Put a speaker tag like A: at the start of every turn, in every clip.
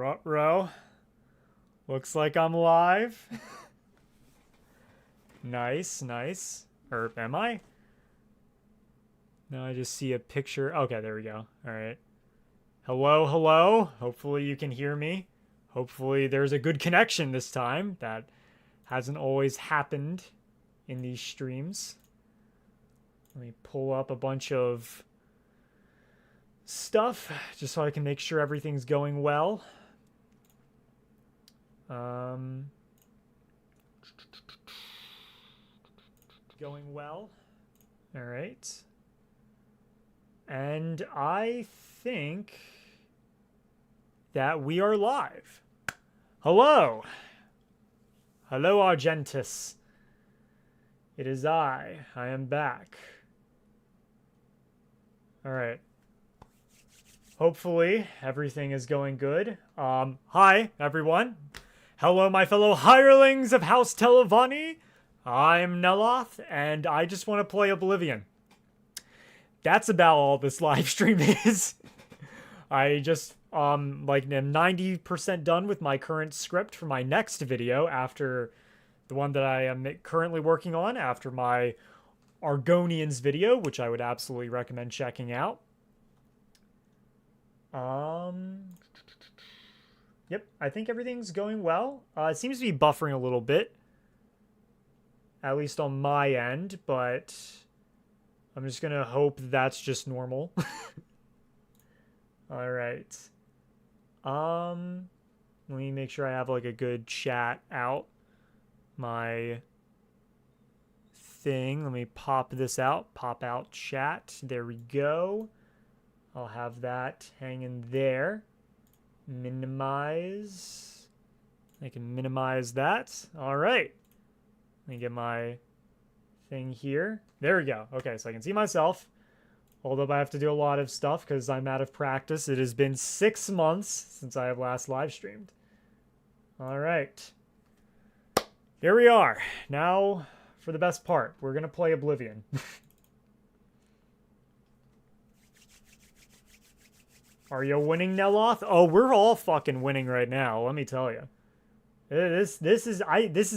A: Ruh-roh. Looks like I'm live. Nice, nice. Or am I? No, I just see a picture. Okay, there we go. All right. Hello, hello. Hopefully you can hear me. Hopefully there's a good connection this time. That hasn't always happened in these streams. Let me pull up a bunch of stuff just so I can make sure everything's going well. Going well. All right. And I think that we are live. Hello. Hello, Argentus. It is I. I am back. All right. Hopefully everything is going good. Hi, everyone. Hello, my fellow hirelings of House Telvanni. I'm Neloth, and I just want to play Oblivion. That's about all this live stream is. I just, like, am 90% done with my current script for my next video after the one that I am currently working on after my Argonians video, which I would absolutely recommend checking out. Yep, I think everything's going well. It seems to be buffering a little bit, at least on my end, but I'm just gonna hope that's just normal. All right. Let me make sure I have like a good chat out. My thing. Let me pop this out. Pop out chat. There we go. I'll have that hanging there. Minimize. I can minimize that. All right. Let me get my thing here. There we go. Okay, so I can see myself. Although I have to do a lot of stuff because I'm out of practice. It has been 6 months since I have last live streamed. All right. Here we are. Now for the best part. We're going to play Oblivion. Are you winning, Neloth? Oh, we're all fucking winning right now. Let me tell you. This is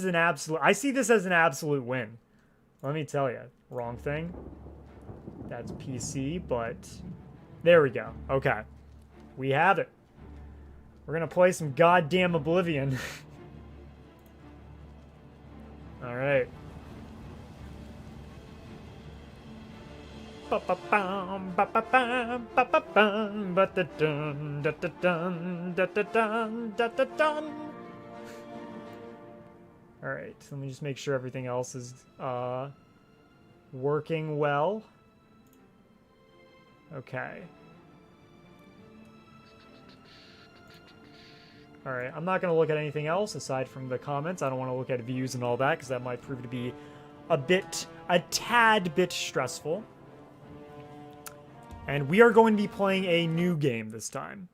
A: an absolute. I see this as an absolute win. Let me tell you. Wrong thing. That's PC, but there we go. Okay, we have it. We're gonna play some goddamn Oblivion. All right. All right, let me just make sure everything else is working well. Okay. All right, I'm not going to look at anything else aside from the comments. I don't want to look at views and all that because that might prove to be a tad bit stressful. And we are going to be playing a new game this time.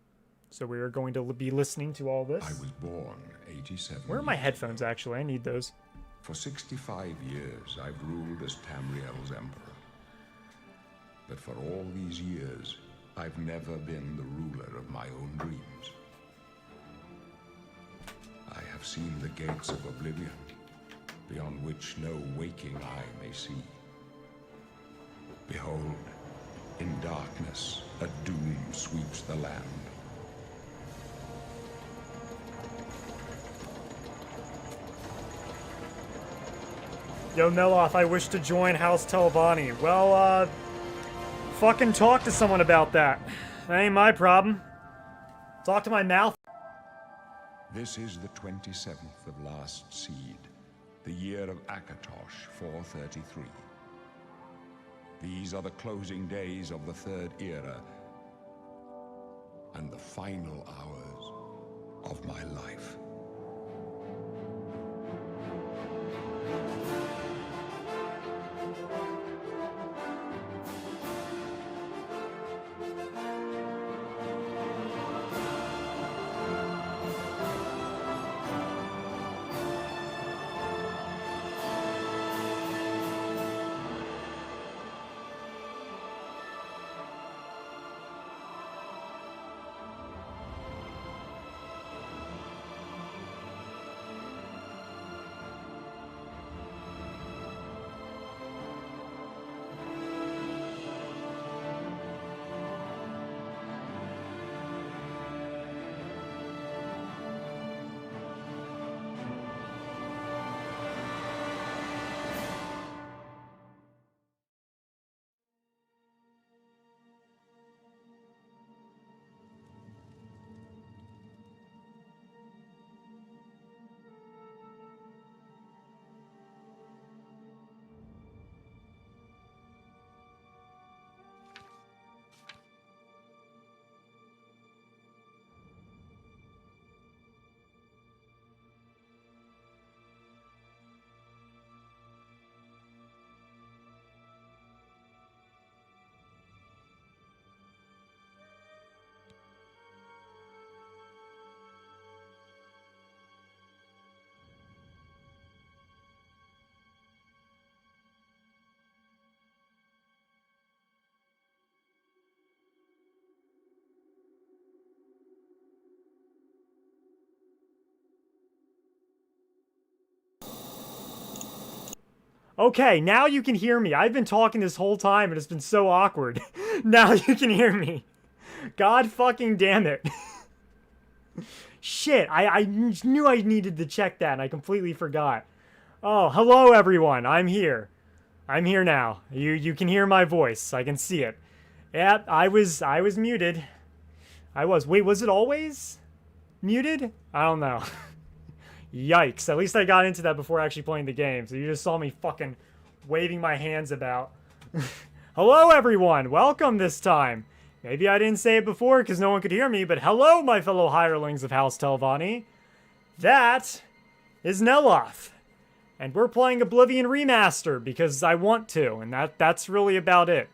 A: So we are going to be listening to all this.
B: I was born 87.
A: Where are my headphones, actually? I need those.
B: For 65 years, I've ruled as Tamriel's emperor. But for all these years, I've never been the ruler of my own dreams. I have seen the gates of Oblivion, beyond which no waking eye may see. Behold, in darkness, a doom sweeps the land.
A: Yo, Neloth, I wish to join House Telvanni. Well, fucking talk to someone about that. That ain't my problem. Talk to my mouth.
B: This is the 27th of last seed, the year of Akatosh 433. These are the closing days of the Third Era, and the final hours of my life.
A: Okay, now you can hear me. I've been talking this whole time and it's been so awkward. Now you can hear me. God fucking damn it. Shit, I knew I needed to check that and I completely forgot. Oh, hello everyone. I'm here. I'm here now. You can hear my voice. I can see it. Yeah, I was muted. I was. Wait, was it always muted? I don't know. Yikes. At least I got into that before actually playing the game. So you just saw me fucking waving my hands about. Hello, everyone. Welcome this time. Maybe I didn't say it before because no one could hear me, but hello, my fellow hirelings of House Telvanni. That is Neloth. And we're playing Oblivion Remaster because I want to, and that's really about it.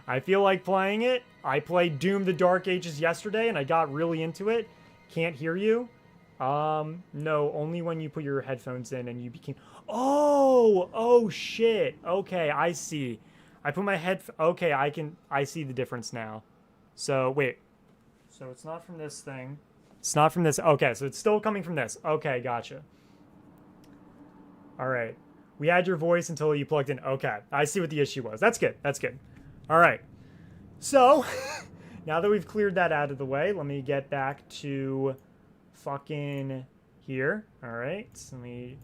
A: I feel like playing it. I played Doom the Dark Ages yesterday, and I got really into it. Can't hear you. No, only when you put your headphones in and you became... Oh, shit. Okay, I see. I put my okay, I see the difference now. So, wait. So it's not from this thing. It's not from this. Okay, so it's still coming from this. Okay, gotcha. All right. We had your voice until you plugged in. Okay, I see what the issue was. That's good. That's good. All right. So, now that we've cleared that out of the way, let me get back to fucking here. All right. So let me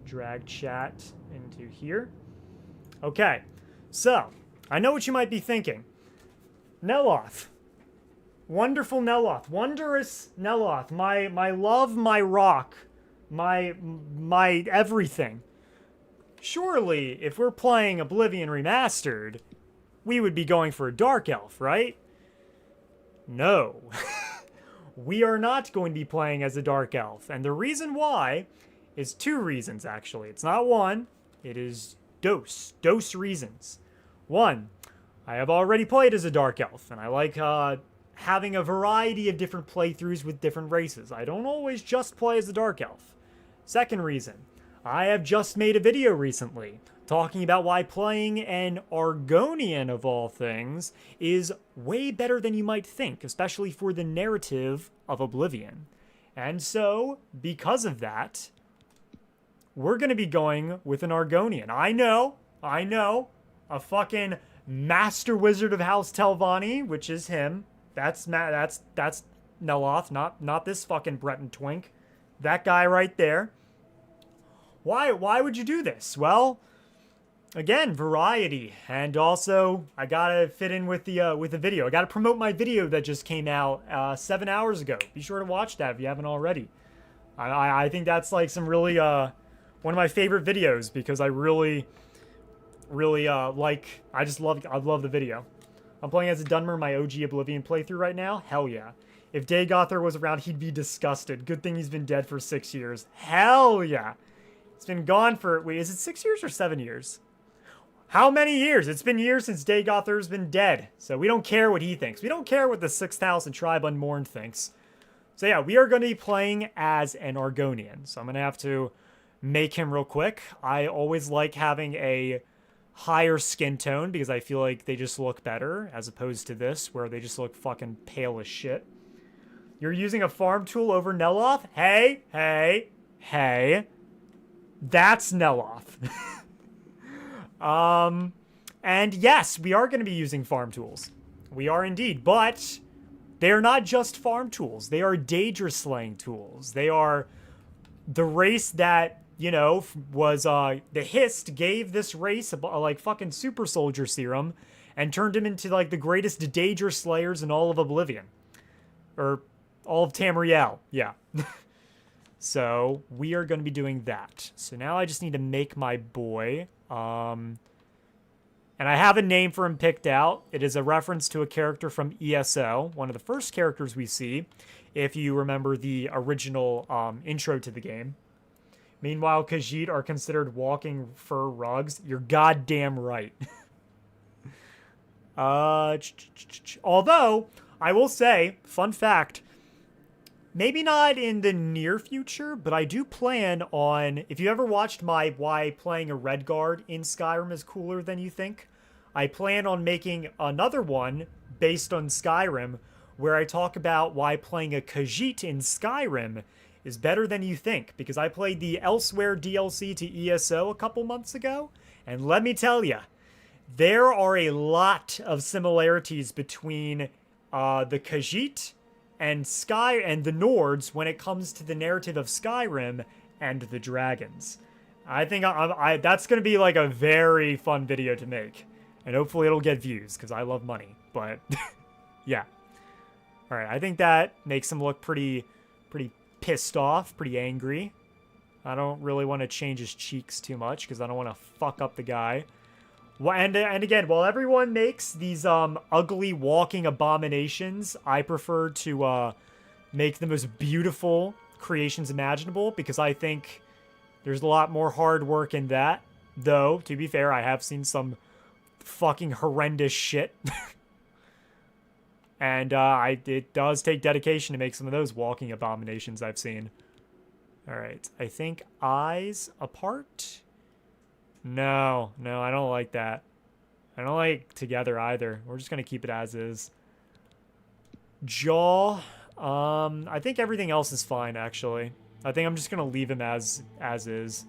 A: drag chat into here. Okay. So, I know what you might be thinking. Neloth. Wonderful Neloth. Wondrous Neloth. My love, my rock. My everything. Surely, if we're playing Oblivion Remastered, we would be going for a Dark Elf, right? No. We are not going to be playing as a Dark Elf. And the reason why is two reasons, actually. It's not one. It is dose reasons. One, I have already played as a Dark Elf, and I like having a variety of different playthroughs with different races. I don't always just play as a Dark Elf. Second reason, I have just made a video recently talking about why playing an Argonian, of all things, is way better than you might think, especially for the narrative of Oblivion. And so, because of that, we're going to be going with an Argonian. I know, a fucking master wizard of House Telvanni, which is him. That's Neloth, not this fucking Breton twink. That guy right there. Why would you do this? Well, again, variety, and also I gotta fit in with the video. I gotta promote my video that just came out 7 hours ago. Be sure to watch that if you haven't already. I think that's like some really one of my favorite videos because I really like. I love the video. I'm playing as a Dunmer, my OG Oblivion playthrough right now. Hell yeah. If Daedra was around, he'd be disgusted. Good thing he's been dead for 6 years. Hell yeah. It's been gone for, wait, is it 6 years or 7 years? How many years? It's been years since Daedra's been dead. So we don't care what he thinks. We don't care what the 6,000 Tribe Unmourned thinks. So yeah, we are going to be playing as an Argonian. So I'm going to have to make him real quick. I always like having a higher skin tone because I feel like they just look better as opposed to this where they just look fucking pale as shit. You're using a farm tool over Neloth? Hey. That's Neloth. And yes, we are going to be using farm tools. We are indeed, but they are not just farm tools. They are Daedra slaying tools. They are the race that, you know, was, the Hist gave this race a like fucking super soldier serum and turned him into like the greatest Daedra slayers in all of Oblivion. Or all of Tamriel, yeah. So we are going to be doing that. So now I just need to make my boy. And I have a name for him picked out. It is a reference to a character from ESO, one of the first characters we see, if you remember the original intro to the game. Meanwhile, Khajiit are considered walking fur rugs. You're goddamn right. Although, I will say, fun fact, maybe not in the near future, but I do plan on, if you ever watched my why playing a Redguard in Skyrim is cooler than you think, I plan on making another one based on Skyrim where I talk about why playing a Khajiit in Skyrim is better than you think, because I played the Elsewhere DLC to ESO a couple months ago, and let me tell you, there are a lot of similarities between the Khajiit and the Nords when it comes to the narrative of Skyrim and the dragons. I think that's going to be like a very fun video to make, and hopefully it'll get views because I love money. But yeah, all right. I think that makes him look pretty pissed off, pretty angry. I don't really want to change his cheeks too much because I don't want to fuck up the guy. And again, while everyone makes these ugly walking abominations, I prefer to make the most beautiful creations imaginable, because I think there's a lot more hard work in that. Though, to be fair, I have seen some fucking horrendous shit. And it does take dedication to make some of those walking abominations I've seen. Alright, I think eyes apart? No, I don't like that. I don't like together either. We're just going to keep it as is. Jaw. I think everything else is fine, actually. I think I'm just going to leave him as is.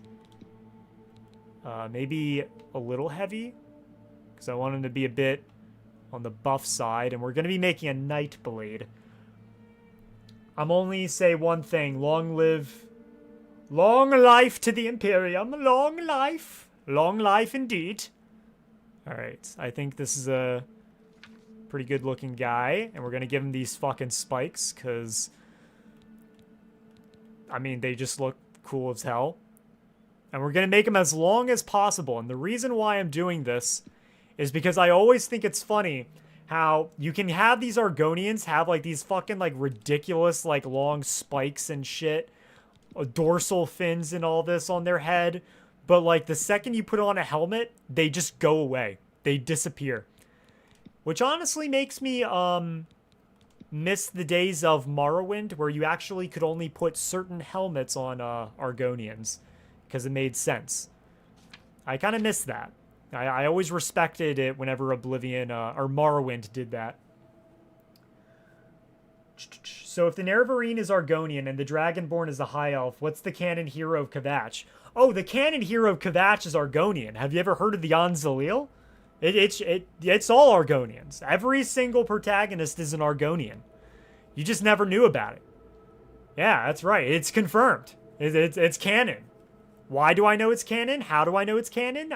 A: Maybe a little heavy, because I want him to be a bit on the buff side, and we're going to be making a Night Blade. I'm only say one thing. Long life to the Imperium. Long life. Long life indeed. Alright, I think this is a pretty good looking guy, and we're going to give him these fucking spikes, because, I mean, they just look cool as hell. And we're going to make them as long as possible, and the reason why I'm doing this is because I always think it's funny how you can have these Argonians have, like, these fucking, like, ridiculous, like, long spikes and shit, dorsal fins and all this on their head, but, like, the second you put on a helmet, they just go away. They disappear. Which honestly makes me, miss the days of Morrowind, where you actually could only put certain helmets on, Argonians, because it made sense. I kind of miss that. I always respected it whenever Oblivion, or Morrowind did that. So if the Nerevarine is Argonian and the Dragonborn is a High Elf, what's the canon hero of Kavach? Oh, the canon hero of Kavach is Argonian. Have you ever heard of the Anzalil? It's all Argonians. Every single protagonist is an Argonian. You just never knew about it. Yeah, that's right. It's confirmed. It's canon. Why do I know it's canon? How do I know it's canon?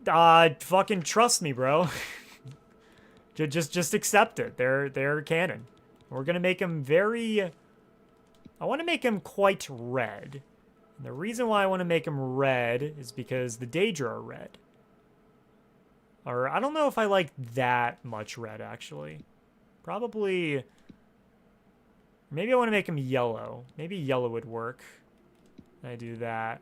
A: Fucking trust me, bro. just accept it. They're canon. We're gonna make them I want to make them quite red. And the reason why I want to make them red is because the Daedra are red. Or I don't know if I like that much red, actually. Probably. Maybe I want to make them yellow. Maybe yellow would work. I do that.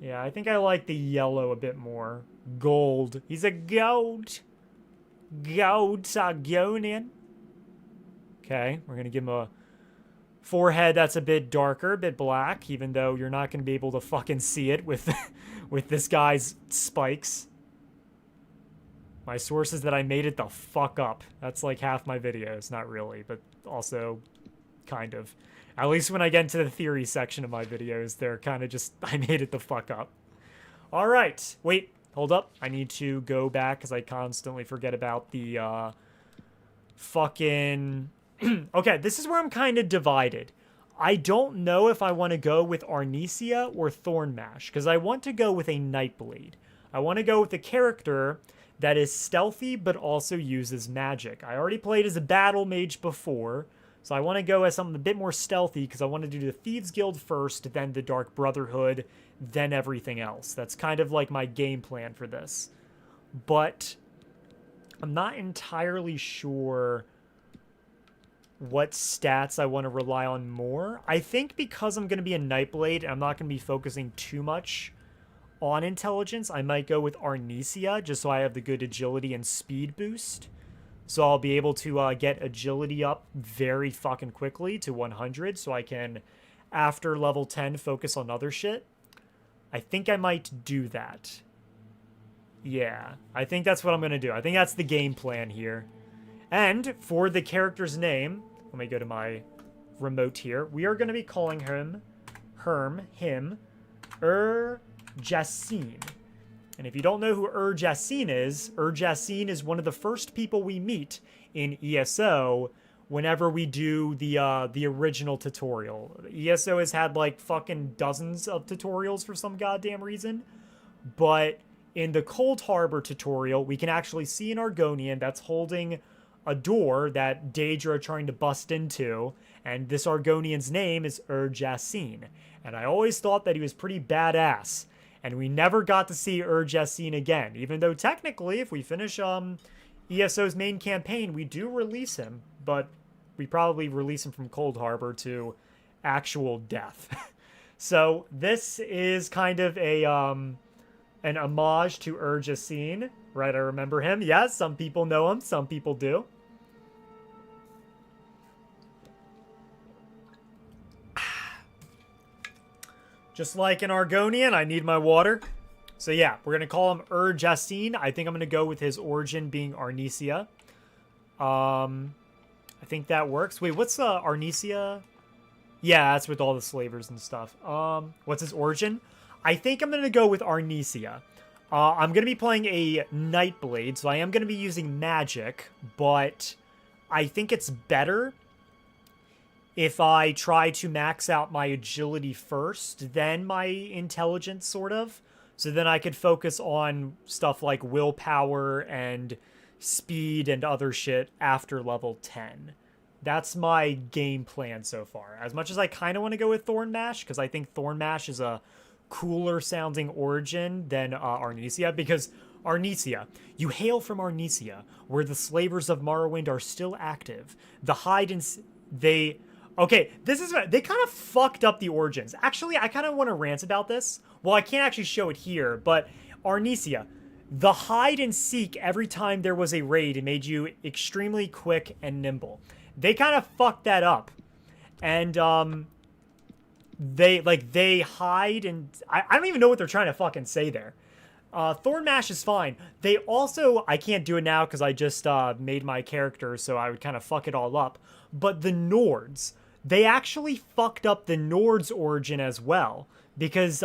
A: Yeah, I think I like the yellow a bit more. Gold. He's a gold. Gold Sargonian. Okay, we're going to give him a forehead that's a bit darker, a bit black, even though you're not going to be able to fucking see it with, with this guy's spikes. My source is that I made it the fuck up. That's like half my videos. Not really, but also kind of. At least when I get into the theory section of my videos, they're kind of just, I made it the fuck up. All right. Wait, hold up. I need to go back because I constantly forget about the fucking... Okay, this is where I'm kind of divided. I don't know if I want to go with Arnesia or Thornmash, because I want to go with a Nightblade. I want to go with a character that is stealthy but also uses magic. I already played as a battle mage before, so I want to go as something a bit more stealthy because I want to do the Thieves Guild first, then the Dark Brotherhood, then everything else. That's kind of like my game plan for this. But I'm not entirely sure what stats I want to rely on more. I think because I'm going to be a Nightblade and I'm not going to be focusing too much on intelligence, I might go with Arnesia just so I have the good agility and speed boost. So I'll be able to get agility up very fucking quickly to 100 so I can, after level 10, focus on other shit. I think I might do that. Yeah, I think that's what I'm going to do. I think that's the game plan here. And for the character's name, let me go to my remote here. We are going to be calling him Jasin. And if you don't know who Jasin is one of the first people we meet in ESO whenever we do the original tutorial. ESO has had like fucking dozens of tutorials for some goddamn reason, but in the Cold Harbor tutorial, we can actually see an Argonian that's holding a door that Daedra trying to bust into, and this Argonian's name is Jasin. And I always thought that he was pretty badass, and we never got to see Jasin again, even though technically if we finish ESO's main campaign, we do release him, but we probably release him from Cold Harbor to actual death. So this is kind of a an homage to Jasin, right? I remember him. Yes, some people know him, some people do. Just like an Argonian, I need my water. So yeah, we're going to call him Jasin. I think I'm going to go with his origin being Arnesia. I think that works. Wait, what's Arnesia? Yeah, that's with all the slavers and stuff. What's his origin? I think I'm going to go with Arnesia. I'm going to be playing a Nightblade, so I am going to be using magic, but I think it's better if I try to max out my agility first, then my intelligence, sort of. So then I could focus on stuff like willpower and speed and other shit after level 10. That's my game plan so far. As much as I kind of want to go with Thornmash, because I think Thornmash is a cooler sounding origin than Arnesia, because Arnesia, you hail from Arnesia, where the slavers of Morrowind are still active. The hide and they kind of fucked up the origins. Actually, I kind of want to rant about this. Well, I can't actually show it here, but Arnesia, the hide and seek every time there was a raid, it made you extremely quick and nimble. They kind of fucked that up, and they hide, and I don't even know what they're trying to fucking say there. Thornmash is fine. They also, I can't do it now because I just made my character, so I would kind of fuck it all up. But the Nords, they actually fucked up the Nords' origin as well, because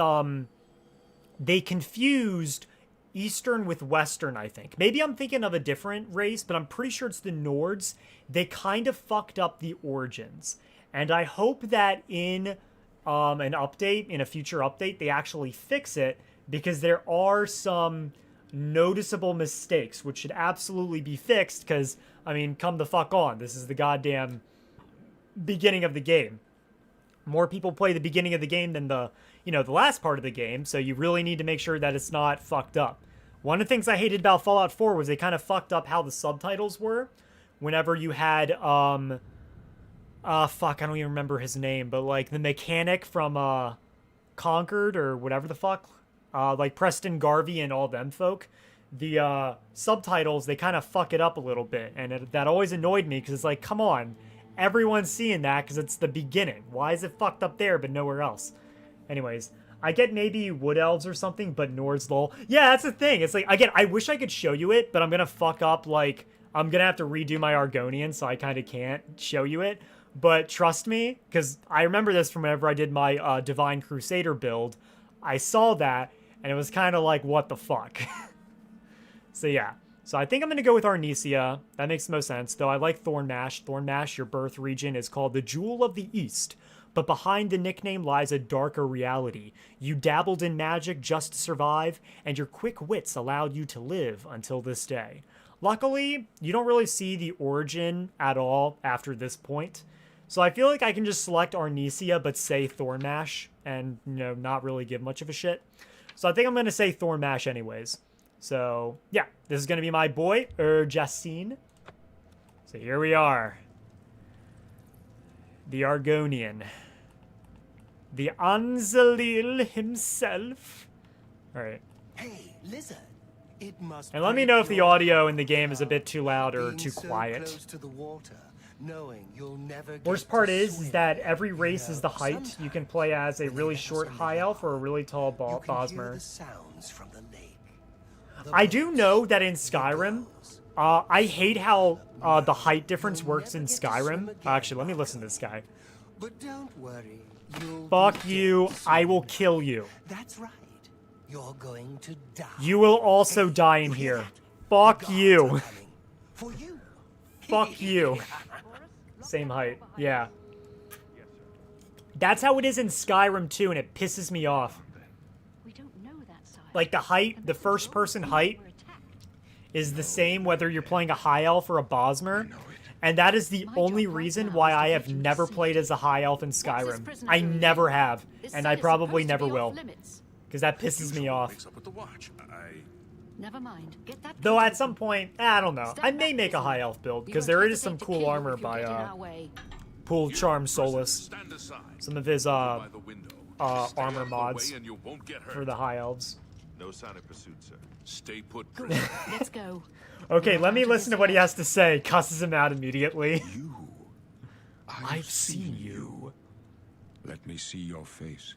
A: they confused Eastern with Western, I think. Maybe I'm thinking of a different race, but I'm pretty sure it's the Nords. They kind of fucked up the origins. And I hope that in an update, in a future update, they actually fix it, because there are some noticeable mistakes which should absolutely be fixed, because, I mean, come the fuck on. This is the goddamn beginning of the game. More people play the beginning of the game than the last part of the game, so you really need to make sure that it's not fucked up. One of the things I hated about Fallout 4 was they kind of fucked up how the subtitles were whenever you had, fuck, I don't even remember his name, but, like, the mechanic from, Conquered, or whatever the fuck, like Preston Garvey and all them folk, the, subtitles, they kind of fuck it up a little bit, and that always annoyed me, because it's like, come on, everyone's seeing that, because it's the beginning. Why is it fucked up there, but nowhere else? Anyways, I get maybe Wood Elves or something, but Nords lol. Yeah, that's the thing. It's like, again, I wish I could show you it, but I'm gonna fuck up, like, I'm gonna have to redo my Argonian, so I kind of can't show you it. But trust me, because I remember this from whenever I did my Divine Crusader build. I saw that, and it was kind of like, what the fuck? So yeah. So I think I'm going to go with Arnesia. That makes the most sense, though I like Thornmash. Thornmash, your birth region, is called the Jewel of the East. But behind the nickname lies a darker reality. You dabbled in magic just to survive, and your quick wits allowed you to live until this day. Luckily, you don't really see the origin at all after this point. So I feel like I can just select Arnesia, but say Thornmash, and, not really give much of a shit. So I think I'm going to say Thornmash anyways. So, yeah, this is going to be my boy, Jasin. So here we are. The Argonian. The Anzalil himself. Alright.
C: Hey, lizard. It must
A: And let me know if the audio in the game is a bit too loud or too quiet. Worst part is that every race is the height. You can play as a really short high elf or a really tall Bosmer. I do know that in Skyrim, I hate how the height difference works in Skyrim. Actually, let me listen to this guy.
C: But don't worry. You'll
A: Fuck
C: be
A: you.
C: dead
A: I will
C: soon.
A: kill you.
C: That's right. You're going to die.
A: You will also die in
C: You hear
A: here.
C: that?
A: Fuck
C: The guards
A: you.
C: are coming. For you.
A: Fuck you. Same height. Yeah. That's how it is in Skyrim too, and it pisses me off.
D: We don't know that side.
A: Like the height, the first person height is the same whether you're playing a high elf or a Bosmer. And that is the only reason why I have never played as a high elf in Skyrim. I never have, and I probably never will. Because that pisses me off.
D: Never mind. Get that
A: Though at some point, I don't know. I may make a high elf build, because there is some cool armor by Pool Charm Solus. Some of his armor mods for the high elves.
E: No sign of pursuit, sir.
F: Stay put.
D: Let's go.
A: Okay, let me listen to what he has to say. Cusses him out immediately.
B: You.
A: I've seen you.
B: Let me see your face.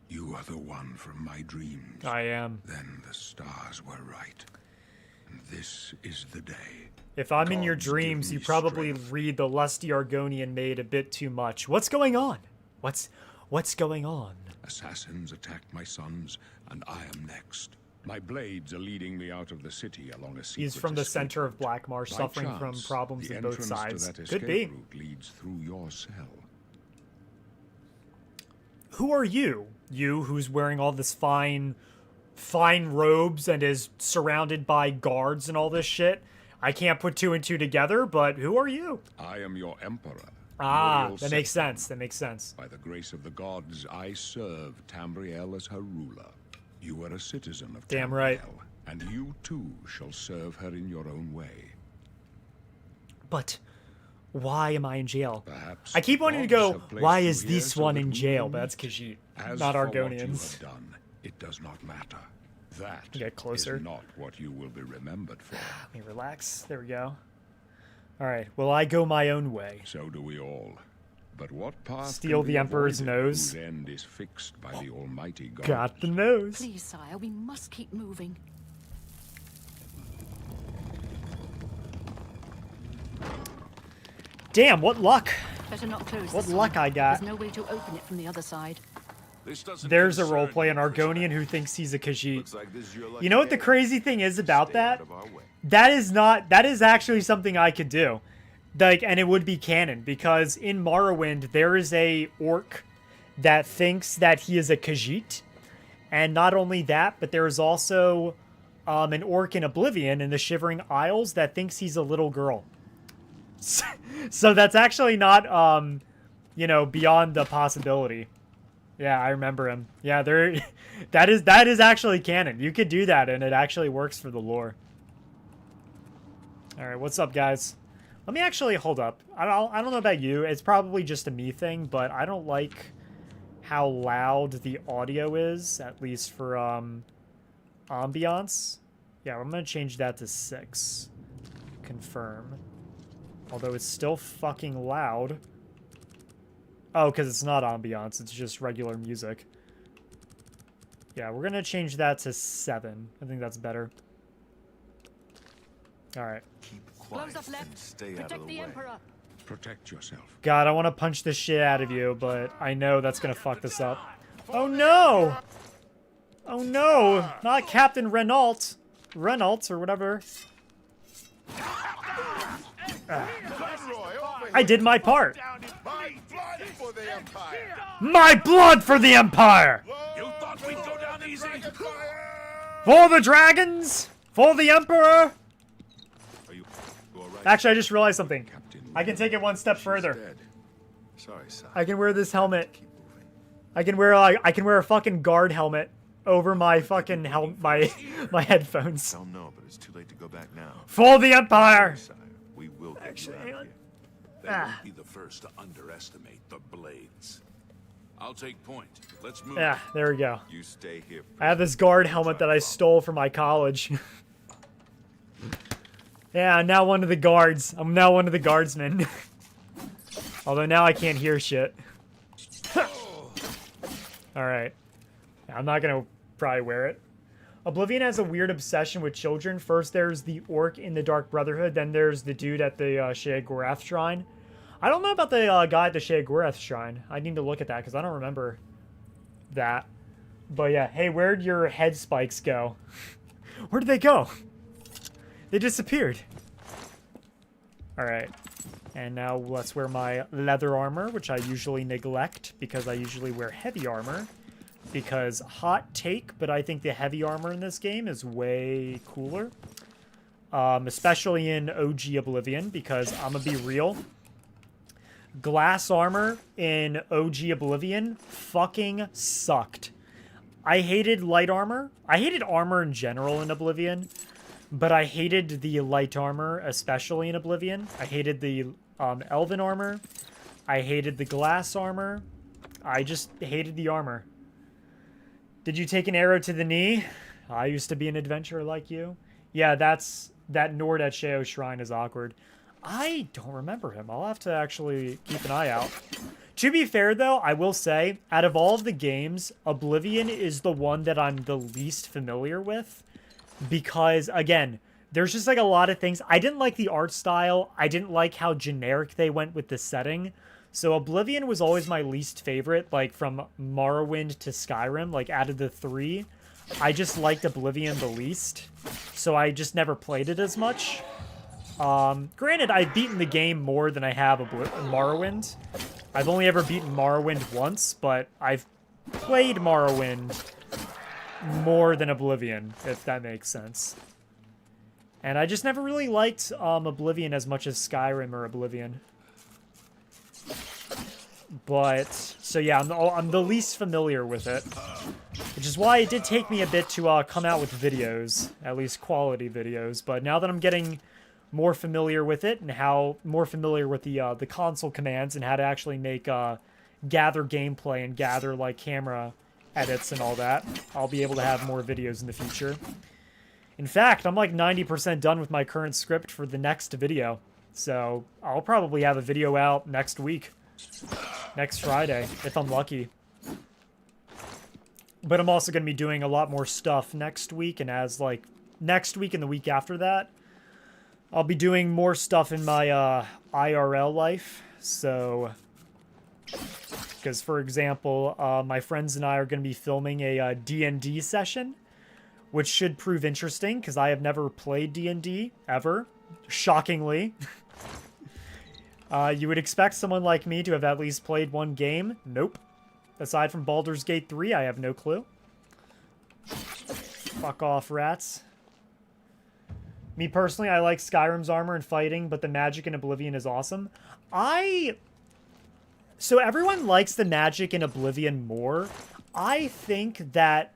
B: You are the one from my dreams.
A: I am.
B: Then the stars were right. And this is the day.
A: If I'm in your
B: Gods
A: dreams,
B: give
A: you
B: me
A: probably
B: strength.
A: read the lusty Argonian maid a bit too much. What's going on? What's going on?
B: Assassins attacked my sons, and I am next. My blades are leading me out of the city along a secret
A: He's from the
B: escape
A: center of
B: route.
A: Blackmarsh,
B: By
A: suffering from
B: chance,
A: problems
B: the
A: on both
B: entrance
A: sides.
B: to that
A: Could
B: escape
A: be.
B: route leads through your cell.
A: Who are you? You who's wearing all this fine robes and is surrounded by guards and all this shit? I can't put two and two together, but who are you?
B: I am your emperor.
A: Ah,
B: Muriel
A: that makes
B: Septim.
A: sense. That makes sense.
B: By the grace of the gods, I serve Tamriel as her ruler. You are a citizen of
A: Damn
B: Tamriel,
A: right.
B: and you too shall serve her in your own way.
A: But why am I in jail?
B: Perhaps
A: I keep wanting to
B: gods
A: go,
B: have placed
A: why
B: you
A: is
B: here
A: this
B: so
A: one
B: that
A: in
B: we
A: jail?
B: will
A: But that's
B: meet.
A: Khajiit,
B: As
A: not
B: for what you
A: Argonians.
B: have done, it does not matter. That
A: Get closer.
B: is not what you will be remembered for.
A: Let me relax. There we go. Alright, well, I go my own way.
B: So do we all. But what path
A: Steal
B: can be
A: the Emperor's
B: avoided
A: nose.
B: whose end is fixed by the Almighty God?
A: Got the nose.
D: Please, sire, we must keep moving.
A: Damn, what luck.
D: Better not close
A: What
D: this
A: luck
D: one.
A: I got.
D: There's no way to open it from the other side.
F: This doesn't
A: There's a
F: concern
A: roleplay, an
F: you,
A: Argonian who thinks he's a Khajiit.
E: Looks like this is your lucky
A: You know what the
E: day.
A: crazy thing is about
E: Stay
A: that?
E: out of our way.
A: That is actually something I could do. Like, and it would be canon, because in Morrowind, there is a orc that thinks that he is a Khajiit. And not only that, but there is also an orc in Oblivion in the Shivering Isles that thinks he's a little girl. So that's actually not, you know, beyond the possibility. Yeah, I remember him. Yeah, there. That is actually canon. You could do that, and it actually works for the lore. All right, what's up, guys? Let me actually hold up. I don't know about you. It's probably just a me thing, but I don't like how loud the audio is, at least for ambiance. Yeah, I'm gonna change that to 6. Confirm. Although it's still fucking loud. Oh, because it's not ambiance, it's just regular music. Yeah, we're gonna change that to 7. I think that's better. Alright.
E: Keep
D: Close
E: quiet
D: up
E: and
D: left.
E: stay out
D: Protect
E: of the
D: the
E: way.
D: Emperor.
B: Protect yourself.
A: God, I want to punch the shit out of you, but I know that's gonna fuck this up. Oh no! Oh no! Not Captain Renault! Renault, or whatever. I did my part!
E: My blood for the Empire!
A: My blood for the Empire!
F: You thought we'd go down easy?
A: For the dragons! For the Emperor!
E: Are you all right?
A: Actually, I just realized something.
B: Captain,
A: I can take it one step
E: She's
A: further.
E: dead. Sorry, son.
A: I can wear this helmet.
E: Keep moving.
A: I can wear a fucking guard helmet over my fucking my headphones.
E: Don't know, but it's too late to go back now.
A: For the Empire!
E: Sire, we will get
A: Actually,
E: you
A: hang
E: out
A: on.
E: of here.
F: They won't be the first to underestimate the blades. I'll take point. Let's move.
A: Yeah, there we go.
E: You stay here.
A: I have this guard helmet that I stole from my college. Yeah, I'm now one of the guards. I'm now one of the guardsmen. Although now I can't hear shit. Alright. I'm not gonna probably wear it. Oblivion has a weird obsession with children. First there's the orc in the Dark Brotherhood, then there's the dude at the Sheogorath Shrine. I don't know about the guy at the Shagoreth Shrine. I need to look at that because I don't remember that. But yeah, hey, where'd your head spikes go? Where did they go? They disappeared. Alright. And now let's wear my leather armor, which I usually neglect because I usually wear heavy armor. Because hot take, but I think the heavy armor in this game is way cooler. Especially in OG Oblivion, because I'm gonna be real. Glass armor in OG Oblivion fucking sucked. I hated light armor. I hated armor in general in Oblivion, but I hated the light armor, especially in Oblivion. I hated the elven armor. I hated the glass armor. I just hated the armor. Did you take an arrow to the knee? I used to be an adventurer like you. Yeah, that Nord at Sheo Shrine is awkward. I don't remember him. I'll have to actually keep an eye out. To be fair, though, I will say, out of all of the games, Oblivion is the one that I'm the least familiar with. Because, again, there's just like a lot of things. I didn't like the art style. I didn't like how generic they went with the setting. So Oblivion was always my least favorite, like from Morrowind to Skyrim, like out of the three. I just liked Oblivion the least. So I just never played it as much. Granted, I've beaten the game more than I have Morrowind. I've only ever beaten Morrowind once, but I've played Morrowind more than Oblivion, if that makes sense. And I just never really liked Oblivion as much as Skyrim or Oblivion. But, so yeah, I'm the least familiar with it. Which is why it did take me a bit to come out with videos, at least quality videos. But now that I'm getting more familiar with it and how more familiar with the console commands and how to actually make gather gameplay and gather like camera edits and all that, I'll be able to have more videos in the future. In fact, I'm like 90% done with my current script for the next video. So I'll probably have a video out next week. Next Friday, if I'm lucky. But I'm also going to be doing a lot more stuff next week, and as like next week and the week after that, I'll be doing more stuff in my IRL life. So, because for example, my friends and I are going to be filming a D&D session, which should prove interesting because I have never played D&D ever, shockingly. You would expect someone like me to have at least played one game. Nope. Aside from Baldur's Gate 3, I have no clue. Fuck off, rats. Me personally, I like Skyrim's armor and fighting, but the magic in Oblivion is awesome. So everyone likes the magic in Oblivion more. I think that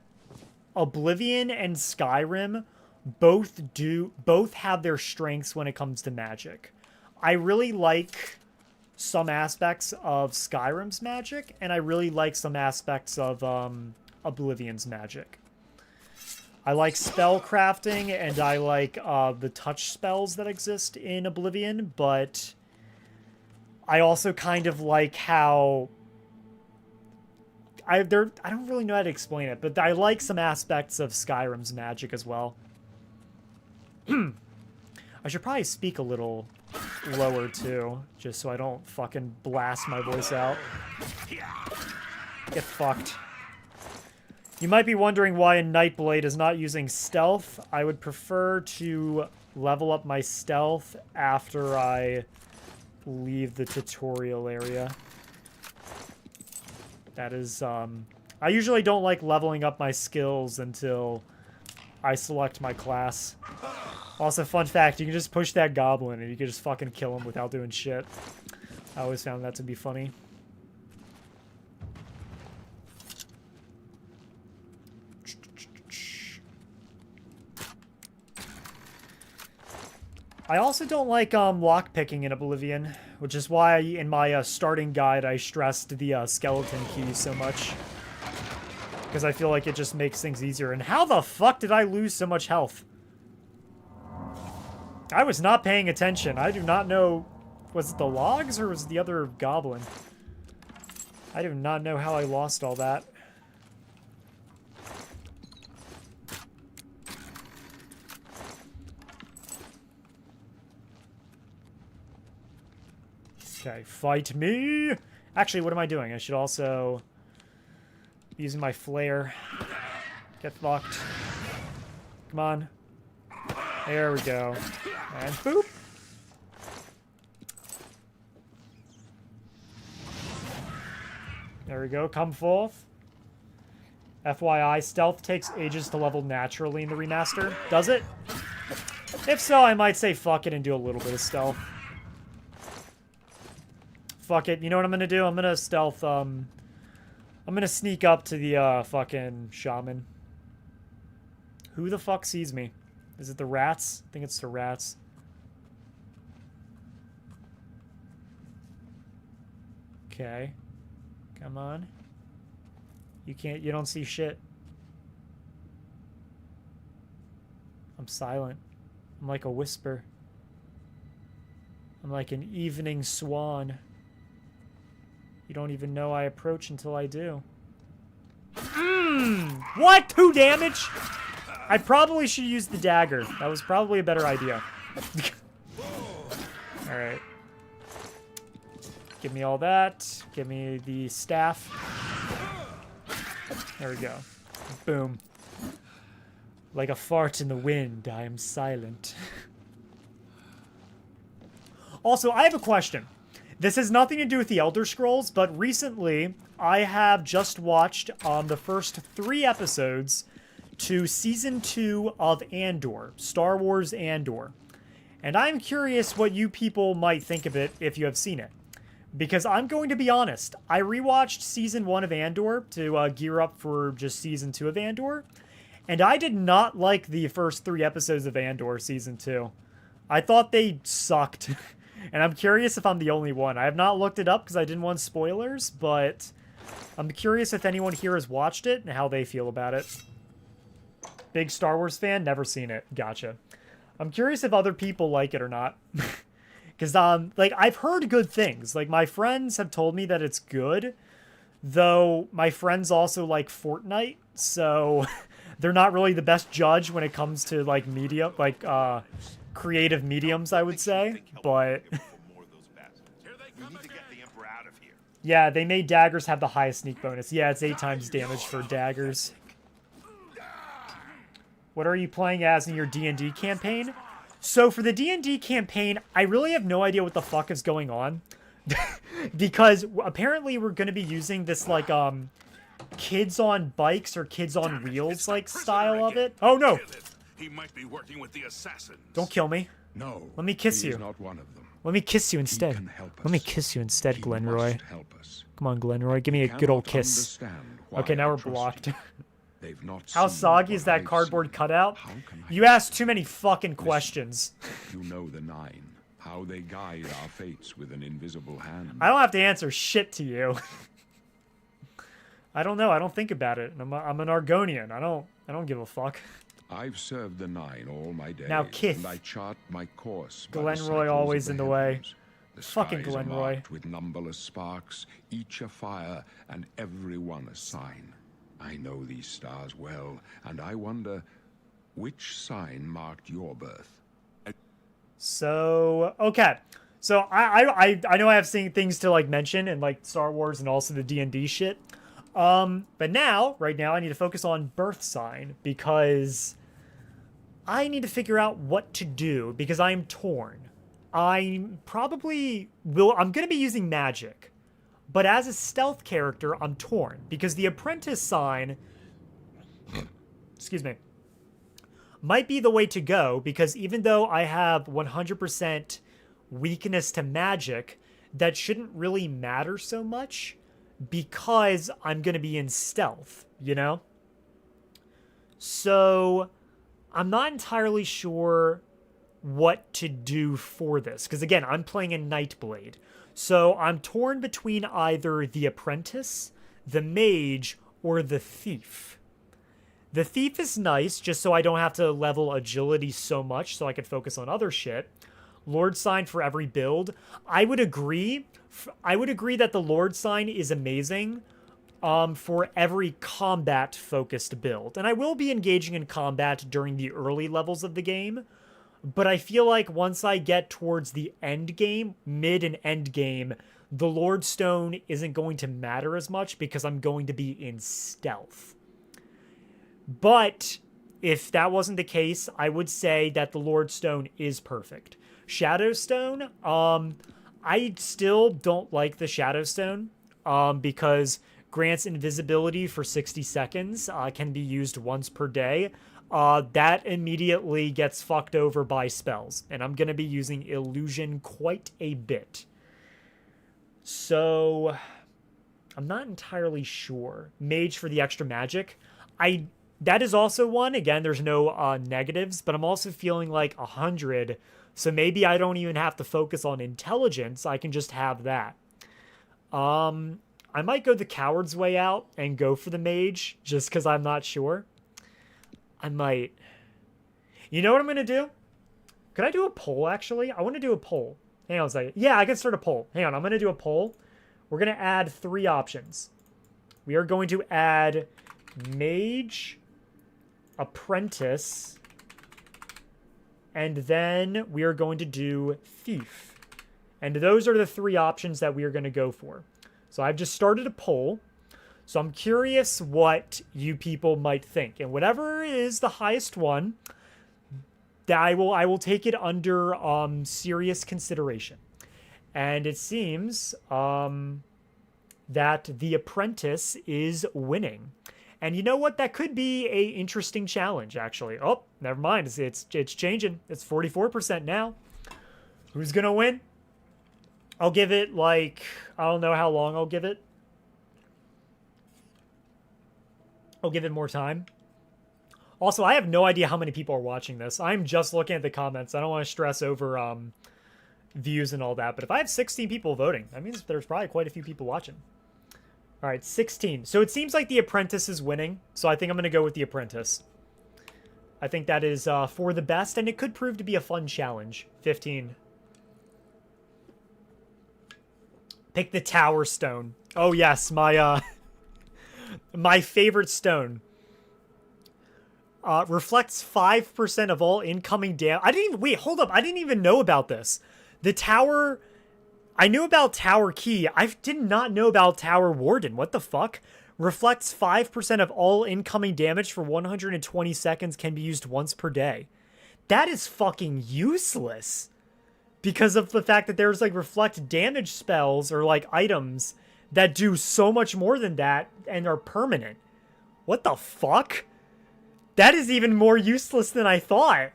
A: Oblivion and Skyrim both have their strengths when it comes to magic. I really like some aspects of Skyrim's magic, and I really like some aspects of Oblivion's magic. I like spell crafting, and I like the touch spells that exist in Oblivion, but I also kind of like how... I don't really know how to explain it, but I like some aspects of Skyrim's magic as well. I should probably speak a little lower too, just so I don't fucking blast my voice out. Get fucked. You might be wondering why a Nightblade is not using stealth. I would prefer to level up my stealth after I leave the tutorial area. That is, I usually don't like leveling up my skills until I select my class. Also, fun fact, you can just push that goblin and you can just fucking kill him without doing shit. I always found that to be funny. I also don't like lockpicking in Oblivion, which is why in my starting guide I stressed the skeleton key so much. Because I feel like it just makes things easier. And how the fuck did I lose so much health? I was not paying attention. I do not know... Was it the logs or was it the other goblin? I do not know how I lost all that. Okay, fight me. Actually, what am I doing? I should also be using my flare. Get fucked. Come on. There we go. And boop. There we go. Come forth. FYI, stealth takes ages to level naturally in the remaster. Does it? If so, I might say fuck it and do a little bit of stealth. Fuck it. You know what I'm gonna do? I'm gonna stealth, I'm gonna sneak up to the, fucking shaman. Who the fuck sees me? Is it the rats? I think it's the rats. Okay. Come on. You don't see shit. I'm silent. I'm like a whisper. I'm like an evening swan. You don't even know I approach until I do. What? 2 damage? I probably should use the dagger. That was probably a better idea. Alright. Give me all that. Give me the staff. There we go. Boom. Like a fart in the wind, I am silent. Also, I have a question. This has nothing to do with the Elder Scrolls, but recently I have just watched the first 3 episodes to Season 2 of Andor, Star Wars Andor. And I'm curious what you people might think of it if you have seen it. Because I'm going to be honest, I rewatched Season 1 of Andor to gear up for just Season 2 of Andor, and I did not like the first 3 episodes of Andor Season 2. I thought they sucked, and I'm curious if I'm the only one. I have not looked it up because I didn't want spoilers, but I'm curious if anyone here has watched it and how they feel about it. Big Star Wars fan? Never seen it. Gotcha. I'm curious if other people like it or not. Because, like, I've heard good things. Like, my friends have told me that it's good. Though, my friends also like Fortnite. So, they're not really the best judge when it comes to, like, media. Like, creative mediums, I would say. But, yeah, they made daggers have the highest sneak bonus. Yeah, it's 8 times damage for daggers. What are you playing as in your D&D campaign? So for the D&D campaign, I really have no idea what the fuck is going on. Because apparently we're going to be using this, like, kids on bikes or kids on wheels, like, style of it. Oh, no!
F: He might be working with the assassins.
A: Don't kill me.
B: No.
A: Let me kiss
B: he
A: you.
B: is not one of them.
A: Let me kiss you
B: He
A: instead.
B: can help
A: Let me
B: us.
A: kiss you instead,
B: He
A: Glenroy.
B: must help us.
A: Come on, Glenroy. Give me a
B: He
A: good old
B: cannot
A: kiss.
B: understand why
A: Okay, now
B: I
A: we're
B: trust
A: blocked.
B: you. They've not
A: How
B: seen
A: soggy
B: what
A: is that
B: I've
A: cardboard
B: seen.
A: cutout?
B: How can I
A: You asked too many fucking questions.
B: You know the 9, how they guide our fates with an invisible hand.
A: I don't have to answer shit to you. I don't know. I don't think about it. I'm an Argonian. I don't give a fuck.
B: I've served the 9 all my days.
A: Now, Kith.
B: And I chart my course. by the
A: Glenroy
B: cycles
A: always
B: of
A: in the way.
B: heavens. The
A: Fucking
B: skies are
A: Glenroy.
B: marked with numberless sparks, each a fire, and every one a sign. I know these stars well, and I wonder which sign marked your birth.
A: So, okay. So, I know I have things to, like, mention in, like, Star Wars and also the D&D shit. But now, right now, I need to focus on birthsign because I need to figure out what to do because I'm torn. I'm going to be using magic. But as a stealth character, I'm torn because the apprentice sign, excuse me, might be the way to go because even though I have 100% weakness to magic, that shouldn't really matter so much because I'm going to be in stealth, you know? So I'm not entirely sure what to do for this because, again, I'm playing a Nightblade. So I'm torn between either the apprentice, the mage, or the thief. The thief is nice just so I don't have to level agility so much so I can focus on other shit. Lord sign for every build. I would agree that the Lord sign is amazing for every combat focused build. And I will be engaging in combat during the early levels of the game, But I feel like once I get towards the end game, mid and end game, the Lord Stone isn't going to matter as much because I'm going to be in stealth. But if that wasn't the case, I would say that the Lord Stone is perfect. Shadow Stone, I still don't like the Shadow Stone because grants invisibility for 60 seconds, can be used once per day. That immediately gets fucked over by spells, and I'm going to be using illusion quite a bit. So I'm not entirely sure. Mage for the extra magic. That is also one. Again, there's no negatives, but I'm also feeling like 100. So maybe I don't even have to focus on intelligence. I can just have that. I might go the coward's way out and go for the mage just because I'm not sure. I might. You know what I'm going to do? Could I do a poll, actually? I want to do a poll. Hang on a second. Yeah, I can start a poll. Hang on, I'm going to do a poll. We're going to add 3 options. We are going to add mage, apprentice, and then we are going to do thief. And those are the 3 options that we are going to go for. So I've just started a poll. So I'm curious what you people might think. And whatever is the highest one, that I will take it under serious consideration. And it seems that the apprentice is winning. And you know what? That could be a interesting challenge, actually. Oh, never mind. It's changing. It's 44% now. Who's going to win? I'll give it, like, I don't know how long I'll give it. I'll give it more time. Also, I have no idea how many people are watching this. I'm just looking at the comments. I don't want to stress over views and all that. But if I have 16 people voting, that means there's probably quite a few people watching. All right, 16. So it seems like the apprentice is winning. So I think I'm going to go with the apprentice. I think that is for the best, and it could prove to be a fun challenge. 15. Pick the Tower Stone. Oh, yes, my my favorite stone. Reflects 5% of all incoming damage. I didn't even... Wait, hold up. I didn't even know about this. The Tower... I knew about Tower Key. I did not know about Tower Warden. What the fuck? Reflects 5% of all incoming damage for 120 seconds. Can be used once per day. That is fucking useless. Because of the fact that there's, like, reflect damage spells or, like, items that do so much more than that and are permanent. What the fuck? That is even more useless than I thought.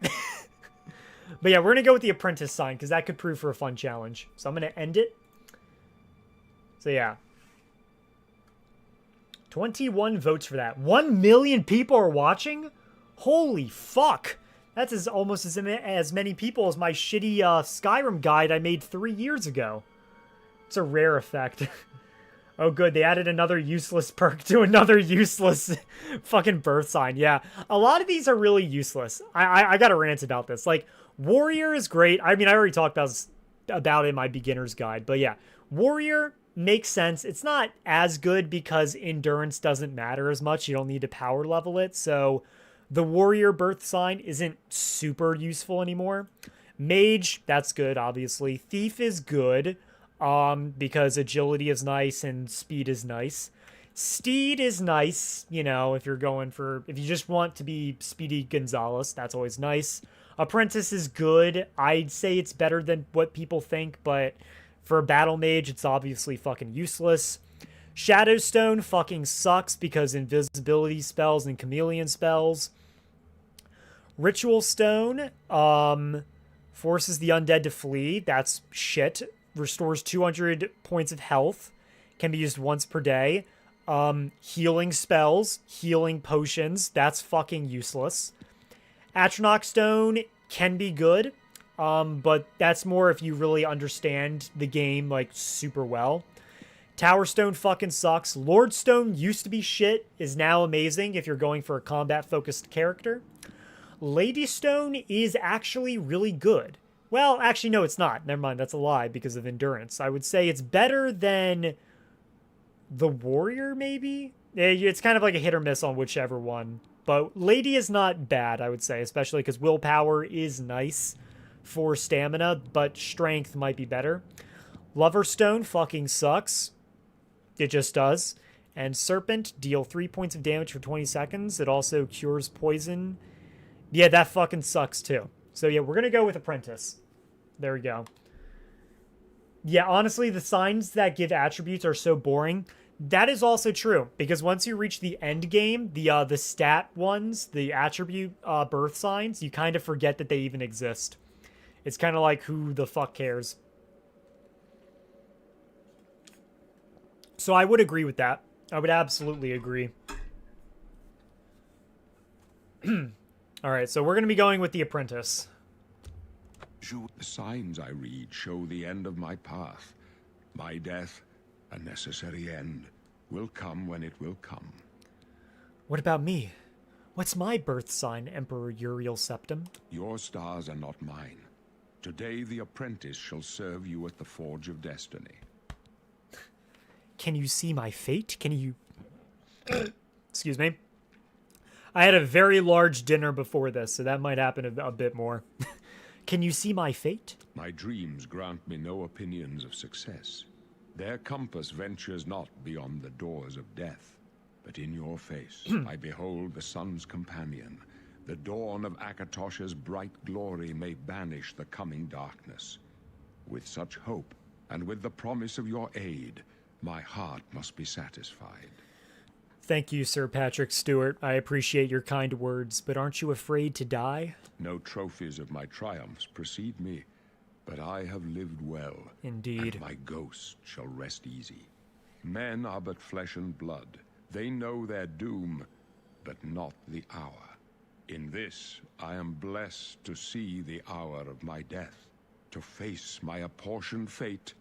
A: But yeah, we're going to go with the apprentice sign because that could prove for a fun challenge. So I'm going to end it. So yeah. 21 votes for that. 1 million people are watching? Holy fuck. That's almost as many people as my shitty Skyrim guide I made 3 years ago. It's a rare effect. Oh, good. They added another useless perk to another useless fucking birth sign. Yeah, a lot of these are really useless. I got to rant about this. Like, Warrior is great. I mean, I already talked about it in my beginner's guide. But yeah, Warrior makes sense. It's not as good because endurance doesn't matter as much. You don't need to power level it. So the Warrior birth sign isn't super useful anymore. Mage, that's good, obviously. Thief is good. Because agility is nice and speed is nice. Steed is nice, you know, if you just want to be Speedy Gonzalez, that's always nice. Apprentice is good. I'd say it's better than what people think, but for a battle mage, it's obviously fucking useless. Shadowstone fucking sucks because invisibility spells and chameleon spells. Ritual Stone, forces the undead to flee. That's shit. Restores 200 points of health. Can be used once per day. Healing spells. Healing potions. That's fucking useless. Atronach Stone can be good. But that's more if you really understand the game, like, super well. Tower Stone fucking sucks. Lord Stone used to be shit. Is now amazing if you're going for a combat-focused character. Lady Stone is actually really good. Well, actually, no, it's not. Never mind, that's a lie because of endurance. I would say it's better than the Warrior, maybe? It's kind of like a hit or miss on whichever one But Lady is not bad, I would say, especially because willpower is nice for stamina, but strength might be better. Lover Stone fucking sucks. It just does. And Serpent, deal 3 points of damage for 20 seconds. It also cures poison. Yeah, that fucking sucks too. So yeah, we're gonna go with Apprentice. There we go. Yeah, honestly, the signs that give attributes are so boring. That is also true, because once you reach the end game, the stat ones, the attribute birth signs, you kind of forget that they even exist. It's kind of like, who the fuck cares? So I would agree with that. I would absolutely agree. All right, so we're going to be going with the Apprentice.
B: The signs I read show the end of my path. My death, a necessary end, will come when it will come.
A: What about me? What's my birth sign, Emperor Uriel Septim?
B: Your stars are not mine. Today the apprentice shall serve you at the Forge of Destiny.
A: Can you see my fate? Can you... Excuse me. I had a very large dinner before this, so that might happen a bit more. Can you see my fate?
B: My dreams grant me no opinions of success. Their compass ventures not beyond the doors of death. But in your face, I behold the sun's companion. The dawn of Akatosh's bright glory may banish the coming darkness. With such hope, and with the promise of your aid, my heart must be satisfied.
A: Thank you, Sir Patrick Stewart. I appreciate your kind words, but aren't you afraid to die?
B: No trophies of my triumphs precede me, but I have lived well.
A: Indeed.
B: And my ghost shall rest easy. Men are but flesh and blood. They know their doom, but not the hour. In this, I am blessed to see the hour of my death, to face my apportioned fate,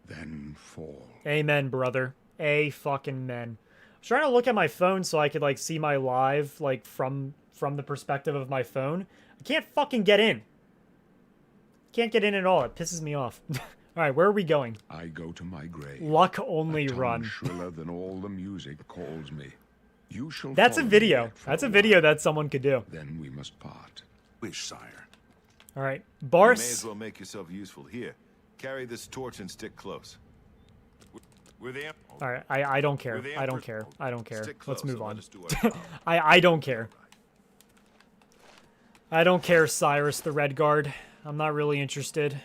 B: then fall.
A: Amen, brother. Fucking men. I was trying to look at my phone so I could, like, see my live, like, from the perspective of my phone. I can't fucking get in. Can't get in at all. It pisses me off. All right, where are we going?
B: I go to my grave.
A: Luck only
B: A tongue
A: run.
B: shriller than all the music calls me. You shall
A: That's a
B: follow me
A: video.
B: yet for
A: That's a
B: while.
A: video that someone could do.
B: Then we must part.
F: Wish, sire.
A: All right,
E: You may
A: Bars.
E: as well make yourself useful. Here, carry this torch and stick close. We're the
A: All right, I don't care.
E: We're the
A: I don't
E: Emperor.
A: care. I don't care.
E: Stick
A: Let's
E: close
A: move
E: and let
A: on.
E: us do our job.
A: I don't care. I don't care, Cyrus the Red Guard. I'm not really interested.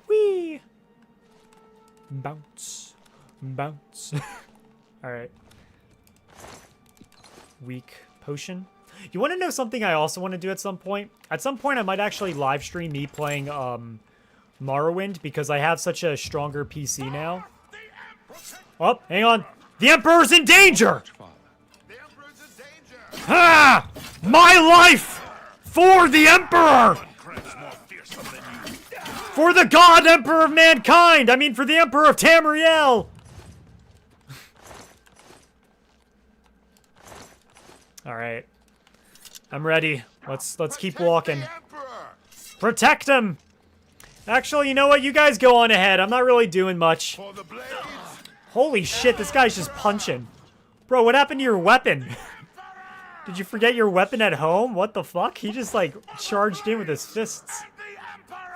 A: Whee! Bounce. Bounce. All right. Weak potion. You want to know something I also want to do at some point? At some point, I might actually live stream me playing Morrowind because I have such a stronger PC now. Oh, hang on. The Emperor's in danger!
B: Father,
E: The Emperor's in danger!
A: Ah! My life! For the Emperor!
F: Crab's more fearsome than you.
A: For the God Emperor of mankind! I mean, for the Emperor of Tamriel! Alright. I'm ready. Let's keep walking.
E: The Emperor!
A: Protect him! Actually, you know what? You guys go on ahead. I'm not really doing much.
E: For the blades!
A: Holy shit, this guy's just punching. Bro, what happened to your weapon? Did you forget your weapon at home? What the fuck? He just, like, charged in with his fists.
E: The Emperor!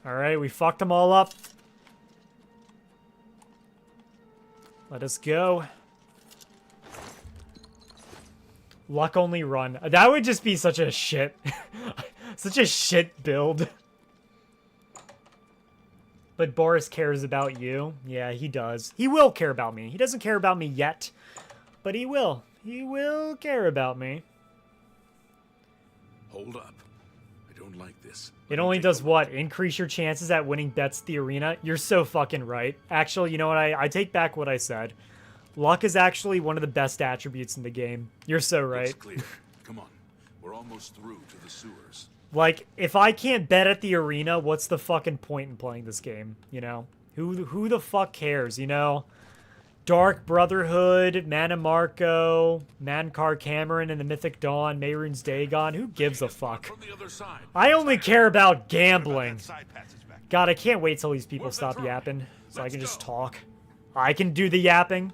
A: Alright, we fucked them all up. Let us go. Luck only run. That would just be such a shit. Such a shit build. But Boris cares about you. Yeah, he does. He will care about me. He doesn't care about me yet. But he will. He will care about me.
F: Hold up. I don't like this.
A: It only does what? Increase your chances at winning bets the arena? You're so fucking right. Actually, you know what? I take back what I said. Luck is actually one of the best attributes in the game. You're so
F: It's
A: right.
F: clear. Come on. We're almost through to the sewers.
A: Like, if I can't bet at the arena, what's the fucking point in playing this game? You know? Who the fuck cares, you know? Dark Brotherhood, Manamarco, Mankar Cameron and the Mythic Dawn, Mehrunes Dagon. Who gives a fuck?
F: From the other side.
A: I only care about gambling.
E: That side passage back.
A: God, I can't wait till these people stop yapping so I can just talk. I can do the yapping.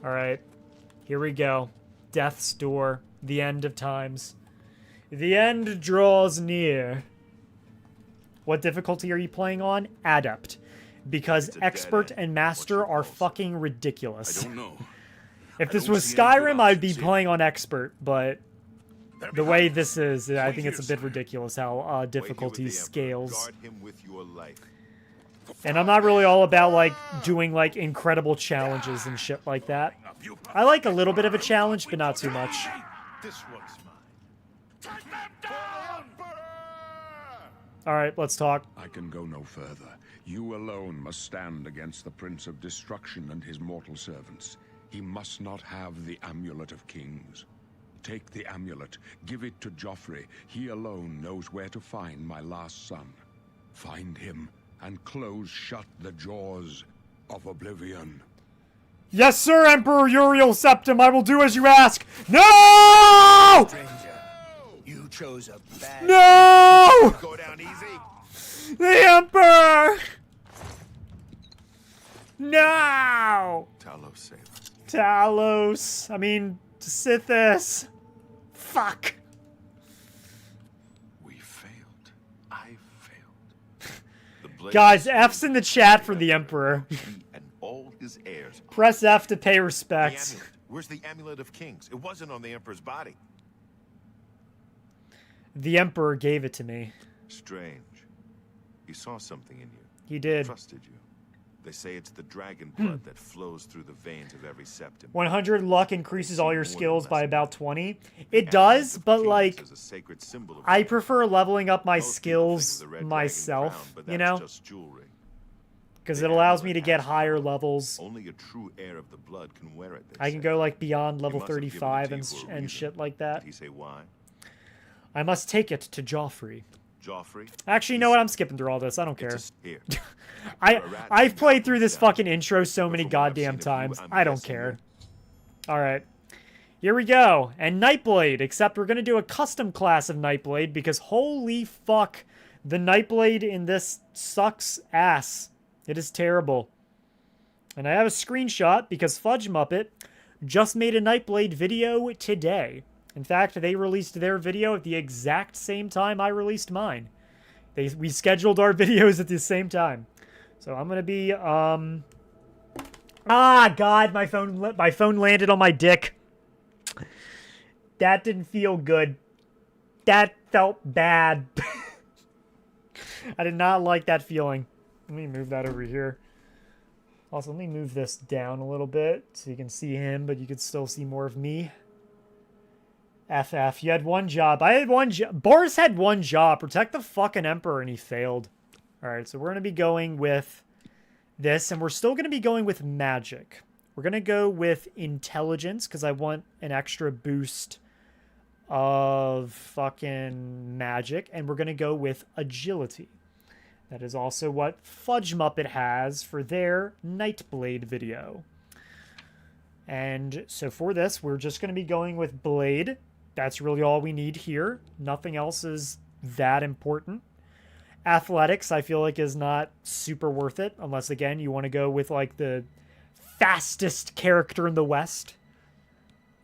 A: All right. Here we go. Death's door. The end of times. The end draws near. What difficulty are you playing on? Adept. Because
E: It's a dead
A: expert
E: end.
A: and master
E: What's your
A: are
E: pulse?
A: fucking
F: I
A: ridiculous.
F: don't know.
A: If
F: I
A: this
F: don't
A: was
F: see any good
A: Skyrim, I'd be
F: options here.
A: playing on expert, but
F: They're
A: the way
F: behind
A: this
F: us.
A: is, I
F: Wait
A: think it's a
F: here,
A: bit
F: sire.
A: ridiculous how
E: Wait here with
A: difficulty
E: the Emperor.
A: scales.
E: Guard him with your life.
A: And I'm not really all about, like, doing, like, incredible challenges and shit like that. I like a little bit of a challenge, but not too much.
E: This one's mine.
A: Alright, let's talk.
B: I can go no further. You alone must stand against the Prince of Destruction and his mortal servants. He must not have the Amulet of Kings. Take the amulet, give it to Joffrey. He alone knows where to find my last son. Find him and close shut the jaws of Oblivion.
A: Yes, sir, Emperor Uriel Septim, I will do as you ask. No!
C: Stranger, you chose a bad...
A: No!
E: Go down easy.
A: The Emperor! No!
E: Talos save us.
A: Talos. I mean, Sithis. Fuck.
E: We failed. I failed. The blade
A: Guys,
E: is
A: F's in the chat for the Emperor.
E: He and all his heirs.
A: Press F to pay
E: The
A: respects.
E: amulet. Where's the amulet of kings? It wasn't on the Emperor's body.
A: The Emperor gave it to me.
E: Strange. He saw something in you.
A: He did.
E: Trusted you. They say it's the dragon blood that flows through the veins of every septim.
A: 100 luck increases all your
E: More than
A: skills by
E: less.
A: about 20.
E: The
A: It
E: amulet
A: does,
E: of
A: but
E: kings
A: like,
E: is a sacred symbol of
A: I
E: life.
A: prefer leveling up my
E: Most people think
A: skills
E: of the red dragon
A: myself,
E: crown, but
A: you
E: that's
A: know?
E: just jewelry.
A: Because
E: The
A: it allows me
E: amulet
A: to get
E: has
A: higher
E: power.
A: levels.
E: Only a true heir of the blood can wear it. They
A: I can
E: say.
A: go like beyond
E: He
A: level
E: must have given it
A: 35
E: to
A: and,
E: you for a
A: and
E: reason.
A: shit like that.
E: Did he say why?
A: I must take it to Joffrey.
E: Joffrey?
A: Actually, you know what? I'm skipping through all this. I don't care.
E: Here.
A: I've played through this fucking intro so
E: But
A: many
E: from what I've
A: goddamn
E: seen of you,
A: times.
E: I'm
A: I don't
E: guessing
A: care. Alright. Here we go. And Nightblade, except we're going to do a custom class of Nightblade because holy fuck, the Nightblade in this sucks ass. It is terrible. And I have a screenshot because Fudge Muppet just made a Nightblade video today. In fact, they released their video at the exact same time I released mine. We scheduled our videos at the same time. So I'm gonna be Ah, God, my phone landed on my dick. That didn't feel good. That felt bad. I did not like that feeling. Let me move that over here. Also, let me move this down a little bit so you can see him, but you can still see more of me. FF, you had one job. I had one job. Boris had one job. Protect the fucking Emperor, and he failed. Alright, so we're going to be going with this, and we're still going to be going with magic. We're going to go with intelligence, because I want an extra boost of fucking magic, and we're going to go with agility. That is also what Fudge Muppet has for their Nightblade video. And so for this, we're just going to be going with Blade. That's really all we need here. Nothing else is that important. Athletics, I feel like, is not super worth it. Unless, again, you want to go with, like, the fastest character in the West.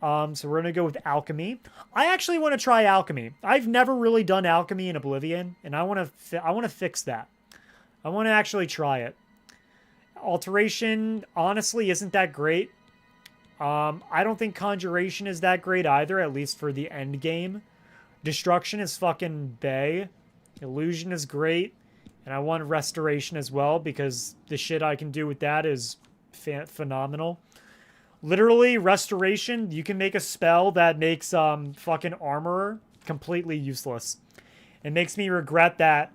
A: So we're going to go with Alchemy. I actually want to try Alchemy. I've never really done Alchemy in Oblivion, and I want to fix that. I want to actually try it. Alteration, honestly, isn't that great. I don't think Conjuration is that great either, at least for the end game. Destruction is fucking bae. Illusion is great. And I want Restoration as well, because the shit I can do with that is phenomenal. Literally, Restoration, you can make a spell that makes fucking Armorer completely useless. It makes me regret that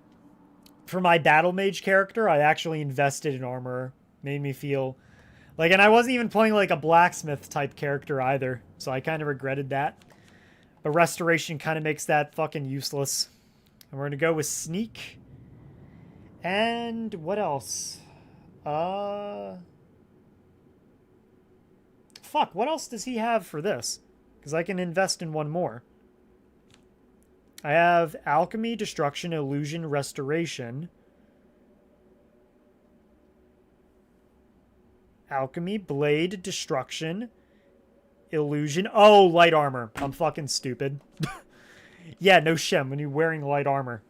A: for my Battle Mage character, I actually invested in Armorer. Made me feel like, and I wasn't even playing like a blacksmith type character either, so I kind of regretted that. But Restoration kind of makes that fucking useless. And we're gonna go with Sneak. And what else? Fuck, what else does he have for this? Because I can invest in one more. I have Alchemy, Destruction, Illusion, Restoration. Alchemy, blade, destruction, illusion. Oh, light armor. I'm fucking stupid. Yeah, no shem when you're wearing light armor.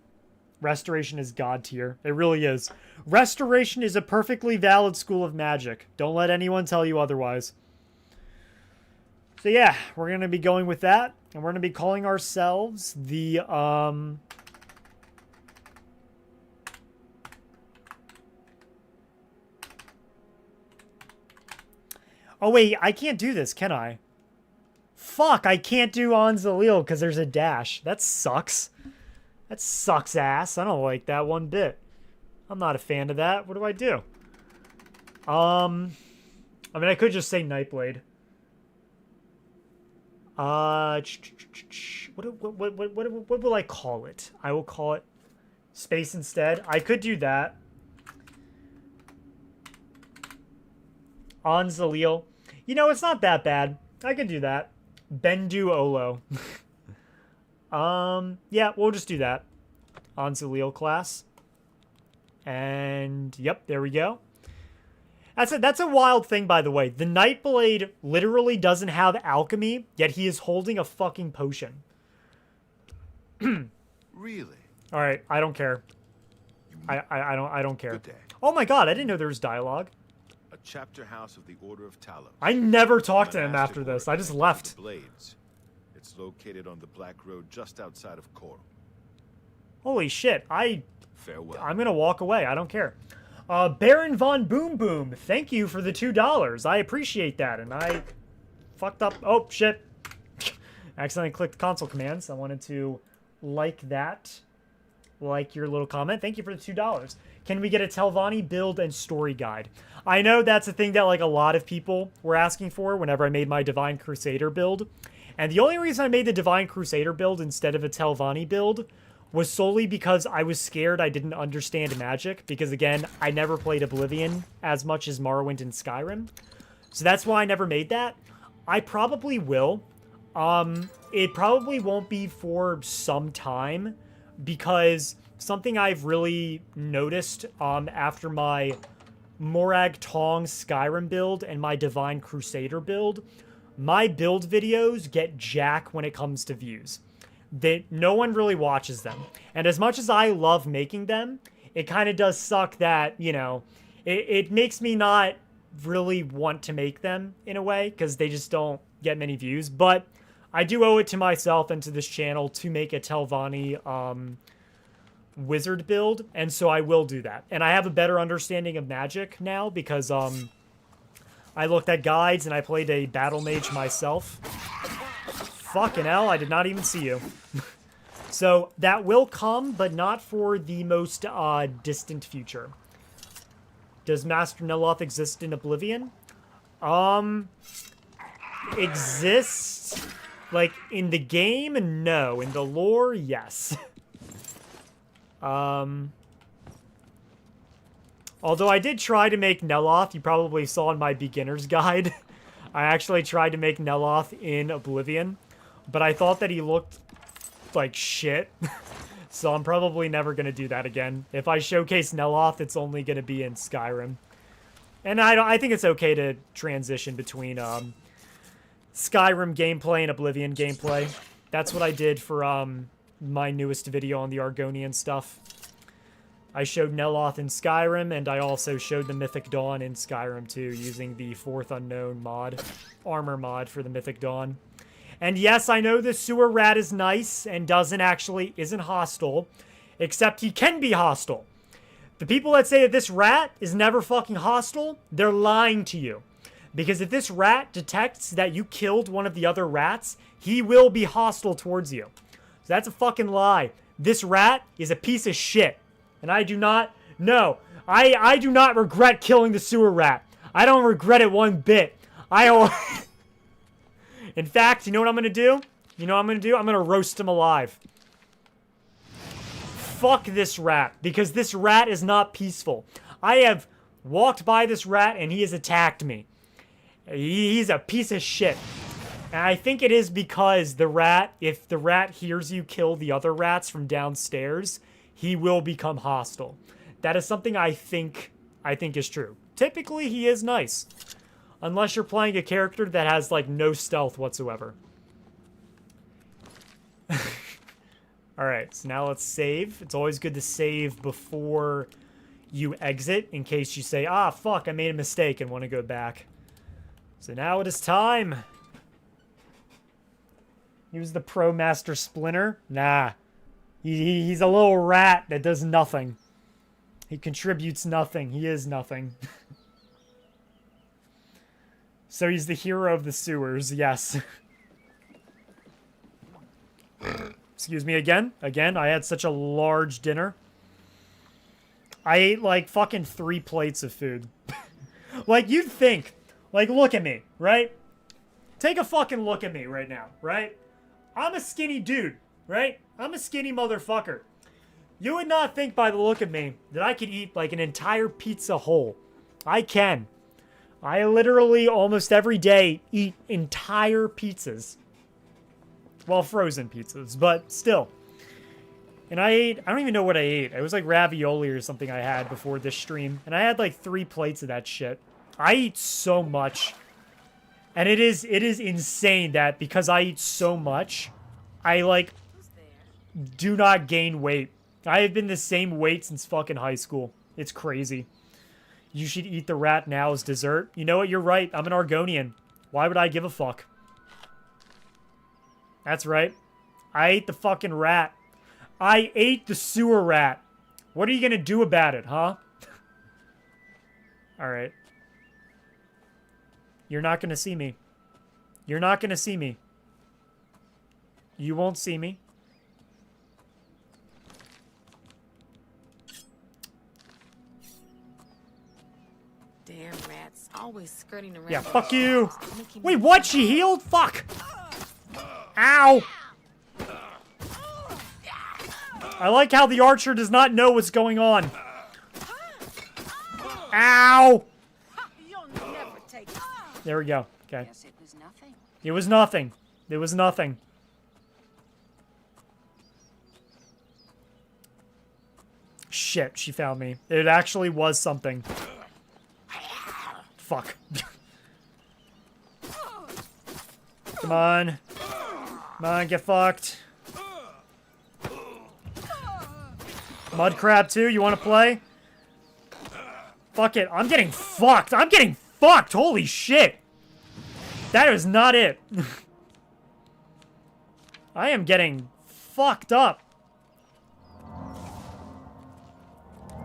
A: Restoration is god tier. It really is. Restoration is a perfectly valid school of magic. Don't let anyone tell you otherwise. So yeah, we're going to be going with that. And we're going to be calling ourselves the, Oh wait, I can't do this, can I? Fuck, I can't do On Zalil because there's a dash. That sucks. That sucks ass. I don't like that one bit. I'm not a fan of that. What do I do? I mean, I could just say Nightblade. What will I call it? I will call it Space instead. I could do that. On Zalil. You know, it's not that bad. I can do that. Bendu Olo. Yeah, we'll just do that. On Zalil class. And, yep, there we go. That's a wild thing, by the way. The Nightblade literally doesn't have alchemy, yet he is holding a fucking potion.
E: Really?
A: Alright, I don't care. I don't care.
E: Good day.
A: Oh my god, I didn't know there was dialogue.
E: A chapter house of the Order of Talos.
A: I never talked to him
E: Monastic
A: after this.
E: order
A: I just
E: connected
A: left.
E: to the Blades. It's located on the Black Road just outside of Coral.
A: Holy shit,
E: Farewell.
A: I'm gonna walk away. I don't care. Baron Von Boom Boom, thank you for the $2. I appreciate that, and I fucked up. Oh, shit. Accidentally clicked console commands. I wanted to like that. Like your little comment. Thank you for the $2. Can we get a Telvanni build and story guide? I know that's a thing that like a lot of people were asking for whenever I made my Divine Crusader build. And the only reason I made the Divine Crusader build instead of a Telvanni build was solely because I was scared I didn't understand magic. Because again, I never played Oblivion as much as Morrowind and Skyrim. So that's why I never made that. I probably will. It probably won't be for some time. Because something I've really noticed after my Morag Tong Skyrim build and my Divine Crusader build, my build videos get jack when it comes to views. No one really watches them. And as much as I love making them, it kind of does suck that, you know, it makes me not really want to make them in a way because they just don't get many views. But I do owe it to myself and to this channel to make a Telvanni wizard build, and so I will do that. And I have a better understanding of magic now because I looked at guides and I played a battle mage myself. Fucking hell, I did not even see you. So that will come, but not for the most distant future. Does Master Neloth exist in Oblivion? Exists, like, in the game? No. In the lore? Yes. Although I did try to make Neloth, you probably saw in my beginner's guide. I actually tried to make Neloth in Oblivion, but I thought that he looked like shit. So I'm probably never going to do that again. If I showcase Neloth, it's only going to be in Skyrim. And I think it's okay to transition between Skyrim gameplay and Oblivion gameplay. That's what I did for my newest video on the Argonian stuff. I showed Neloth in Skyrim, and I also showed the Mythic Dawn in Skyrim too, using the Fourth Unknown mod, armor mod for the Mythic Dawn. And yes, I know the sewer rat is nice and isn't hostile, except he can be hostile. The people that say that this rat is never fucking hostile, they're lying to you. Because if this rat detects that you killed one of the other rats, he will be hostile towards you. So that's a fucking lie. This rat is a piece of shit. And I do not regret killing the sewer rat. I don't regret it one bit. In fact, you know what I'm going to do? I'm going to roast him alive. Fuck this rat, because this rat is not peaceful. I have walked by this rat and he has attacked me. He's a piece of shit. And I think it is because if the rat hears you kill the other rats from downstairs, he will become hostile. That is something I think is true. typically he is nice. Unless you're playing a character that has, like, no stealth whatsoever. Alright, so now let's save. It's always good to save before you exit, in case you say, ah, fuck, I made a mistake and want to go back. So now it is time. Use the Pro Master Splinter? Nah. He's a little rat that does nothing. He contributes nothing. He is nothing. So he's the hero of the sewers, yes. Excuse me again. Again, I had such a large dinner. I ate like fucking 3 plates of food. Like, you'd think, like, look at me, right? Take a fucking look at me right now, right? I'm a skinny dude, right? I'm a skinny motherfucker. You would not think by the look of me that I could eat like an entire pizza whole. I can. I literally almost every day eat entire pizzas. Well, frozen pizzas, but still. And I don't even know what I ate. It was like ravioli or something I had before this stream. And I had like 3 plates of that shit. I eat so much. And it is insane that because I eat so much, I like do not gain weight. I have been the same weight since fucking high school. It's crazy. You should eat the rat now as dessert. You know what? You're right. I'm an Argonian. Why would I give a fuck? That's right. I ate the fucking rat. I ate the sewer rat. What are you gonna do about it, huh? Alright. You're not gonna see me. You're not gonna see me. You won't see me.
G: Damn rats, always skirting around.
A: Yeah, fuck you. Wait, what? She healed? Fuck. Ow. I like how the archer does not know what's going on. Ow. There we go. Okay.
D: Guess it was nothing.
A: It was nothing. It was nothing. Shit, she found me. It actually was something. Fuck. Come on. Come on, get fucked. Mud crab too, you wanna play? Fuck it, I'm getting fucked! I'm getting fucked! Holy shit! That is not it. I am getting fucked up.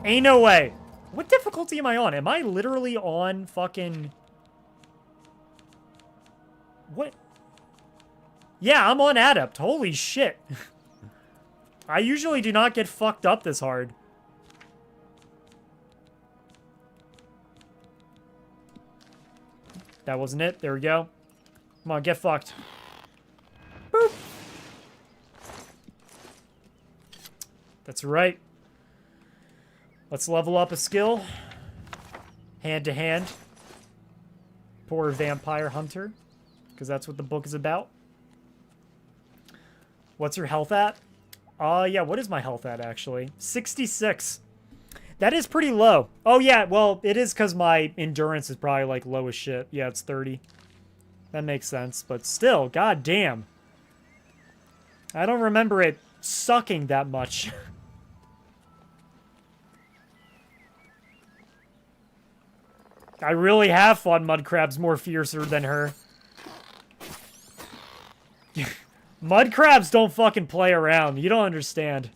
A: Ain't no way. What difficulty am I on? Am I literally on fucking... What? Yeah, I'm on Adept. Holy shit. I usually do not get fucked up this hard. That wasn't it. There we go. Come on, get fucked. Boop. That's right. Let's level up a skill. Hand to hand. Poor vampire hunter. Because that's what the book is about. What's your health at? Yeah, what is my health at, actually? 66. That is pretty low. Oh, yeah, well, it is because my endurance is probably, like, low as shit. Yeah, it's 30. That makes sense, but still, goddamn. I don't remember it sucking that much. I really have fought mud crabs more fiercer than her. Mud crabs don't fucking play around. You don't understand.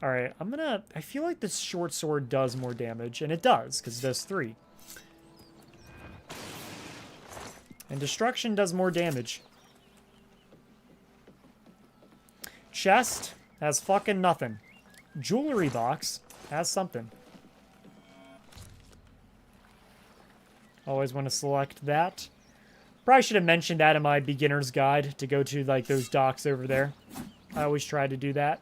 A: Alright, I feel like this short sword does more damage, and it does, because it does 3. And destruction does more damage. Chest has fucking nothing. Jewelry box has something. Always want to select that. Probably should have mentioned that in my beginner's guide to go to, like, those docks over there. I always try to do that.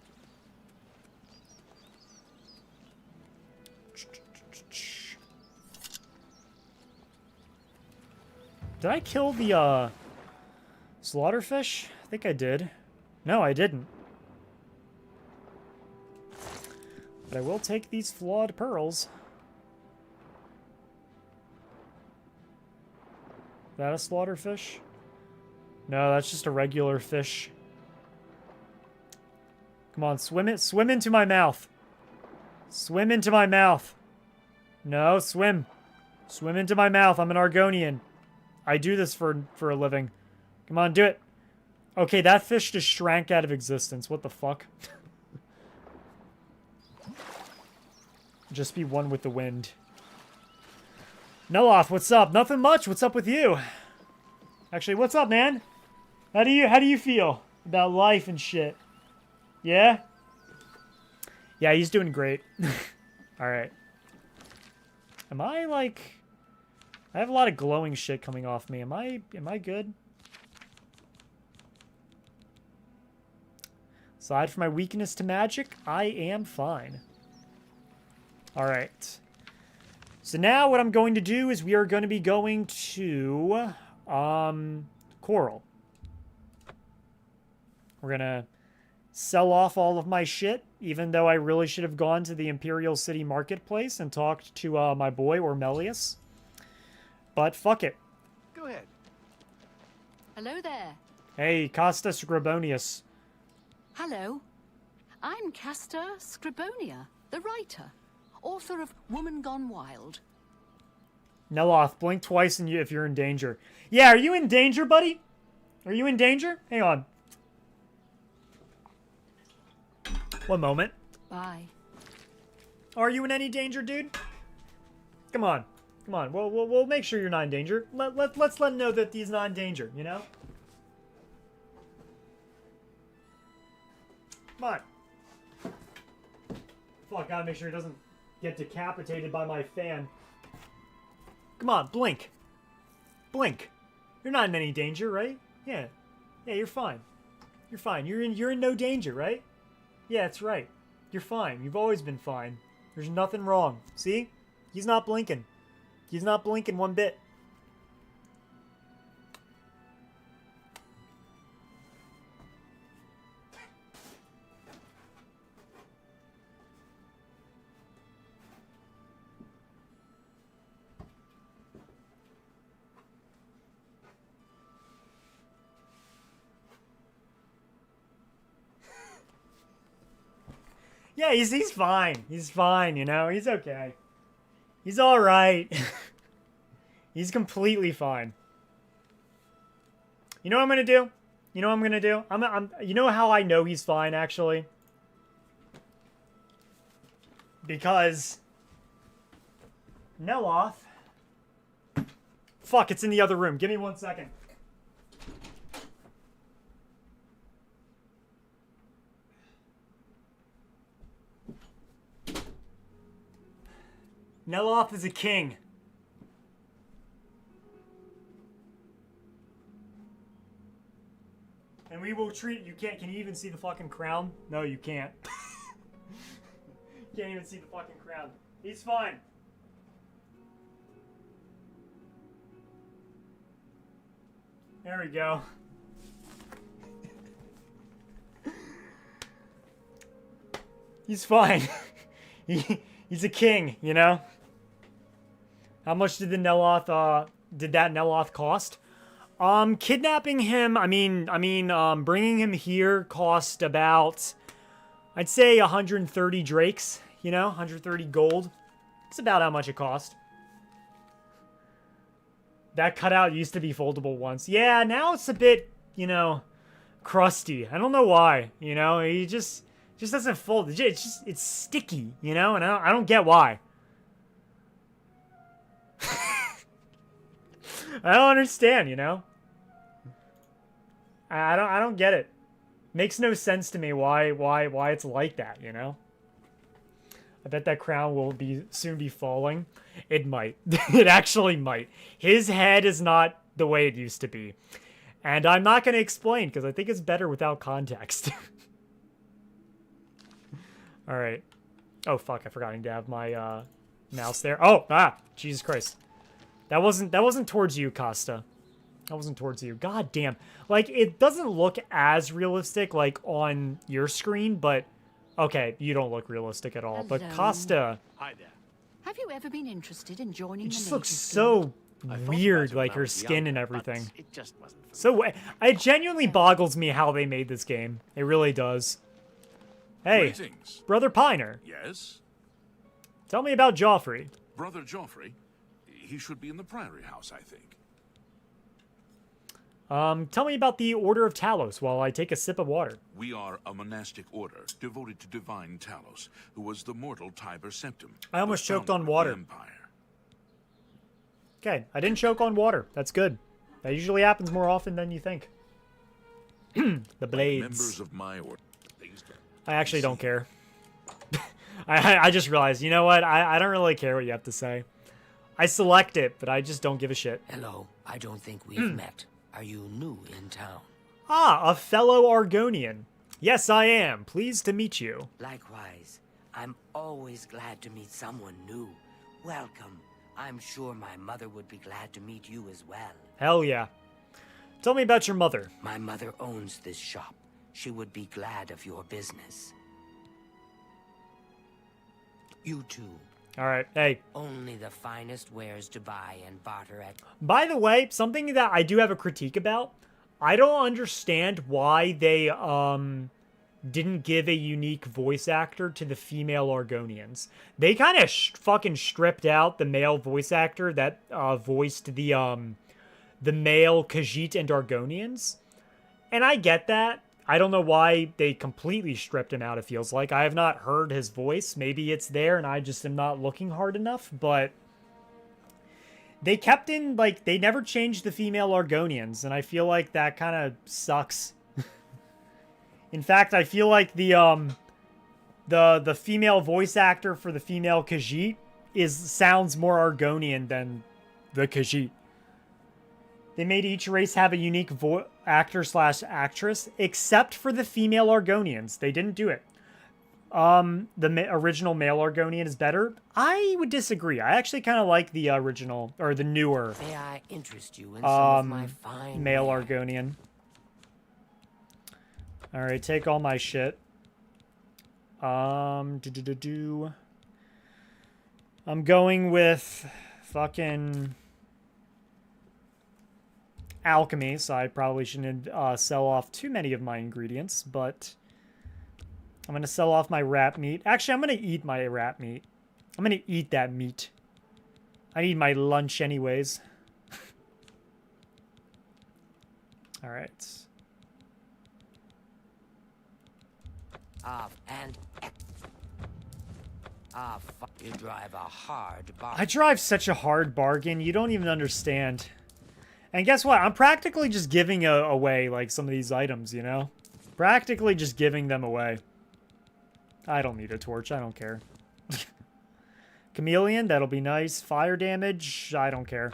A: Did I kill the, slaughterfish? I think I did. No, I didn't. But I will take these flawed pearls. that a slaughterfish? No, that's just a regular fish. Come on, swim into my mouth. Swim into my mouth. No, swim. Swim into my mouth. I'm an Argonian. I do this for a living. Come on, do it. Okay, that fish just shrank out of existence. What the fuck? Just be one with the wind. Neloth, what's up? Nothing much. What's up with you? Actually, what's up, man? How do you feel about life and shit? Yeah? Yeah, he's doing great. Alright. Am I, like... I have a lot of glowing shit coming off me. Am I good? Aside from my weakness to magic, I am fine. Alright. So now what I'm going to do is we are going to be going to... Coral. We're gonna sell off all of my shit, even though I really should have gone to the Imperial City Marketplace and talked to my boy Ormelius. But fuck it.
C: Go ahead.
D: Hello there.
A: Hey, Costa Scribonius.
D: Hello. I'm Casta Scribonia, the writer, author of Woman Gone Wild.
A: Neloth, blink twice and if you're in danger. Yeah, are you in danger, buddy? Are you in danger? Hang on. One moment.
D: Bye.
A: Are you in any danger, dude? Come on. Come on. We'll make sure you're not in danger. Let's let him know that he's not in danger, you know? Come on. Fuck, gotta make sure he doesn't get decapitated by my fan. Come on, blink. Blink. You're not in any danger, right? Yeah. Yeah, you're fine. You're fine. You're in no danger, right? Yeah, that's right. You're fine. You've always been fine. There's nothing wrong. See? He's not blinking. He's not blinking one bit. Yeah, he's fine. He's fine, you know? He's okay. He's alright. He's completely fine. You know what I'm gonna do? You know what I'm gonna do? You know how I know he's fine, actually? Because... Neloth... Fuck, it's in the other room. Give me 1 second. Neloth is a king. And we will treat you can't can you even see the fucking crown? No, you can't. You can't even see the fucking crown. He's fine. There we go. He's fine. He's a king, you know? How much did the Neloth, did that Neloth cost? Kidnapping him, bringing him here cost about, I'd say 130 drakes, you know? 130 gold. It's about how much it cost. That cutout used to be foldable once. Yeah, now it's a bit, you know, crusty. I don't know why, you know? He just doesn't fold. It's sticky, you know? And I don't get why. I don't understand, you know? I don't get it. Makes no sense to me why it's like that, you know? I bet that crown will soon be falling. It might. It actually might. His head is not the way it used to be. And I'm not going to explain because I think it's better without context. All right. Oh fuck! I forgot to have my mouse there. Oh Jesus Christ! That wasn't towards you, Costa. That wasn't towards you. God damn! Like it doesn't look as realistic like on your screen, but okay, you don't look realistic at all. But
D: Hello.
A: Costa,
C: Hi there.
D: Have you ever been interested in joining
A: it
D: the
A: just
D: Mages
A: looks
D: Guild?
A: so weird, like her skin and everything.
H: It just wasn't for me.
A: So it genuinely boggles me how they made this game. It really does. Hey,
F: Greetings.
A: Brother Piner,
F: Yes?
A: tell me about Joffrey.
F: Brother Joffrey? He should be in the Priory House, I think.
A: Tell me about the Order of Talos while I take a sip of water.
F: We are a monastic order devoted to divine Talos, who was the mortal Tiber Septim.
A: I almost
F: the
A: choked
F: founder
A: on
F: of the
A: water.
F: Empire.
A: Okay, I didn't choke on water. That's good. That usually happens more often than you think. The blades.
F: Members of my order.
A: I actually don't care. I just realized, you know what? I don't really care what you have to say. I select it, but I just don't give a shit.
I: Hello, I don't think we've met. Are you new in town?
A: Ah, a fellow Argonian. Yes, I am. Pleased to meet you.
I: Likewise, I'm always glad to meet someone new. Welcome. I'm sure my mother would be glad to meet you as well.
A: Hell yeah. Tell me about your mother.
I: My mother owns this shop. She would be glad of your business. You too.
A: All right, hey.
I: Only the finest wares to buy and barter at.
A: By the way, something that I do have a critique about, I don't understand why they didn't give a unique voice actor to the female Argonians. They kind of fucking stripped out the male voice actor that voiced the male Khajiit and Argonians. And I get that. I don't know why they completely stripped him out, it feels like. I have not heard his voice. Maybe it's there and I just am not looking hard enough, but they kept in, like, they never changed the female Argonians, and I feel like that kind of sucks. In fact, I feel like the female voice actor for the female Khajiit sounds more Argonian than the Khajiit. They made each race have a unique actor/actress, except for the female Argonians. They didn't do it. The original male Argonian is better. I would disagree. I actually kind of like the original, or the newer,
I: May I interest you in some of my fine
A: male
I: ware?
A: Argonian. All right, take all my shit. I'm going with fucking alchemy, so I probably shouldn't sell off too many of my ingredients, but I'm going to sell off my rat meat. Actually, I'm going to eat my rat meat. I'm going to eat that meat. I need my lunch anyways. All right.
I: You drive a hard bargain.
A: I drive such a hard bargain. You don't even understand. And guess what? I'm practically just giving away, like, some of these items, you know? Practically just giving them away. I don't need a torch. I don't care. Chameleon, that'll be nice. Fire damage, I don't care.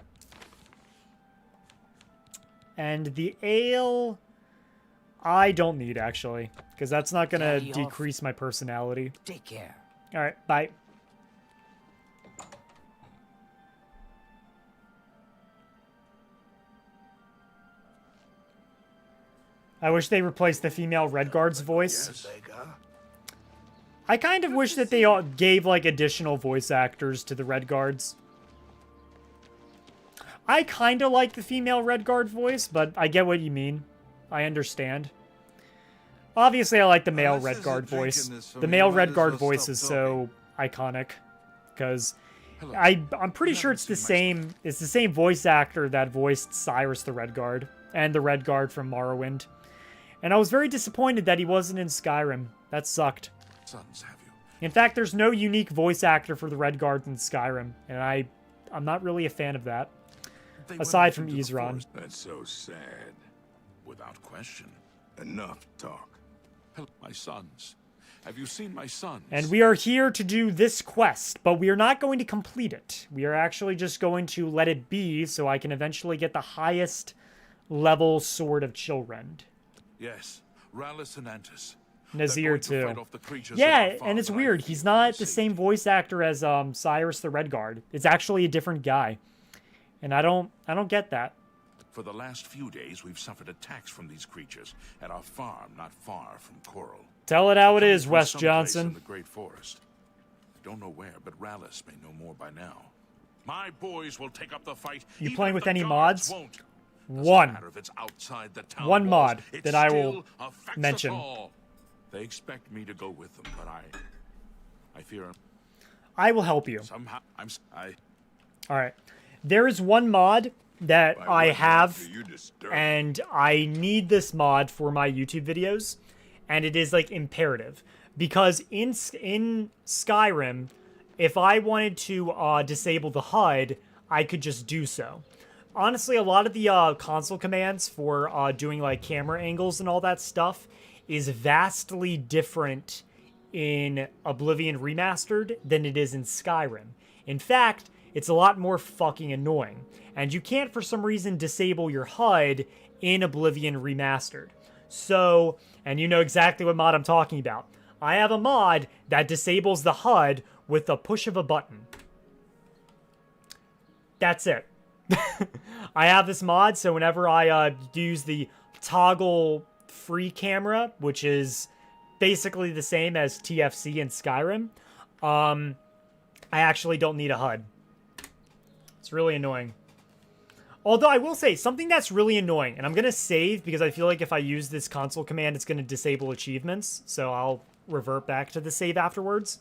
A: And the ale, I don't need, actually. Because that's not going to decrease my personality.
I: Take care.
A: All right, bye. I wish they replaced the female Redguard's voice. I kind of wish that they all gave, like, additional voice actors to the Redguards. I kind of like the female Redguard voice, but I get what you mean. I understand. Obviously, I like the male Redguard voice. The male Redguard voice is so iconic, because I'm pretty sure it's the same. It's the same voice actor that voiced Cyrus the Redguard and the Redguard from Morrowind. And I was very disappointed that he wasn't in Skyrim. That sucked.
F: Sons, have you?
A: In fact, there's no unique voice actor for the Redguard in Skyrim, and I'm not really a fan of that. Aside from Ezron.
B: That's so sad.
F: Without question.
E: Enough talk.
F: Hello, my sons. Have you seen my sons?
A: And we are here to do this quest, but we are not going to complete it. We are actually just going to let it be so I can eventually get the highest level Sword of Chillrend.
F: Yes, Rallis and Antis.
A: Nazir too. Yeah, and it's weird. He's not the same voice actor as Cyrus the Redguard. It's actually a different guy. And I don't get that.
F: For the last few days, we've suffered attacks from these creatures at our farm not far from Coral.
A: Tell it how it is,
F: From
A: Wes
F: someplace
A: Johnson.
F: in the Great Forest. I don't know where, but Rallis may know more by now. My boys will take up the fight.
A: You
F: even
A: playing
F: if
A: with
F: the
A: any
F: guards
A: mods?
F: won't.
A: One.
F: Doesn't matter if it's outside the town
A: One
F: walls,
A: mod
F: it
A: that I will
F: still affects
A: mention.
F: us all. They expect me to go with them, but I fear
A: I will help you.
F: somehow
A: All right. There is one mod that
B: By
A: I
B: what
A: have,
B: right do you disturb?
A: and I need this mod for my YouTube videos, and it is like imperative because in Skyrim, if I wanted to disable the HUD, I could just do so. Honestly, a lot of the console commands for doing like camera angles and all that stuff is vastly different in Oblivion Remastered than it is in Skyrim. In fact, it's a lot more fucking annoying. And you can't, for some reason, disable your HUD in Oblivion Remastered. So, and you know exactly what mod I'm talking about. I have a mod that disables the HUD with the push of a button. That's it. I have this mod, so whenever I use the toggle free camera, which is basically the same as TFC in Skyrim, I actually don't need a HUD. It's really annoying. Although I will say, something that's really annoying, and I'm going to save because I feel like if I use this console command, it's going to disable achievements, so I'll revert back to the save afterwards.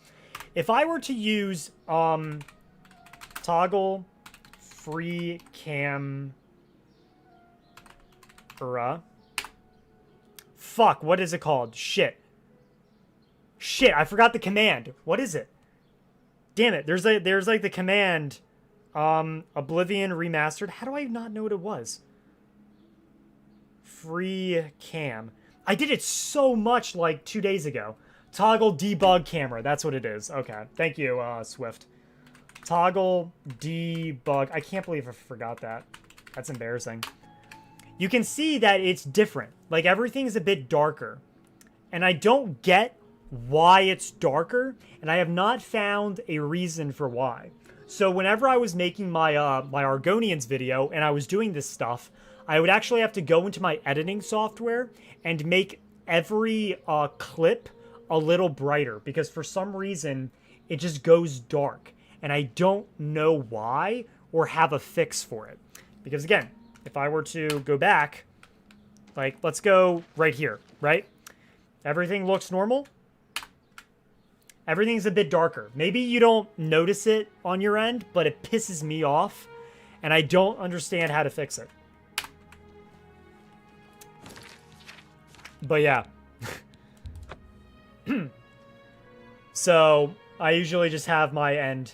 A: If I were to use toggle free camera... Fuck, what is it called? Shit, I forgot the command. What is it? Damn it, there's like the command... Oblivion Remastered. How do I not know what it was? Free cam. I did it so much like 2 days ago. Toggle debug camera. That's what it is. Okay. Thank you, Swift. Toggle debug. I can't believe I forgot that. That's embarrassing. You can see that it's different. Like, everything's a bit darker. And I don't get why it's darker, and I have not found a reason for why. So whenever I was making my my Argonians video and I was doing this stuff, I would actually have to go into my editing software and make every clip a little brighter because for some reason it just goes dark and I don't know why or have a fix for it. Because again, if I were to go back, like let's go right here, right? Everything looks normal. Everything's a bit darker. Maybe you don't notice it on your end, but it pisses me off, and I don't understand how to fix it. But yeah. So, I usually just have my end,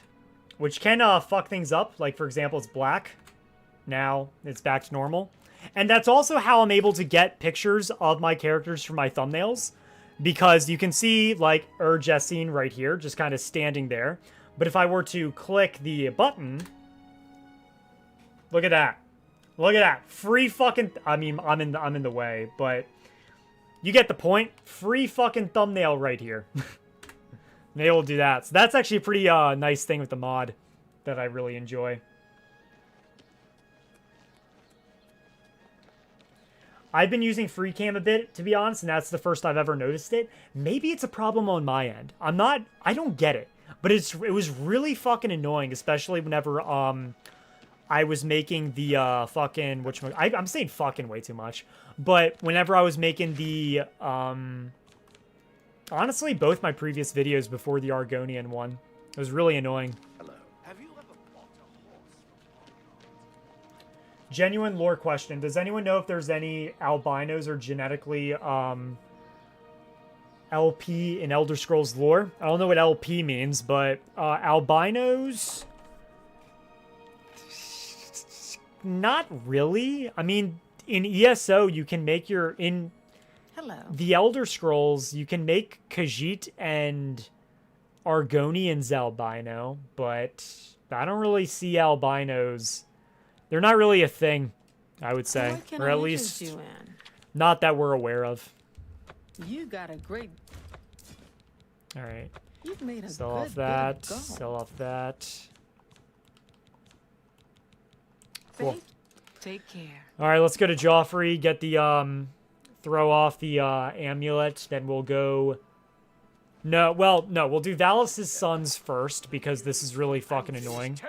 A: which can fuck things up. Like, for example, it's black. Now, it's back to normal. And that's also how I'm able to get pictures of my characters for my thumbnails. Because you can see, like, Jessine right here, just kind of standing there. But if I were to click the button... Look at that. Look at that. Free fucking... I mean, I'm in the way, but... You get the point. Free fucking thumbnail right here. They will do that. So that's actually a pretty nice thing with the mod that I really enjoy. I've been using free cam a bit, to be honest, and that's the first I've ever noticed it. Maybe it's a problem on my end. I don't get it. But it was really fucking annoying, especially whenever I was making the fucking... I'm saying fucking way too much. But whenever I was making the... honestly, both my previous videos before the Argonian one. It was really annoying. Genuine lore question. Does anyone know if there's any albinos or genetically LP in Elder Scrolls lore? I don't know what LP means, but albinos? Not really. I mean, in ESO, you can make your... In the Elder Scrolls, you can make Khajiit and Argonians albino, but I don't really see albinos... They're not really a thing, I would say. Or at least not that we're aware of.
H: You got a great...
A: Alright.
H: You've made a
A: sell off that. Sell off that. Cool.
G: Take care.
A: Alright, let's go to Joffrey, get the, throw off the, amulet, then we'll go... No, well, no, we'll do Valis' sons first, because this is really fucking annoying.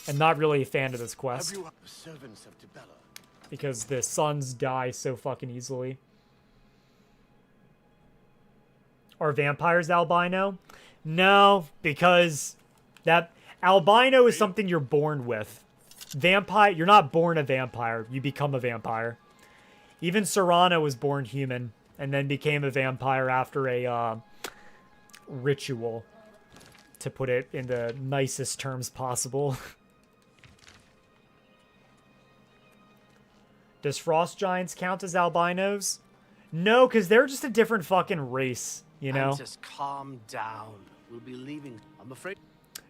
A: I'm not really a fan of this quest.
C: Servants of Tibella.
A: Because the sons die so fucking easily. Are vampires albino? No, because that albino is something you're born with. Vampire, you're not born a vampire. You become a vampire. Even Serrano was born human and then became a vampire after a ritual, to put it in the nicest terms possible. Does frost giants count as albinos? No, because they're just a different fucking race, you know?
C: Just calm down. We'll be leaving. I'm afraid.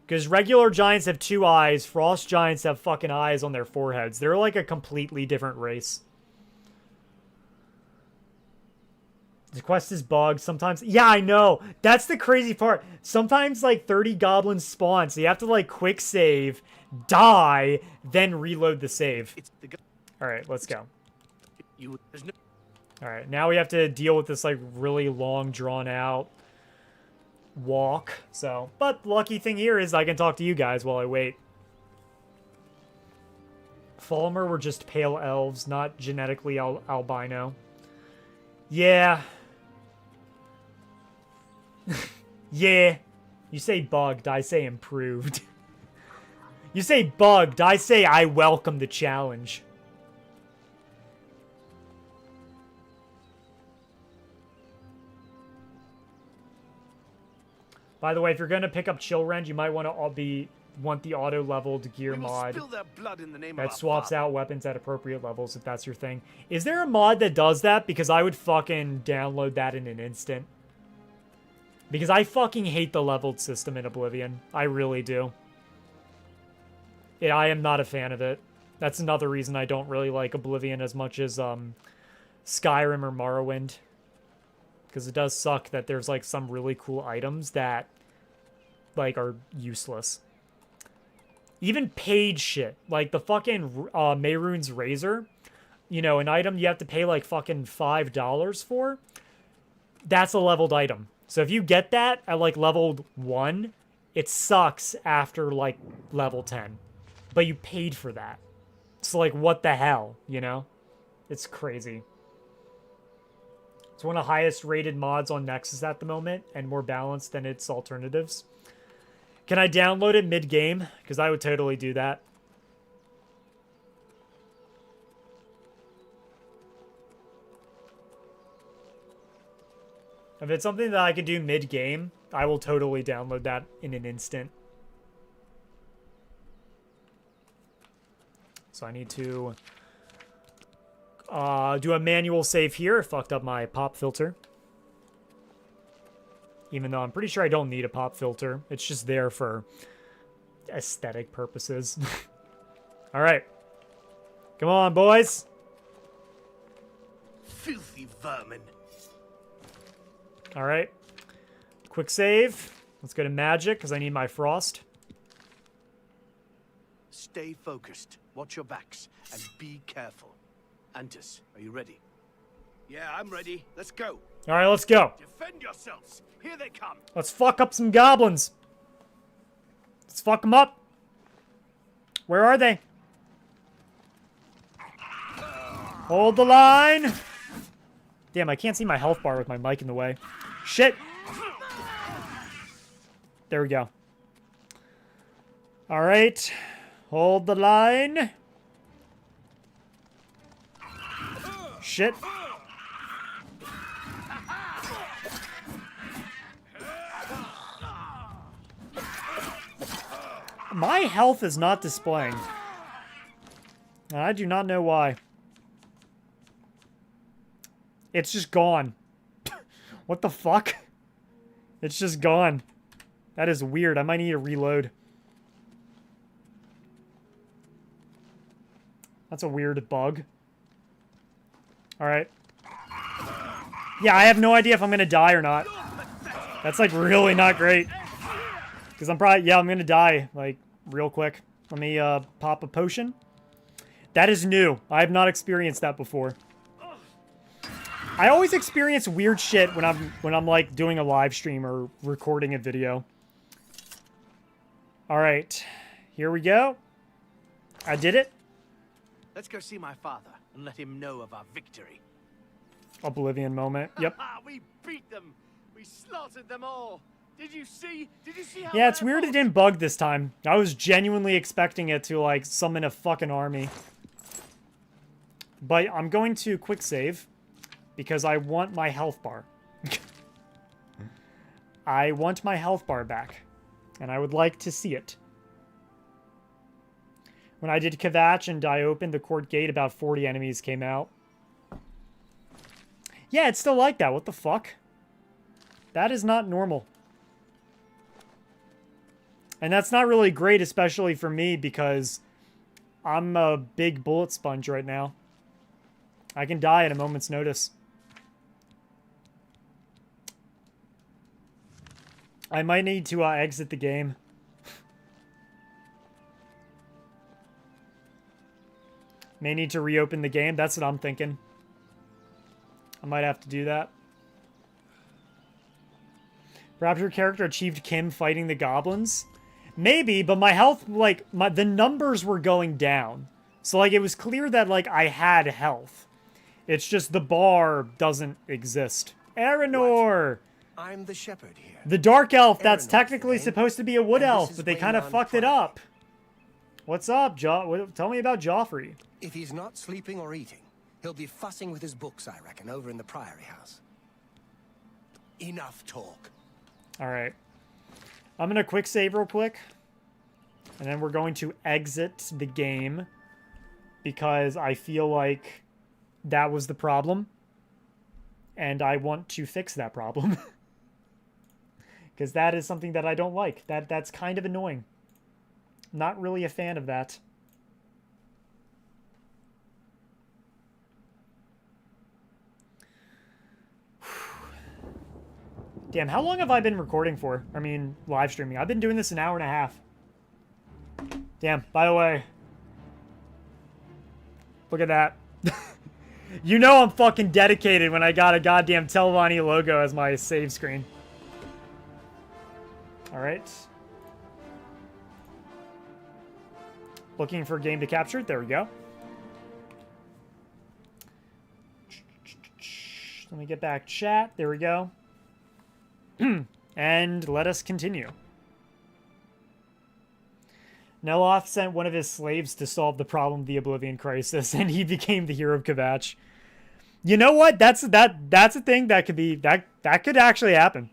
A: Because regular giants have 2 eyes, frost giants have fucking eyes on their foreheads. They're like a completely different race. The quest is bugged sometimes. Yeah, I know. That's the crazy part. Sometimes like 30 goblins spawn, so you have to like quick save, die, then reload the save. Alright, let's go. Alright, now we have to deal with this like really long drawn out walk. So, but lucky thing here is I can talk to you guys while I wait. Falmer were just pale elves, not genetically albino. Yeah. Yeah. You say bugged, I say improved. You say bugged, I say I welcome the challenge. By the way, if you're gonna pick up Chillrend, you might want to want the auto-leveled gear mod that swaps out weapons at appropriate levels if that's your thing. Is there a mod that does that? Because I would fucking download that in an instant. Because I fucking hate the leveled system in Oblivion. I really do. I am not a fan of it. That's another reason I don't really like Oblivion as much as Skyrim or Morrowind. Because it does suck that there's like some really cool items that like are useless. Even paid shit, like the fucking Mehrunes Razor, you know, an item you have to pay like fucking $5 for, that's a leveled item. So if you get that at like level 1, it sucks after like level 10. But you paid for that. So like what the hell, you know? It's crazy. It's one of the highest rated mods on Nexus at the moment and more balanced than its alternatives. Can I download it mid-game? Because I would totally do that. If it's something that I can do mid-game, I will totally download that in an instant. So I need to do a manual save here. I fucked up my pop filter. Even though I'm pretty sure I don't need a pop filter. It's just there for aesthetic purposes. Alright. Come on, boys.
C: Filthy vermin.
A: Alright. Quick save. Let's go to magic, because I need my frost.
C: Stay focused. Watch your backs. And be careful. Antis, are you ready? Yeah, I'm ready. Let's go.
A: Alright, let's go.
C: Defend yourselves. Here they come.
A: Let's fuck up some goblins. Let's fuck them up. Where are they? Hold the line. Damn, I can't see my health bar with my mic in the way. Shit. There we go. Alright. Hold the line. Shit. My health is not displaying. And I do not know why. It's just gone. What the fuck? It's just gone. That is weird. I might need to reload. That's a weird bug. Alright. Yeah, I have no idea if I'm gonna die or not. That's like really not great. Because I'm probably, yeah, I'm gonna die, like, real quick. Let me pop a potion. That is new. I have not experienced that before. I always experience weird shit when I'm like doing a live stream or recording a video. Alright. Here we go. I did it.
C: Let's go see my father and let him know of our victory.
A: Oblivion moment. Yep.
C: We beat them. We slaughtered them all. Did you see? Did you see how?
A: Yeah, it's weird it didn't bug this time. I was genuinely expecting it to, like, summon a fucking army. But I'm going to quick save because I want my health bar. I want my health bar back, and I would like to see it. When I did Kavach and I opened the court gate, about 40 enemies came out. Yeah, it's still like that. What the fuck? That is not normal. And that's not really great, especially for me, because I'm a big bullet sponge right now. I can die at a moment's notice. I might need to exit the game. May need to reopen the game. That's what I'm thinking. I might have to do that. Perhaps your character achieved Kim fighting the goblins? Maybe, but my health, like, the numbers were going down. So, like, it was clear that, like, I had health. It's just the bar doesn't exist. Aranor!
J: I'm the shepherd here.
A: The dark elf, that's
J: Aranor's
A: technically
J: the name,
A: supposed to be a wood
J: and this
A: elf,
J: is
A: but they kind of
J: Waylon
A: fucked it
J: Pride.
A: up. What's up, tell me about Joffrey.
J: If he's not sleeping or eating, he'll be fussing with his books, I reckon, over in the Priory House. Enough talk.
A: Alright. I'm gonna quick save real quick. And then we're going to exit the game. Because I feel like that was the problem. And I want to fix that problem. Because that is something that I don't like. That's kind of annoying. Not really a fan of that. Damn, how long have I been recording for? I mean, live streaming. I've been doing this an hour and a half. Damn, by the way. Look at that. You know I'm fucking dedicated when I got a goddamn Telvanni logo as my save screen. Alright. Looking for a game to capture. There we go. Let me get back chat. There we go. And let us continue. Neloth sent one of his slaves to solve the problem of the Oblivion crisis, and he became the hero of Kavach. You know what? That's a thing that could be that could actually happen.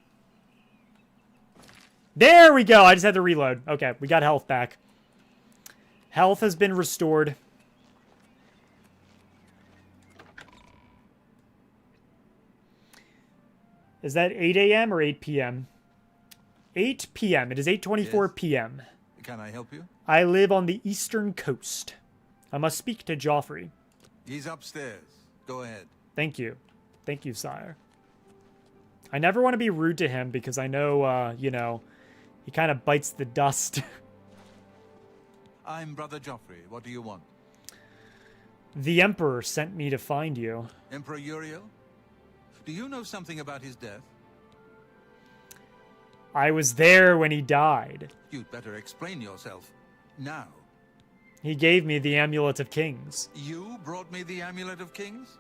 A: There we go. I just had to reload. Okay, we got health back. Health has been restored. Is that 8 a.m. or 8 p.m.? 8 p.m. It is 8:24 p.m.
K: Can I help you?
A: I live on the eastern coast. I must speak to Joffrey.
K: He's upstairs. Go ahead.
A: Thank you. Thank you, sire. I never want to be rude to him because I know, you know, he kind of bites the dust.
K: I'm Brother Joffrey. What do you want?
A: The Emperor sent me to find you.
K: Emperor Uriel? Do you know something about his death?
A: I was there when he died.
K: You'd better explain yourself. Now.
A: He gave me the Amulet of Kings.
K: You brought me the Amulet of Kings?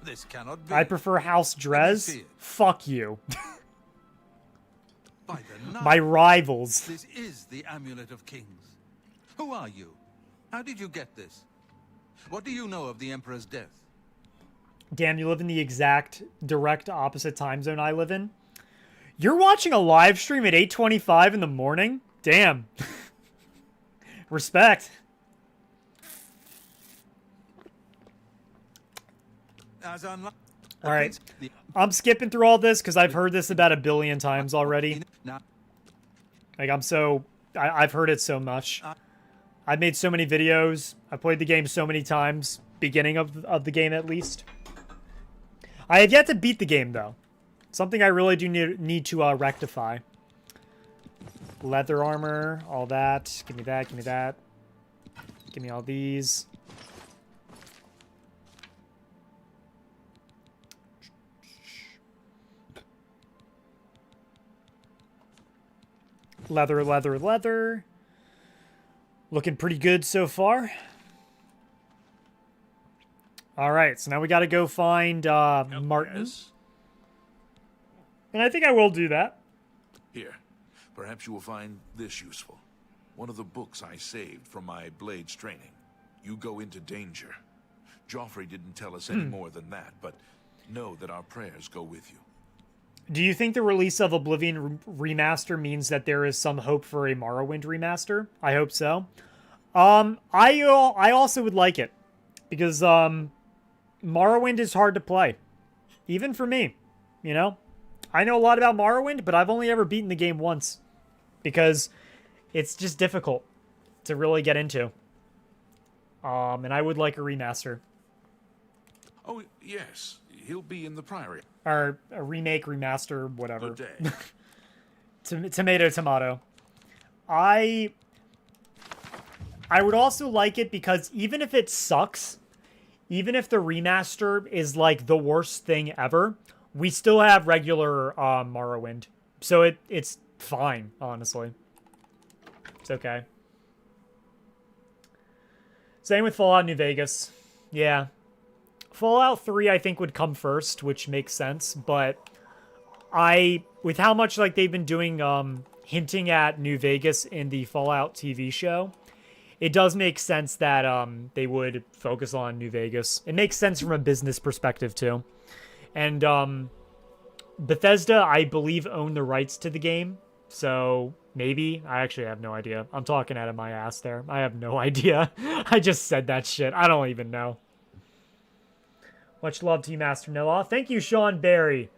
K: This cannot be.
A: I prefer House Drez. Fuck you.
K: By the night.
A: My rivals.
K: This is the Amulet of Kings. Who are you? How did you get this? What do you know of the Emperor's death?
A: Damn, you live in the exact direct opposite time zone I live in. You're watching a live stream at 8:25 in the morning? Damn. Respect. Alright. I'm skipping through all this because I've heard this about a billion times already. Like, I've heard it so much. I've made so many videos. I've played the game so many times. Beginning of the game, at least. I have yet to beat the game, though. Something I really do need to rectify. Leather armor, all that. Give me that, give me that. Give me all these. Leather, leather, leather. Looking pretty good so far. All right, so now we got to go find Martin.
F: Yes?
A: And I think I will do that.
F: Here, perhaps you will find this useful. One of the books I saved from my blades training. You go into danger. Joffrey didn't tell us any more than that, but know that our prayers go with you.
A: Do you think the release of Oblivion Remaster means that there is some hope for a Morrowind remaster? I hope so. I also would like it, because Morrowind is hard to play, even for me. You know, I know a lot about Morrowind, but I've only ever beaten the game once, because it's just difficult to really get into. And I would like a remaster.
F: Oh yes, he'll be in the Priory.
A: Or a remake, remaster, whatever.
F: Good day.
A: Tomato, tomato. I would also like it because even if it sucks, even if the remaster is like the worst thing ever, we still have regular Morrowind. So it's fine, honestly. It's okay. Same with Fallout New Vegas. Yeah. Fallout 3 I think would come first, which makes sense, but with how much like they've been doing hinting at New Vegas in the Fallout TV show, it does make sense that they would focus on New Vegas. It makes sense from a business perspective too. And Bethesda, I believe, own the rights to the game, so maybe. I actually have no idea. I'm talking out of my ass there. I have no idea. I just said that shit. I don't even know. Much love to you, Master Noah. Thank you, Sean Barry.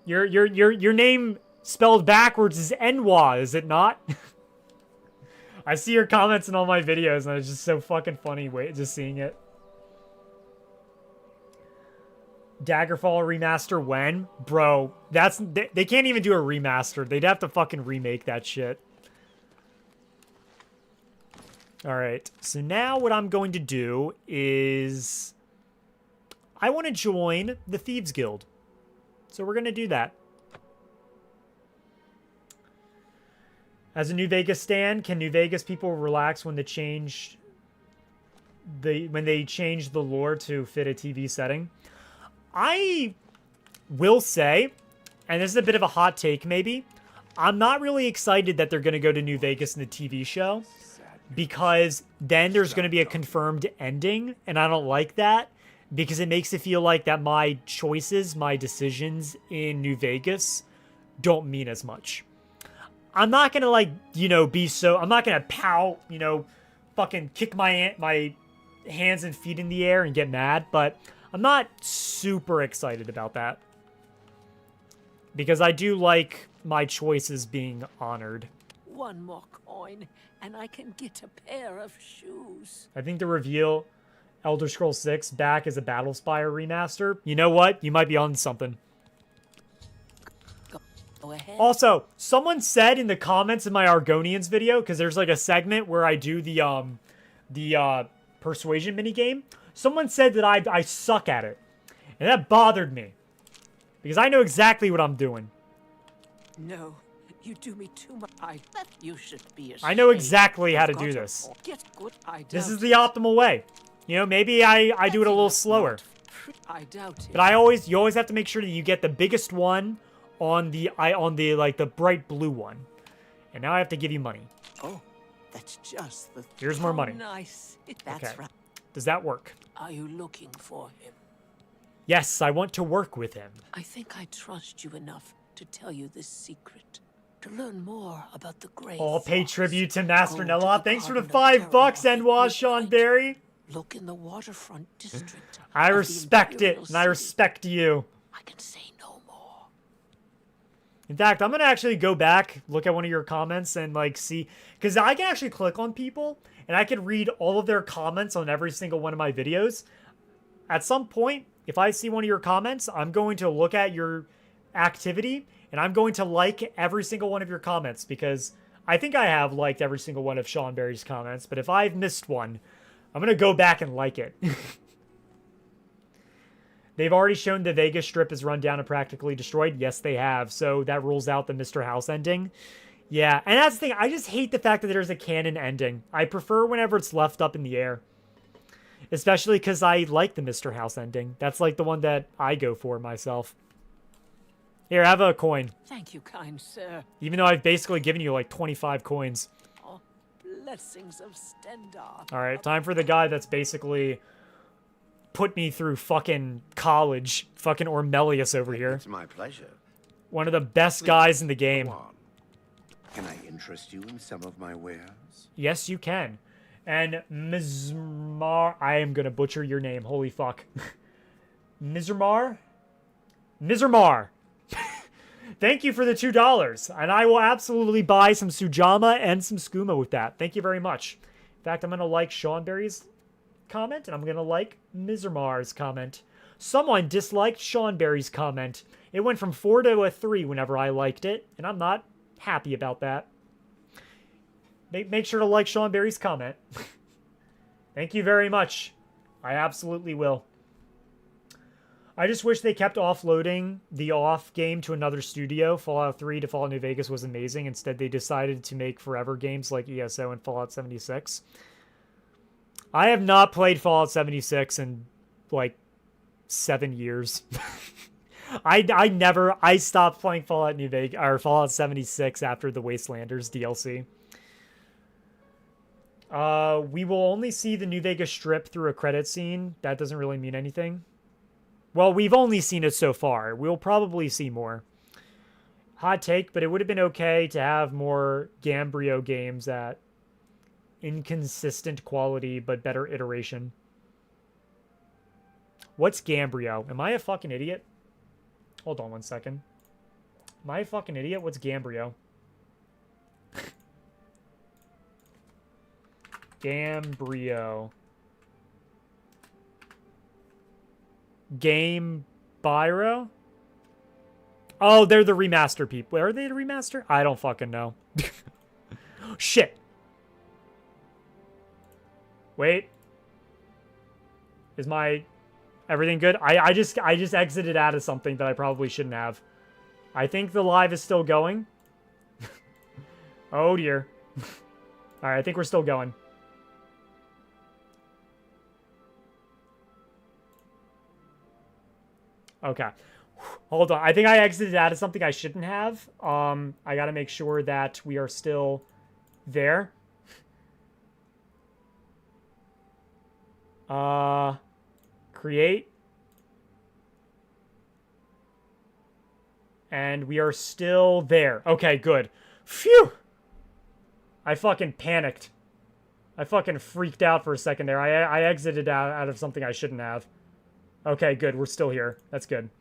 A: Your name spelled backwards is Enwa, is it not? I see your comments in all my videos, and it's just so fucking funny. Just seeing it. Daggerfall remaster when? Bro, they can't even do a remaster. They'd have to fucking remake that shit. Alright, so now what I'm going to do is I want to join the Thieves Guild. So we're going to do that. As a New Vegas stan, can New Vegas people relax when they change the lore to fit a TV setting? I will say, and this is a bit of a hot take maybe, I'm not really excited that they're going to go to New Vegas in the TV show, because then there's going to be a confirmed ending, and I don't like that, because it makes it feel like that my choices, my decisions in New Vegas don't mean as much. I'm not going to, like, you know, I'm not going to pout, you know, fucking kick my hands and feet in the air and get mad, but I'm not super excited about that, because I do like my choices being honored.
H: One more coin, and I can get a pair of shoes.
A: I think the reveal Elder Scrolls 6 back as a Battlespire remaster. You know what? You might be on something.
H: Go ahead.
A: Also, someone said in the comments in my Argonians video, because there's like a segment where I do the persuasion minigame. Someone said that I suck at it. And that bothered me, because I know exactly what I'm doing.
H: No, you do me too much. You should be ashamed.
A: I know exactly how to do this. This is the optimal way. You know, maybe I do it a little slower.
H: I doubt it.
A: But you always have to make sure that you get the biggest one on the like the bright blue one. And now I have to give you money.
H: Oh, that's just the.
A: Here's more money.
H: Nice. That's
A: okay.
H: right.
A: Does that work?
H: Are you looking for him?
A: Yes, I want to work with him.
H: I think I trust you enough to tell you this secret. To learn more about the grave.
A: I'll pay tribute to Master Nelloth. Thanks for the $5, Enwa, Sean Barry.
H: Look in the waterfront district.
A: I respect it, and I respect you.
H: I can say no more.
A: In fact, I'm going to actually go back, look at one of your comments, and, like, see. Because I can actually click on people, and I can read all of their comments on every single one of my videos. At some point, if I see one of your comments, I'm going to look at your activity, and I'm going to like every single one of your comments, because I think I have liked every single one of Sean Barry's comments, but if I've missed one, I'm going to go back and like it. They've already shown the Vegas Strip is run down and practically destroyed. Yes, they have. So that rules out the Mr. House ending. Yeah, and that's the thing. I just hate the fact that there's a canon ending. I prefer whenever it's left up in the air. Especially because I like the Mr. House ending. That's like the one that I go for myself. Here, have a coin.
H: Thank you, kind sir.
A: Even though I've basically given you like 25 coins.
H: Oh, blessings of Stendar.
A: Alright, time for the guy that's basically put me through fucking college. Fucking Ormelius over here.
C: It's my pleasure.
A: One of the best guys in the game.
C: Go on. Can I interest you in some of my wares?
A: Yes, you can. And Mizmar... I am gonna butcher your name. Holy fuck. Mizmar? Mizmar! Thank you for the $2. And I will absolutely buy some Sujama and some Skooma with that. Thank you very much. In fact, I'm gonna like Seanberry's comment, and I'm gonna like Mizmar's comment. Someone disliked Seanberry's comment. It went from 4 to a 3 whenever I liked it, and I'm not happy about that. Make sure to like Seanberry's comment. Thank you very much. I absolutely will. I just wish they kept offloading the off game to another studio. Fallout 3 to Fallout New Vegas was amazing. Instead, they decided to make forever games like ESO and Fallout 76. I have not played Fallout 76 in, like, 7 years. I stopped playing Fallout New Vegas, or Fallout 76 after the Wastelanders DLC. We will only see the New Vegas Strip through a credit scene. That doesn't really mean anything. Well, we've only seen it so far. We'll probably see more. Hot take, but it would have been okay to have more Gambrio games at inconsistent quality, but better iteration. What's Gambrio? Am I a fucking idiot? Hold on one second. Am I a fucking idiot? What's Gambrio? Gambrio. Game Biro? Oh, they're the remaster people. Are they the remaster? I don't fucking know. Shit. Wait. Is my everything good? I just exited out of something that I probably shouldn't have. I think the live is still going. Oh dear. Alright, I think we're still going. Okay. Hold on. I think I exited out of something I shouldn't have. I gotta make sure that we are still there. Create. And we are still there. Okay, good. Phew! I fucking panicked. I fucking freaked out for a second there. I exited out of something I shouldn't have. Okay, good. We're still here. That's good.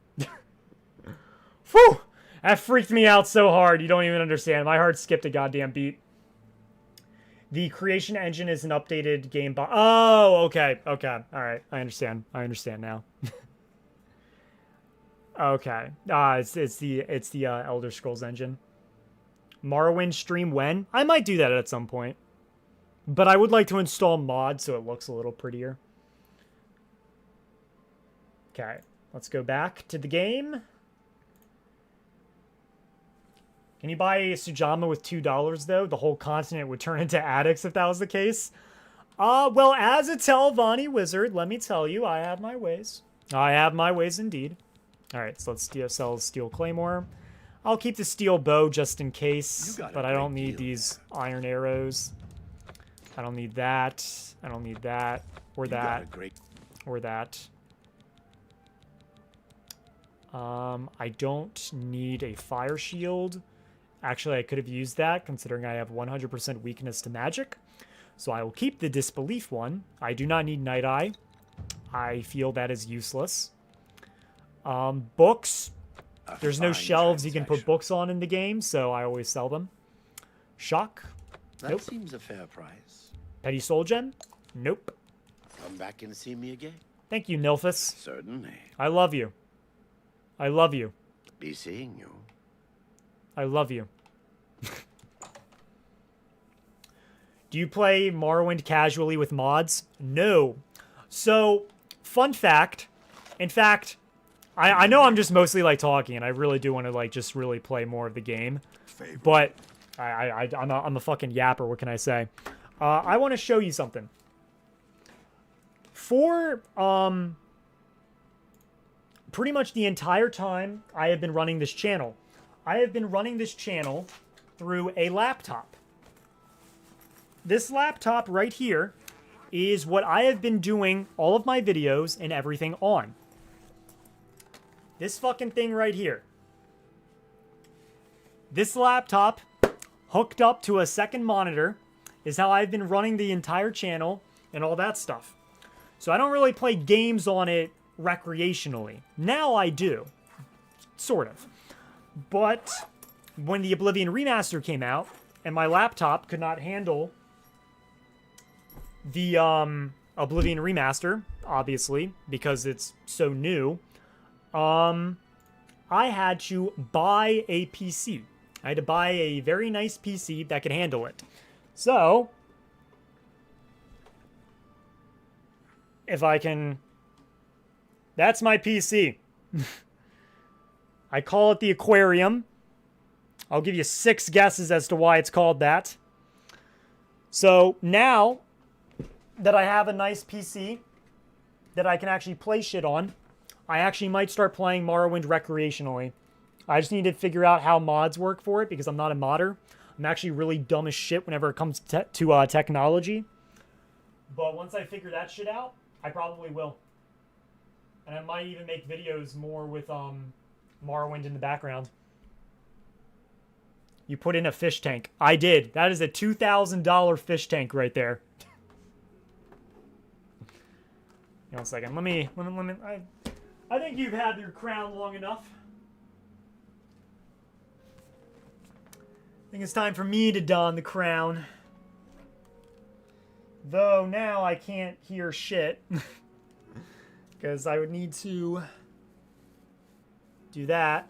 A: Whew! That freaked me out so hard. You don't even understand. My heart skipped a goddamn beat. The creation engine is an updated game oh, okay. Okay. All right. I understand. I understand now. Okay. It's the Elder Scrolls engine. Morrowind stream when? I might do that at some point. But I would like to install mods so it looks a little prettier. Okay, let's go back to the game. Can you buy a Sujama with $2, though? The whole continent would turn into addicts if that was the case. Well, as a Telvanni wizard, let me tell you, I have my ways. I have my ways indeed. Alright, so let's sell Steel Claymore. I'll keep the Steel Bow just in case, but I don't need these Iron Arrows. I don't need that. I don't need that. Or that. Or that. I don't need a Fire Shield. Actually, I could have used that, considering I have 100% weakness to magic. So I will keep the Disbelief one. I do not need Night Eye. I feel that is useless. Books. There's no shelves you can put books on in the game, so I always sell them. Shock.
C: That seems a fair price.
A: Petty Soul Gem. Nope.
C: Come back and see me again.
A: Thank you, Nilphus.
C: Certainly.
A: I love you. I love you.
C: Be seeing you.
A: I love you. Do you play Morrowind casually with mods? No. So, fun fact. In fact, I know I'm just mostly like talking, and I really do want to like just really play more of the game. But I'm a fucking yapper. What can I say? I want to show you something. For pretty much the entire time I have been running this channel, I have been running this channel through a laptop. This laptop right here is what I have been doing all of my videos and everything on. This fucking thing right here. This laptop hooked up to a second monitor is how I've been running the entire channel and all that stuff. So I don't really play games on it recreationally. Now I do. Sort of. But when the Oblivion Remaster came out, and my laptop could not handle the Oblivion Remaster, obviously, because it's so new, I had to buy a PC. I had to buy a very nice PC that could handle it. So, if I can... That's my PC. I call it the Aquarium. I'll give you 6 guesses as to why it's called that. So, now that I have a nice PC that I can actually play shit on, I actually might start playing Morrowind recreationally. I just need to figure out how mods work for it because I'm not a modder. I'm actually really dumb as shit whenever it comes to technology. But once I figure that shit out, I probably will. And I might even make videos more with Morrowind in the background. You put in a fish tank. I did. That is a $2,000 fish tank right there. One second. Let me I think you've had your crown long enough. I think it's time for me to don the crown. Though now I can't hear shit. Because I would need to do that.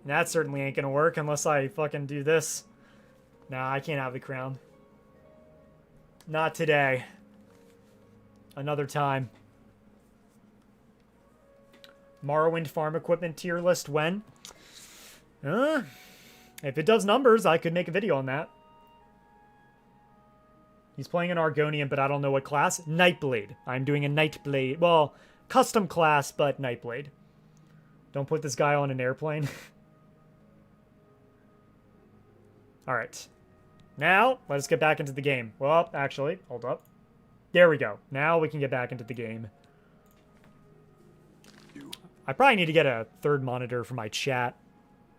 A: And that certainly ain't gonna work unless I fucking do this. Nah, I can't have the crown. Not today. Another time. Morrowind farm equipment tier list when? If it does numbers, I could make a video on that. He's playing an Argonian, but I don't know what class. Nightblade. I'm doing a Nightblade. Well, custom class, but Nightblade. Don't put this guy on an airplane. Alright. Now, let's get back into the game. Well, actually, hold up. There we go. Now we can get back into the game. I probably need to get a third monitor for my chat.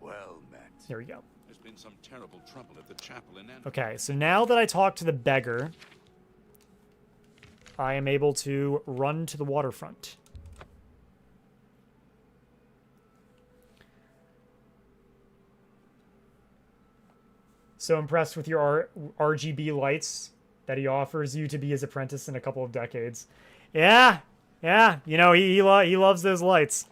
F: Well met.
A: There we go.
F: There's been some terrible trouble at the chapel in Ann.
A: Okay, so now that I talked to the beggar, I am able to run to the waterfront. So impressed with your RGB lights that he offers you to be his apprentice in a couple of decades. Yeah, you know, he loves those lights.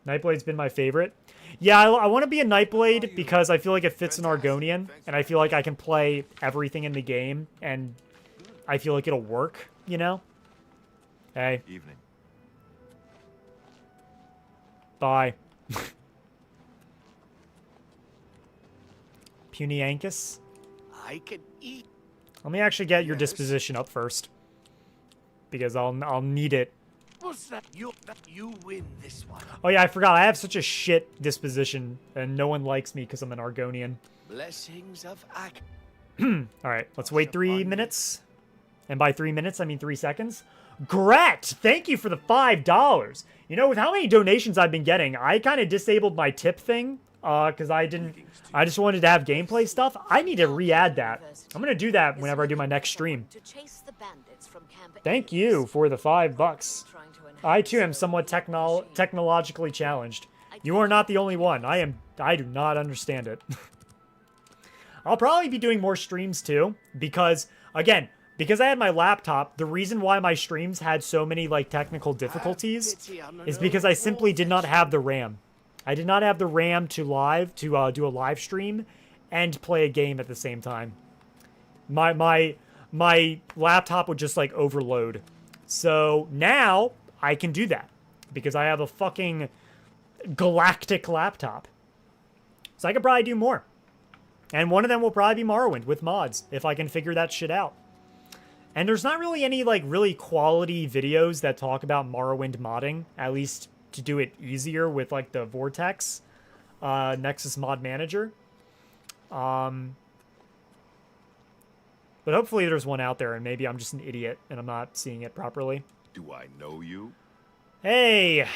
A: Nightblade's been my favorite. Yeah, I want to be a Nightblade because I feel like it fits an Argonian, and I feel like I can play everything in the game, and I feel like it'll work, you know? Hey.
E: Evening.
A: Bye. Puny Ankus.
C: I can eat.
A: Let me actually get your disposition up first, because I'll need it.
C: What's that? You win this one.
A: Oh yeah, I forgot. I have such a shit disposition, and no one likes me because I'm an Argonian.
C: Blessings of Ak.
A: Alright, let's wait 3 minutes. And by 3 minutes, I mean 3 seconds. Gret! Thank you for the $5. You know, with how many donations I've been getting, I kind of disabled my tip thing. Because I just wanted to have gameplay stuff. I need to re-add that. I'm going to do that whenever I do my next stream. Thank you for the $5. I too am somewhat technologically challenged. You are not the only one. I do not understand it. I'll probably be doing more streams too, because again, because I had my laptop, the reason why my streams had so many like technical difficulties is because I simply did not have the RAM. I did not have the RAM to do a live stream and play a game at the same time. My laptop would just like overload. So now I can do that because I have a fucking galactic laptop. So I could probably do more. And one of them will probably be Morrowind with mods, if I can figure that shit out. And there's not really any, like, really quality videos that talk about Morrowind modding, at least to do it easier with, like, the Vortex Nexus Mod Manager. But hopefully there's one out there, and maybe I'm just an idiot and I'm not seeing it properly.
E: Do I know you?
A: Hey,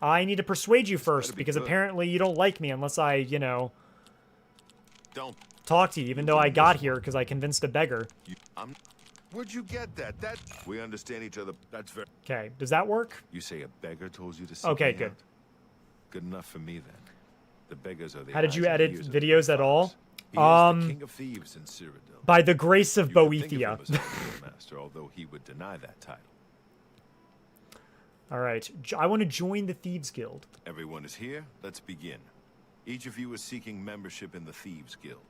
A: I need to persuade you first,
E: be
A: because
E: good.
A: apparently you don't like me unless I, you know,
E: Don't.
A: talk to you, even though I got here because I convinced a beggar.
E: Where'd you get that? We understand each other. That's very.
A: Okay, does that work?
E: You say a beggar told you to seek
A: Okay,
E: me
A: good.
E: out? Good enough for me then. The beggars are the.
A: How did you
E: eyes and
A: edit
E: ears of
A: videos
E: the
A: at all?
E: He is the king of thieves in Cyrodiil.
A: By the grace of
E: You could think of
A: Boethia.
E: him as our Guildmaster, although he would deny that title.
A: All right, I want to join the Thieves Guild.
E: Everyone is here. Let's begin. Each of you is seeking membership in the Thieves Guild.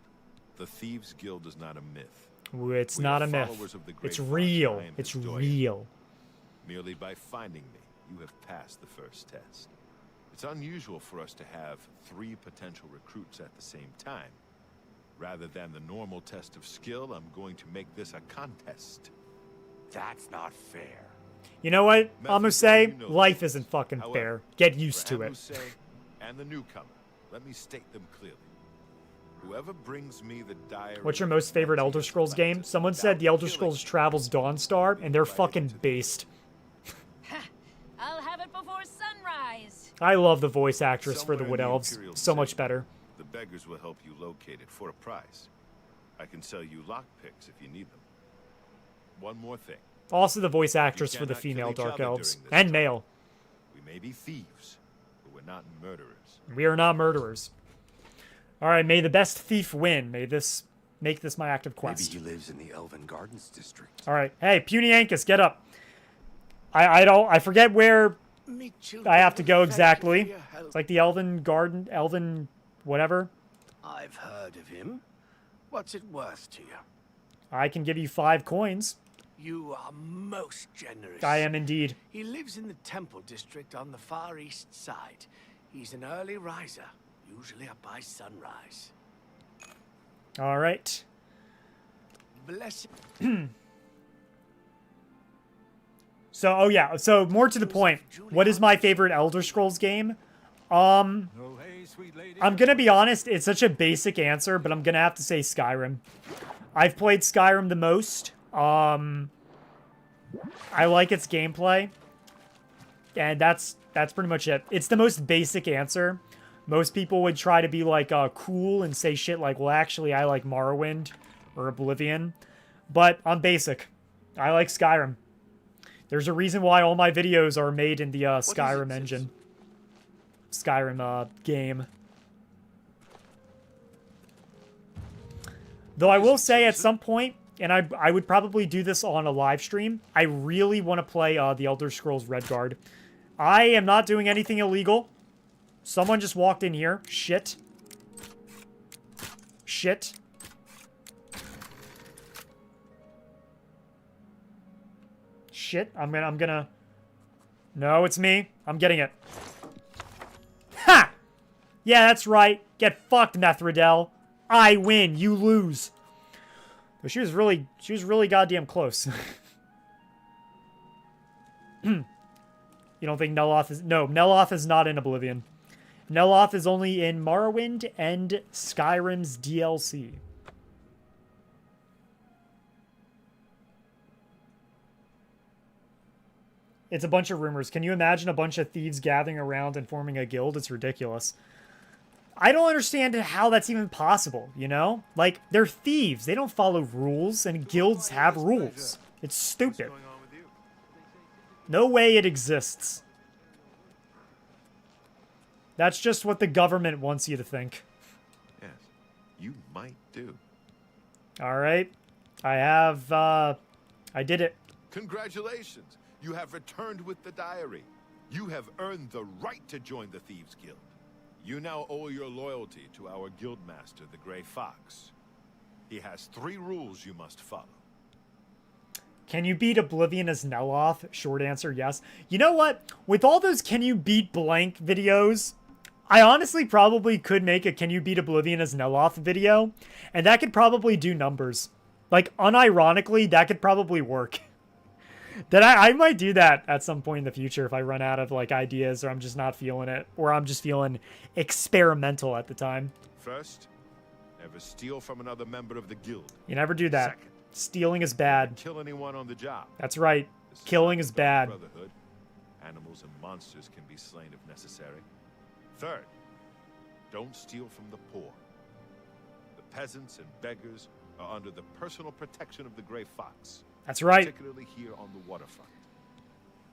E: The Thieves Guild is not a myth.
A: Ooh, it's
E: We
A: not
E: are
A: a myth.
E: followers of the great
A: It's
E: Fox,
A: real.
E: and I am
A: It's
E: his doyen.
A: real.
E: Merely by finding me, you have passed the first test. It's unusual for us to have 3 potential recruits at the same time. Rather than the normal test of skill, I'm going to make this a contest.
I: That's not fair.
A: You know what? I'm gonna say
E: You know
A: life
E: this.
A: isn't fucking
E: However,
A: fair. Get used
E: for
A: to it.
E: Amuse and the newcomer, let me state them clearly. Whoever brings me the diary.
A: What's your most favorite Elder Scrolls game? Someone said the Elder Scrolls Travels Dawnstar, and they're fucking based.
G: I'll have it before sunrise.
A: I love the voice actress for the
E: Somewhere
A: Wood
E: in the
A: Elves.
E: Imperial
A: So much
E: City,
A: better.
E: The beggars will help you locate it for a price. I can sell you lockpicks if you need them. One more thing.
A: Also the voice actress for the
E: cannot kill
A: female
E: each
A: Dark
E: other
A: Elves.
E: during this
A: And
E: time.
A: male.
E: We may be thieves, but we're not murderers.
A: We are not murderers. Alright, may the best thief win. May this make this my active quest.
J: Maybe he lives in the Elven Gardens district.
A: Alright. Hey, Puny Ankus, get up. I forget where I have to go exactly. It's like the Elven Garden, Elven whatever.
C: I've heard of him. What's it worth to you?
A: I can give you 5 coins.
C: You are most generous.
A: I am indeed.
C: He lives in the Temple District on the far east side. He's an early riser, usually up by sunrise.
A: Alright.
C: Bless
A: So, oh yeah, so more to the point. What is my favorite Elder Scrolls game? I'm gonna be honest, it's such a basic answer, but I'm gonna have to say Skyrim. I've played Skyrim the most. I like its gameplay. And that's pretty much it. It's the most basic answer. Most people would try to be like cool and say shit like, well actually I like Morrowind or Oblivion. But I'm basic. I like Skyrim. There's a reason why all my videos are made in the Skyrim engine. Skyrim game. Though I will say at some point, and I would probably do this on a live stream, I really want to play the Elder Scrolls Redguard. I am not doing anything illegal. Someone just walked in here. Shit. Shit. Shit. I'm gonna... No, it's me. I'm getting it. Ha! Yeah, that's right. Get fucked, Methridel. I win. You lose. But she was really goddamn close. You don't think Neloth is... No, Neloth is not in Oblivion. Neloth is only in Morrowind and Skyrim's DLC. It's a bunch of rumors. Can you imagine a bunch of thieves gathering around and forming a guild? It's ridiculous. I don't understand how that's even possible, you know? Like, they're thieves. They don't follow rules, and guilds have rules. It's stupid. No way it exists. That's just what the government wants you to think.
E: Yes, you might do.
A: Alright. I did it.
E: Congratulations! You have returned with the diary. You have earned the right to join the Thieves Guild. You now owe your loyalty to our guildmaster, the Grey Fox. He has 3 rules you must follow.
A: Can you beat Oblivion as Neloth? Short answer, yes. You know what? With all those can you beat blank videos, I honestly probably could make a Can You Beat Oblivion as Neloth video, and that could probably do numbers. Like, unironically, that could probably work. That I might do that at some point in the future if I run out of, like, ideas, or I'm just not feeling it, or I'm just feeling experimental at the time.
E: First, never steal from another member of the guild.
A: You never do that.
E: Second,
A: Stealing is bad.
E: kill anyone on the job.
A: That's right.
E: This
A: Killing
E: not
A: is
E: the
A: bad.
E: Brotherhood. Animals and monsters can be slain if necessary. Third, don't steal from the poor. The peasants and beggars are under the personal protection of the Grey Fox.
A: That's right.
E: Particularly here on the waterfront.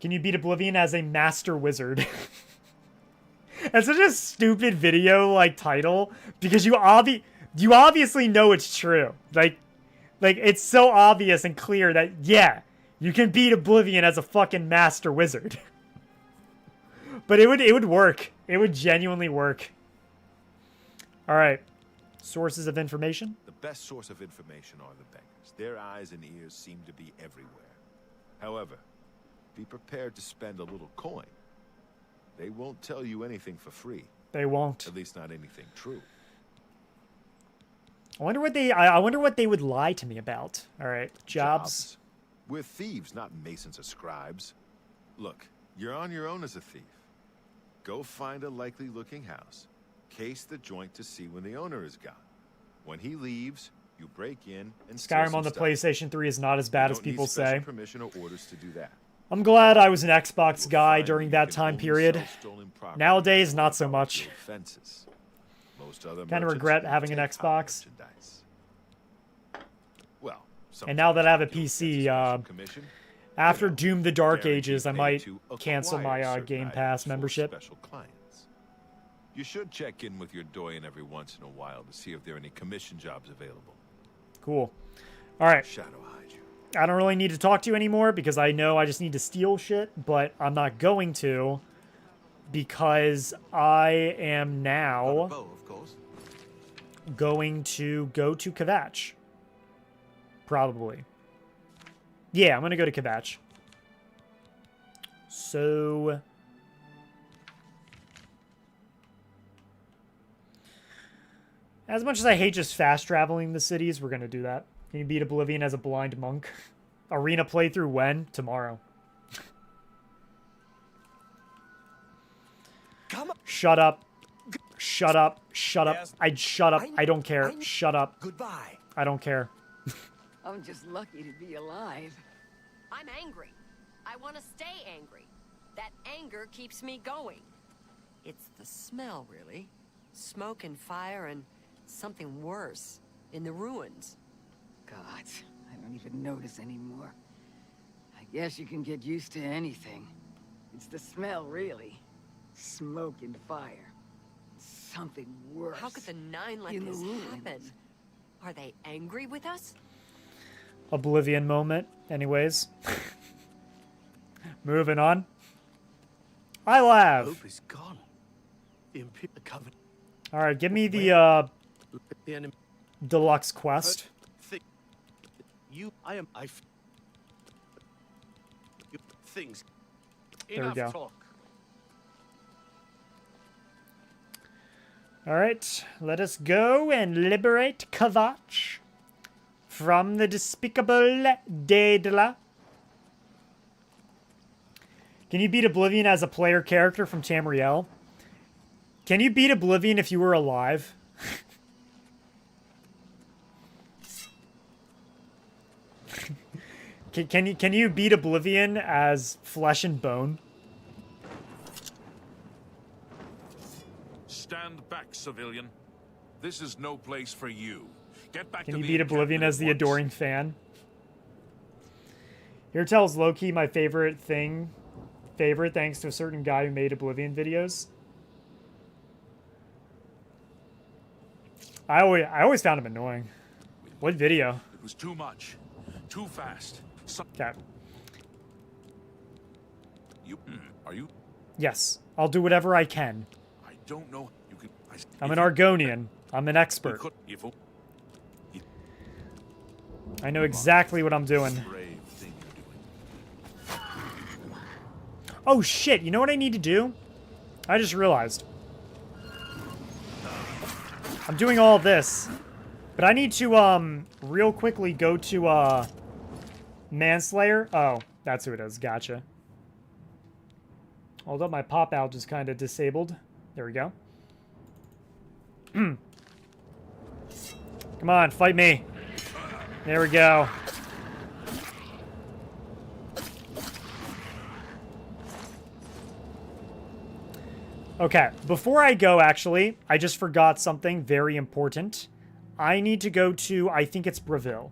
A: Can you beat Oblivion as a master wizard? That's such a stupid video, like, title, because you obviously know it's true. Like, it's so obvious and clear that, yeah, you can beat Oblivion as a fucking master wizard. But it would work. It would genuinely work. All right. Sources of information?
E: The best source of information are the beggars. Their eyes and ears seem to be everywhere. However, be prepared to spend a little coin. They won't tell you anything for free.
A: They won't.
E: At least not anything true.
A: I wonder what they would lie to me about. All right. Jobs.
E: We're thieves, not masons or scribes. Look, you're on your own as a thief. Go find a likely looking house. Case the joint to see when the owner is gone. When he leaves, you break in and steal
A: Skyrim
E: some
A: on the
E: stuff.
A: PlayStation 3 is not as bad as
E: You don't need
A: people
E: special
A: say.
E: permission or orders to do that.
A: I'm glad I was an Xbox
E: You'll
A: guy
E: find
A: during
E: you
A: that
E: can
A: time
E: only
A: period.
E: sell stolen property
A: Nowadays, not so
E: without
A: much.
E: your offenses. Most other
A: Kinda
E: merchants
A: regret
E: won't
A: having an
E: take
A: Xbox.
E: merchandise. Well,
A: And now that I have a
E: sometimes
A: PC,
E: you don't get a special commission.
A: After
E: You know,
A: Doom the Dark
E: guaranteed
A: Ages, I
E: paid
A: might
E: to
A: cancel my
E: acquire certain
A: Game
E: items
A: Pass
E: for
A: membership.
E: special clients. You should check in with your doyen every once in a while to see if there are any commission jobs available.
A: Cool. All right.
E: Shadow hide you.
A: I don't really need to talk to you anymore because I know I just need to steal shit, but I'm not going to because I am now
K: Bow, of course.
A: going to go to Kavach. Probably. Yeah, I'm going to go to Kavach. So... as much as I hate just fast traveling the cities, we're going to do that. Can you beat Oblivion as a blind monk? Arena playthrough when? Tomorrow.
J: Come on.
A: Shut up. Shut up. Shut up.
J: Yes.
A: I'd shut up. I don't care.
J: I-
A: Shut up.
J: Goodbye.
A: I don't care.
D: I'm just lucky to be alive.
L: I'm angry. I want to stay angry. That anger keeps me going.
I: It's the smell, really. Smoke and fire and something worse in the ruins.
M: God, I don't even notice anymore. I guess you can get used to anything. It's the smell, really. Smoke and fire. Something worse.
L: How could the Nine let
M: In the
L: this
M: ruins.
L: happen? Are they angry with us?
A: Oblivion moment. Anyways. Moving on. I laugh.
C: Hope is gone. The Covenant.
A: Alright, give me the
C: The enemy.
A: deluxe quest.
C: Things.
A: There we
C: Enough
A: go.
C: talk.
A: Alright, let us go and liberate Kavach from the despicable Daedra. Can you beat Oblivion as a player character from Tamriel? Can you beat Oblivion if you were alive? Can you beat Oblivion as flesh and bone?
F: Stand back, civilian. This is no place for you. Get back
A: Can
F: to
A: you
F: the
A: beat Oblivion
F: encampment
A: as the
F: at once.
A: adoring fan? Here tells Loki my favorite thanks to a certain guy who made Oblivion videos. I always found him annoying. What video?
F: It was too much. Too fast.
A: Okay.
F: Are you?
A: Yes, I'll do whatever I can.
F: I don't know. You can.
A: I'm an Argonian. I'm an expert. I know exactly what I'm doing.
F: Brave thing you're doing.
A: Oh shit, you know what I need to do? I just realized. I'm doing all this. But I need to, real quickly go to, Manslayer. Oh, that's who it is. Gotcha. Hold up, my pop-out just kind of disabled. There we go. Come on, fight me. There we go. Okay, before I go, actually, I just forgot something very important. I need to go to, I think it's Breville.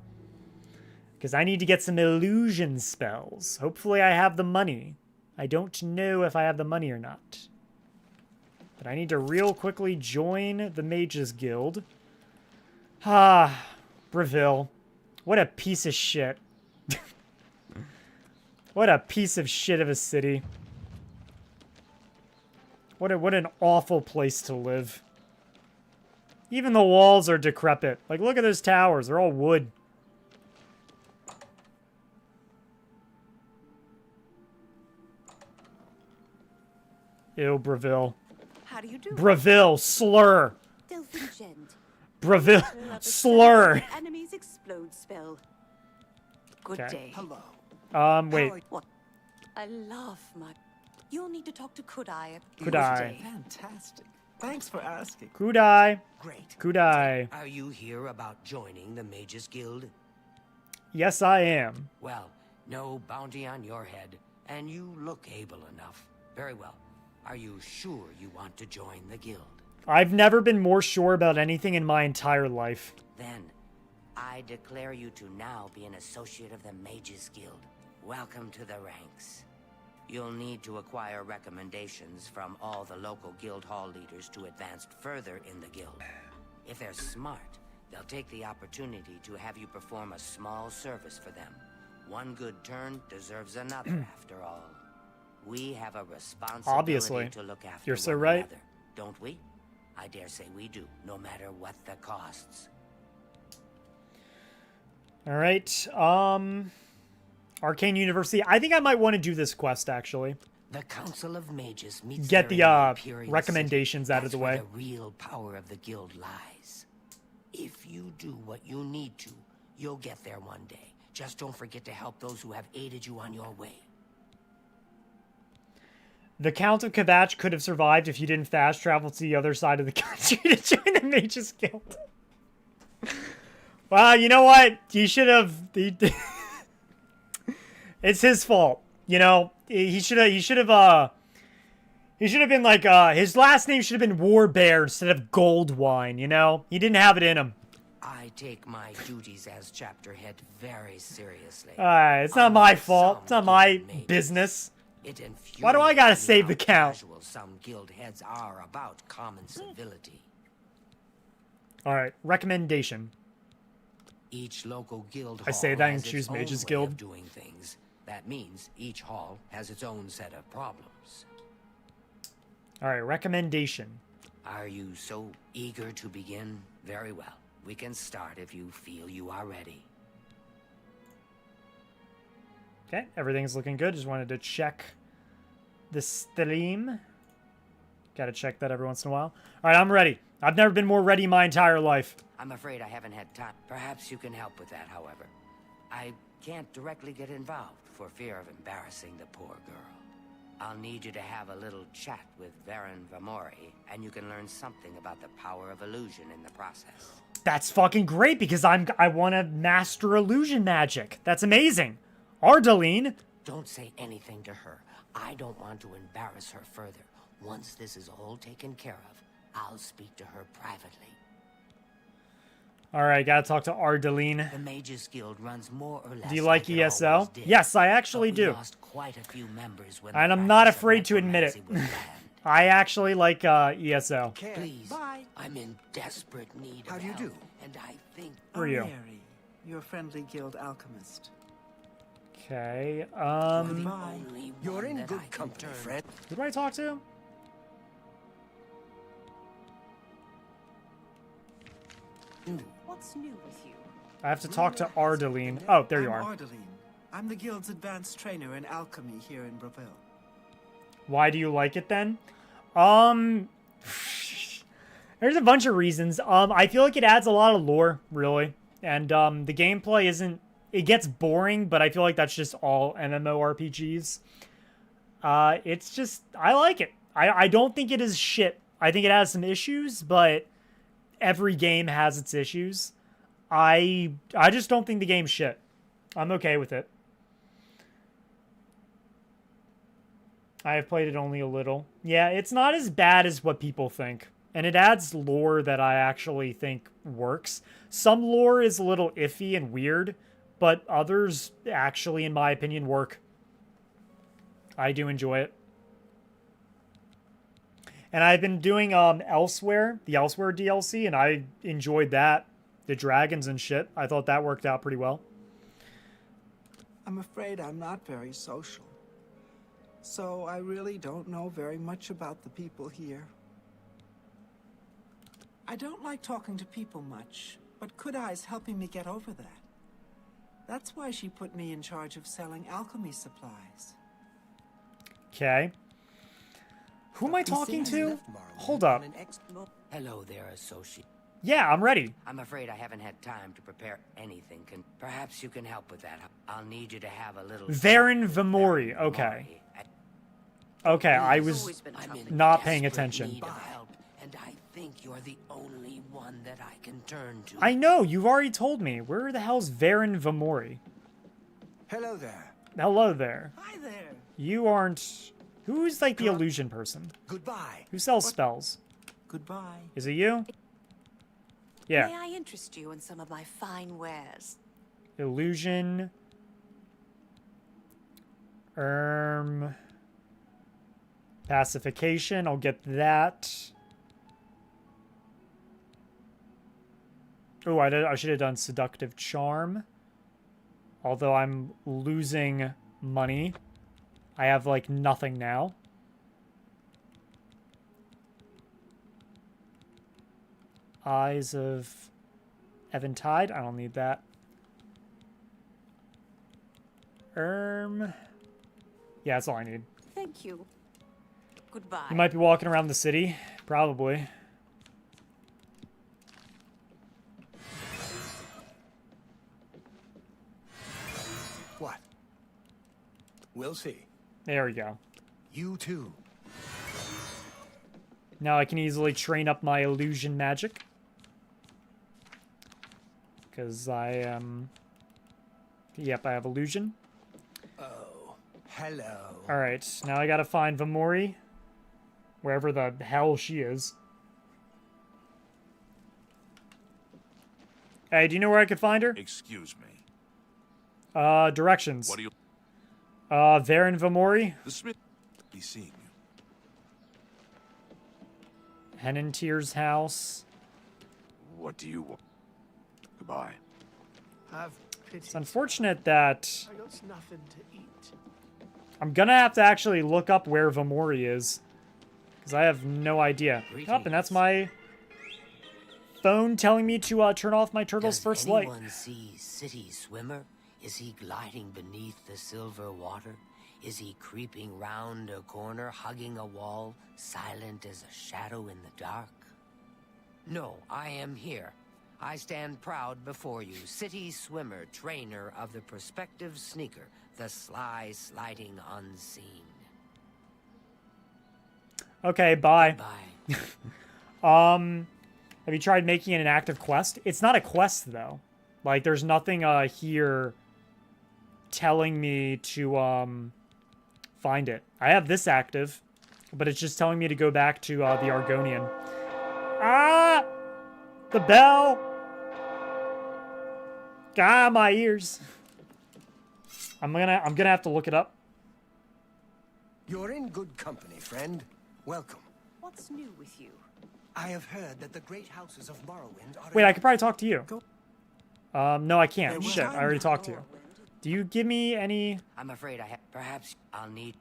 A: Because I need to get some illusion spells. Hopefully I have the money. I don't know if I have the money or not. But I need to real quickly join the Mages Guild. Ah, Breville. What a piece of shit. What a piece of shit of a city. What an awful place to live. Even the walls are decrepit. Like, look at those towers. They're all wood. Ew, Breville.
N: How do you do?
A: Breville, slur. Breville, slur.
N: Enemies explode spell. Good
A: Okay.
N: day.
M: Hello.
A: Wait.
N: What? I love my... You'll need to talk to Kudai.
A: Kudai.
O: Fantastic. Thanks for asking.
A: Kudai.
I: Great.
A: Kudai.
I: Are you here about joining the Mages Guild?
A: Yes, I am.
I: Well, no bounty on your head, and you look able enough. Very well. Are you sure you want to join the guild?
A: I've never been more sure about anything in my entire life.
I: Then, I declare you to now be an associate of the Mages Guild. Welcome to the ranks. You'll need to acquire recommendations from all the local guild hall leaders to advance further in the guild. If they're smart, they'll take the opportunity to have you perform a small service for them. One good turn deserves another, after all. We have a responsibility
A: Obviously.
I: to look after
A: You're so
I: one
A: right.
I: another, don't we? I dare say we do, no matter what the costs.
A: All right. Arcane University. I think I might want to do this quest, actually.
I: The Council of Mages meets
A: Get
I: there
A: the,
I: in Imperial
A: recommendations
I: City.
A: out of the
I: That's where
A: way.
I: The real power of the guild lies. If you do what you need to, you'll get there one day. Just don't forget to help those who have aided you on your way.
A: The Count of Kavach could have survived if you didn't fast travel to the other side of the country to join the Mages Guild. Well, you know what? He should have... It's his fault. You know, he should have been like, his last name should have been Warbear instead of Goldwine, you know? He didn't have it in him.
I: I take my duties as chapter head very seriously.
A: It's not my fault. It's not my business. Why do I gotta save the Count?
I: Some guild heads are about common civility.
A: Alright, recommendation.
I: Each local guild hall
A: I say that and
I: has its
A: choose
I: own
A: Mages
I: way
A: Guild.
I: of doing things. That means each hall has its own set of problems.
A: Alright, recommendation.
I: Are you so eager to begin? Very well. We can start if you feel you are ready.
A: Okay, everything's looking good. Just wanted to check the stream. Gotta check that every once in a while. Alright, I'm ready. I've never been more ready in my entire life.
I: I'm afraid I haven't had time. Perhaps you can help with that, however. I can't directly get involved for fear of embarrassing the poor girl. I'll need you to have a little chat with Varen Vamori, and you can learn something about the power of illusion in the process.
A: That's fucking great because I want to master illusion magic. That's amazing. Ardaline.
I: Don't say anything to her. I don't want to embarrass her further. Once this is all taken care of, I'll speak to her privately.
A: Alright, gotta talk to Ardaline.
I: The Mages Guild runs more or less.
A: Do you like
I: it
A: ESO?
I: always did.
A: Yes, I actually
I: But we
A: do.
I: lost quite a few members when
A: And
I: the
A: I'm not
I: practice of
A: afraid to admit it.
I: necromancy was banned.
A: I actually like ESO.
I: Please,
O: Bye.
I: I'm in desperate need
O: How
I: of
O: do you
I: help,
O: do?
I: and I think...
A: Who are you?
O: Mary, your friendly guild alchemist.
A: Okay,
O: Goodbye.
J: You're in
I: that I
J: good
I: can
J: company,
I: turn.
J: Fred.
A: who do I talk to?
N: What's new with you?
A: I have to talk to Ardaline. Oh, there you
O: I'm
A: are.
O: Ardaline. I'm the guild's advanced trainer in alchemy here in Breville.
A: Why do you like it then? There's a bunch of reasons. I feel like it adds a lot of lore, really. And the gameplay isn't... It gets boring, but I feel like that's just all MMORPGs. It's just... I like it. I don't think it is shit. I think it has some issues, but every game has its issues. I just don't think the game's shit. I'm okay with it. I have played it only a little. Yeah, it's not as bad as what people think. And it adds lore that I actually think works. Some lore is a little iffy and weird, but others actually, in my opinion, work. I do enjoy it. And I've been doing Elsewhere, the Elsewhere DLC, and I enjoyed that. The dragons and shit. I thought that worked out pretty well.
O: I'm afraid I'm not very social. So I really don't know very much about the people here. I don't like talking to people much, but Kudai's helping me get over that. That's why she put me in charge of selling alchemy supplies.
A: Okay. Who am I talking to? Hold up.
I: Hello there, associate.
A: Yeah, I'm ready.
I: I'm afraid I haven't had time to prepare anything. Perhaps you can help with that. I'll need you to have a little...
A: Varen Vamori. Okay. Okay, I was not paying attention.
I: And I think you're the only one that I can turn to.
A: I know, you've already told me. Where the hell's Varen Vamori?
J: Hello there.
A: Hello there.
O: Hi there.
A: You aren't... Who's like the illusion person?
J: Goodbye.
A: Who sells spells?
O: Goodbye.
A: Is it you? Yeah.
N: May I interest you in some of my fine wares?
A: Illusion. Pacification. I'll get that. Oh, I should have done Seductive Charm. Although I'm losing money. I have, like, nothing now. Eyes of Eventide. I don't need that. Yeah, that's all I need.
N: Thank you. Goodbye.
A: You might be walking around the city. Probably.
J: What? We'll see.
A: There we go.
J: You too.
A: Now I can easily train up my illusion magic. Because I am... Yep, I have illusion.
J: Oh, hello.
A: Alright, now I gotta find Vamori. Wherever the hell she is. Hey, do you know where I could find her?
F: Excuse me.
A: Directions.
F: What do you...
A: Varen Vamori.
F: The Smith be seeing you.
A: Henentier's house.
B: What do you want? Goodbye.
C: Have pity.
A: It's unfortunate that
C: I got nothing to eat.
A: I'm gonna have to actually look up where Vamori is. Because I have no idea. Up, and that's my phone telling me to turn off my turtle's first light.
I: Does anyone see City Swimmer? Is he gliding beneath the silver water? Is he creeping round a corner, hugging a wall, silent as a shadow in the dark? No, I am here. I stand proud before you, City Swimmer, trainer of the prospective sneaker, the sly sliding unseen.
A: Okay, bye.
I: Bye.
A: Have you tried making it an active quest? It's not a quest, though. Like, there's nothing, here telling me to, find it. I have this active, but it's just telling me to go back to, the Argonian. Ah! The bell! Ah, my ears. I'm gonna have to look it up.
J: You're in good company, friend. Welcome.
N: What's new with you?
J: I have heard that the great houses of Morrowind are...
A: Wait, I could probably talk to you. No, I can't. Shit, I already talked to you. Do you give me any...
I: I'm afraid perhaps I'll need...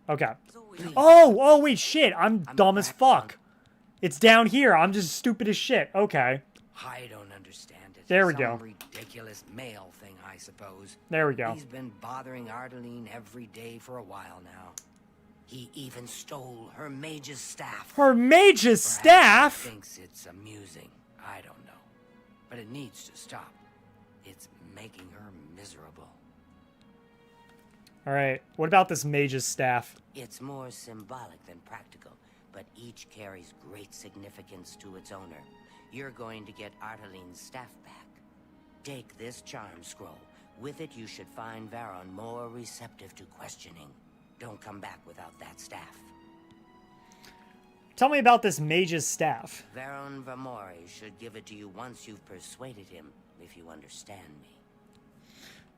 A: Okay. Oh, wait, shit. I'm dumb as fuck. It's down here. I'm just stupid as shit. Okay.
I: I don't understand it.
A: There we
I: Some
A: go.
I: ridiculous male thing, I suppose.
A: There we go.
I: He's been bothering Ardeline every day for a while now. He even stole her mage's staff.
A: Her mage's staff?
I: Perhaps he thinks it's amusing. I don't know. But it needs to stop. It's making her miserable.
A: Alright, what about this mage's staff?
I: It's more symbolic than practical, but each carries great significance to its owner. You're going to get Arteline's staff back. Take this charm scroll. With it, you should find Varon more receptive to questioning. Don't come back without that staff.
A: Tell me about this mage's staff.
I: Varon Vamori should give it to you once you've persuaded him, if you understand me.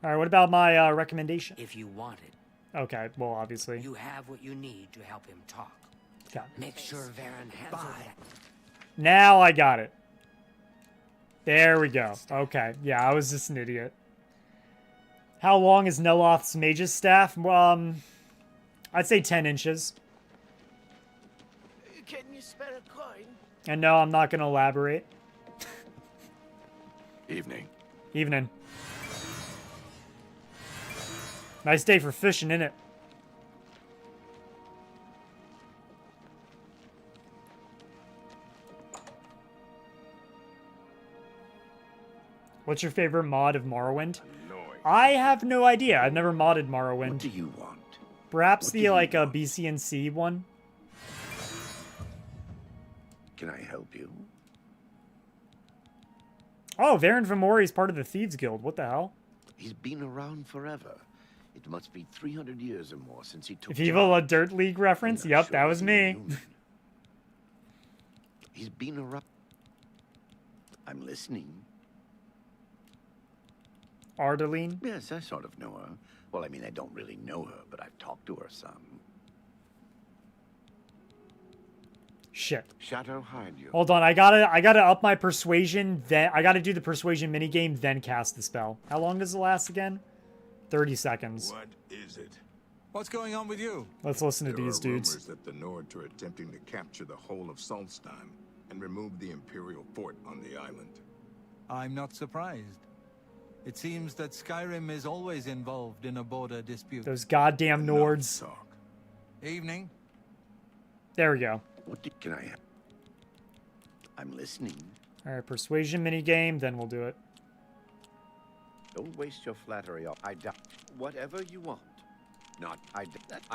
A: Alright, what about my recommendation?
I: If you want it.
A: Okay, well, obviously.
I: You have what you need to help him talk.
A: Got it.
I: Make sure Varon hands over that.
A: Now I got it. There we go. Okay, yeah, I was just an idiot. How long is Neloth's mage's staff? I'd say 10 inches.
C: Can you spare a coin?
A: And no, I'm not going to elaborate.
F: Evening.
A: Evening. Nice day for fishing, innit? What's your favorite mod of Morrowind? I have no idea. I've never modded Morrowind.
F: What do you want?
A: Perhaps
F: What
A: the,
F: do you
A: like,
F: want?
A: BC&C one?
F: Can I help you?
A: Oh, Varon Vamori is part of the Thieves Guild. What the hell?
P: He's been around forever. It must be 300 years or more since he took
A: Viva La Dirt League reference? Yep, that was me.
P: He's been around. I'm listening.
A: Ardeline?
P: Yes, I sort of know her. Well, I mean, I don't really know her, but I've talked to her some.
A: Shit.
P: Shadow hide you.
A: Hold on, I gotta up my persuasion, then I gotta do the persuasion minigame, then cast the spell. How long does it last again? 30 seconds.
F: What is it?
K: What's going on with you?
A: Let's listen to
B: There
A: these
B: are
A: dudes.
B: rumors that the Nords are attempting to capture the whole of Solstheim and remove the Imperial fort on the island.
K: I'm not surprised. It seems that Skyrim is always involved in a border dispute.
A: Those goddamn Nords.
K: Evening.
A: There we go.
P: What can I have? I'm listening.
A: Alright, persuasion minigame, then we'll do it.
P: Don't waste your flattery. Whatever you want. Not I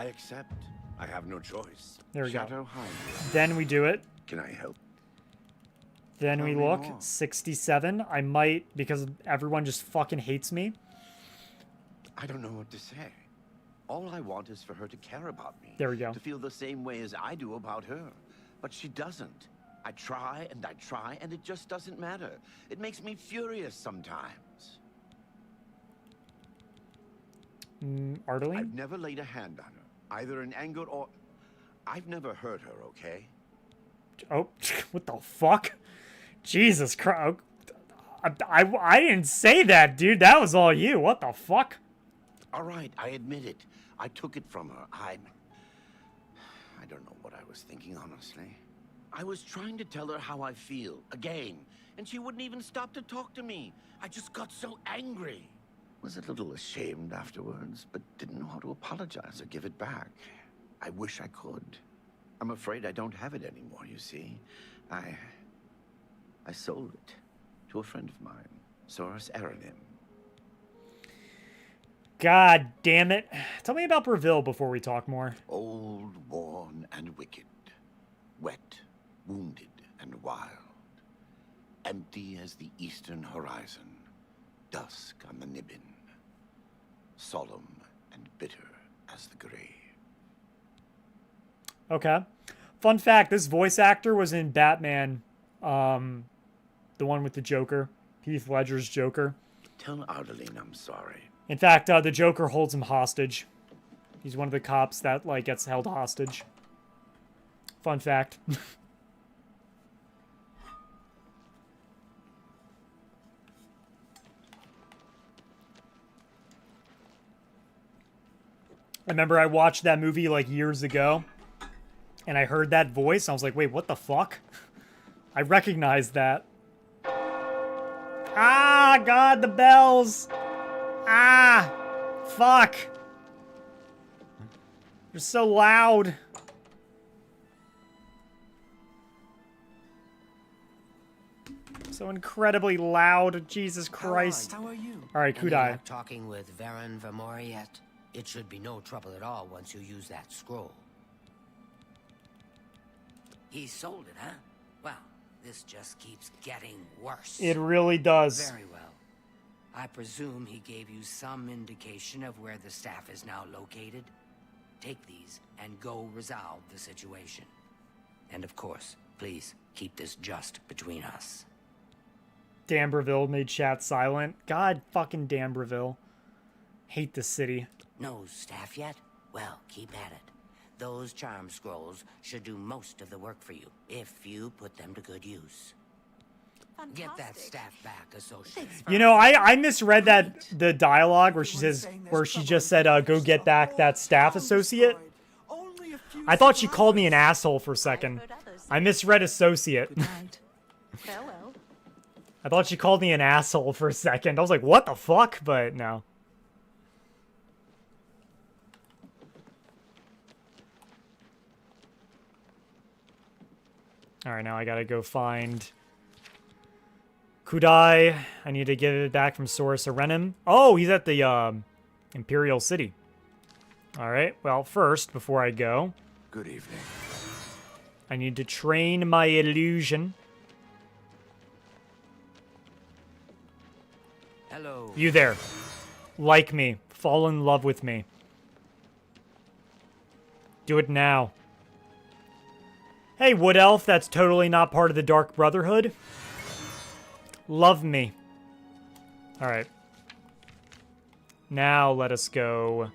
P: accept. I have no choice.
A: There we
P: Shadow
A: go.
P: hide you.
A: Then we do it.
P: Can I help?
A: Then
P: Tell
A: we
P: me
A: look.
P: more.
A: 67. I might, because everyone just fucking hates me.
P: I don't know what to say. All I want is for her to care about me.
A: There we go.
P: To feel the same way as I do about her. But she doesn't. I try, and it just doesn't matter. It makes me furious sometimes.
A: Ardeline?
P: I've never laid a hand on her, either in anger or... I've never hurt her, okay?
A: Oh, what the fuck? Jesus Christ. I didn't say that, dude. That was all you. What the fuck?
P: All right, I admit it. I took it from her. I don't know what I was thinking, honestly. I was trying to tell her how I feel, again, and she wouldn't even stop to talk to me. I just got so angry. Was a little ashamed afterwards, but didn't know how to apologize or give it back. I wish I could. I'm afraid I don't have it anymore, you see. I sold it to a friend of mine, Soros Aranim.
A: God damn it. Tell me about Breville before we talk more.
P: Old, worn, and wicked. Wet, wounded, and wild. Empty as the eastern horizon. Dusk on the Nibbin. Solemn and bitter as the grave.
A: Okay. Fun fact, this voice actor was in Batman, the one with the Joker. Heath Ledger's Joker.
P: Tell Ardeline I'm sorry.
A: In fact, the Joker holds him hostage. He's one of the cops that, like, gets held hostage. Fun fact. I remember I watched that movie, like, years ago. And I heard that voice. I was like, wait, what the fuck? I recognized that. Ah, God, the bells. Ah, fuck. They're so loud. So incredibly loud. Jesus Christ.
J: How are you?
A: All right,
I: Any
A: Kudai.
I: luck talking with Varen Vermora yet? It should be no trouble at all once you use that scroll. He sold it, huh? Well, this just keeps getting worse.
A: It really does.
I: Very well. I presume he gave you some indication of where the staff is now located? Take these and go resolve the situation. And of course, please keep this just between us.
A: Dambreville made chat silent. God fucking Dambreville. Hate this city.
I: No staff yet? Well, keep at it. Those charm scrolls should do most of the work for you, if you put them to good use.
N: Fantastic.
I: Get that staff back, associate.
A: You know, I misread that the dialogue where she says, where she just said, go get back that staff associate. I thought she called me an asshole for a second. I misread associate.
N: Farewell.
A: I thought she called me an asshole for a second. I was like, what the fuck? But no. Alright, now I gotta go find Kudai. I need to get it back from Source Arenim. Oh, he's at the Imperial City. Alright, well, first, before I go...
B: Good evening.
A: I need to train my illusion.
I: Hello.
A: You there. Like me. Fall in love with me. Do it now. Hey, Wood Elf, that's totally not part of the Dark Brotherhood. Love me. Alright. Now let us go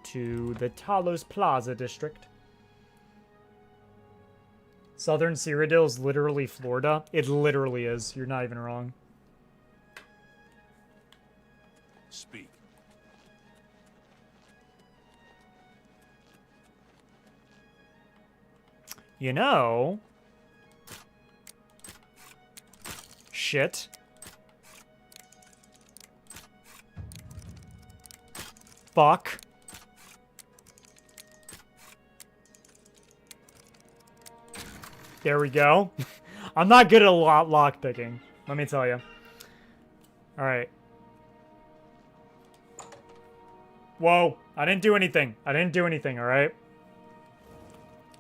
A: to the Talos Plaza district. Southern Cyrodiil is literally Florida. It literally is. You're not even wrong.
F: Speak.
A: You know... Shit. Fuck. There we go. I'm not good at lockpicking, let me tell you. Alright. Whoa, I didn't do anything. I didn't do anything, alright?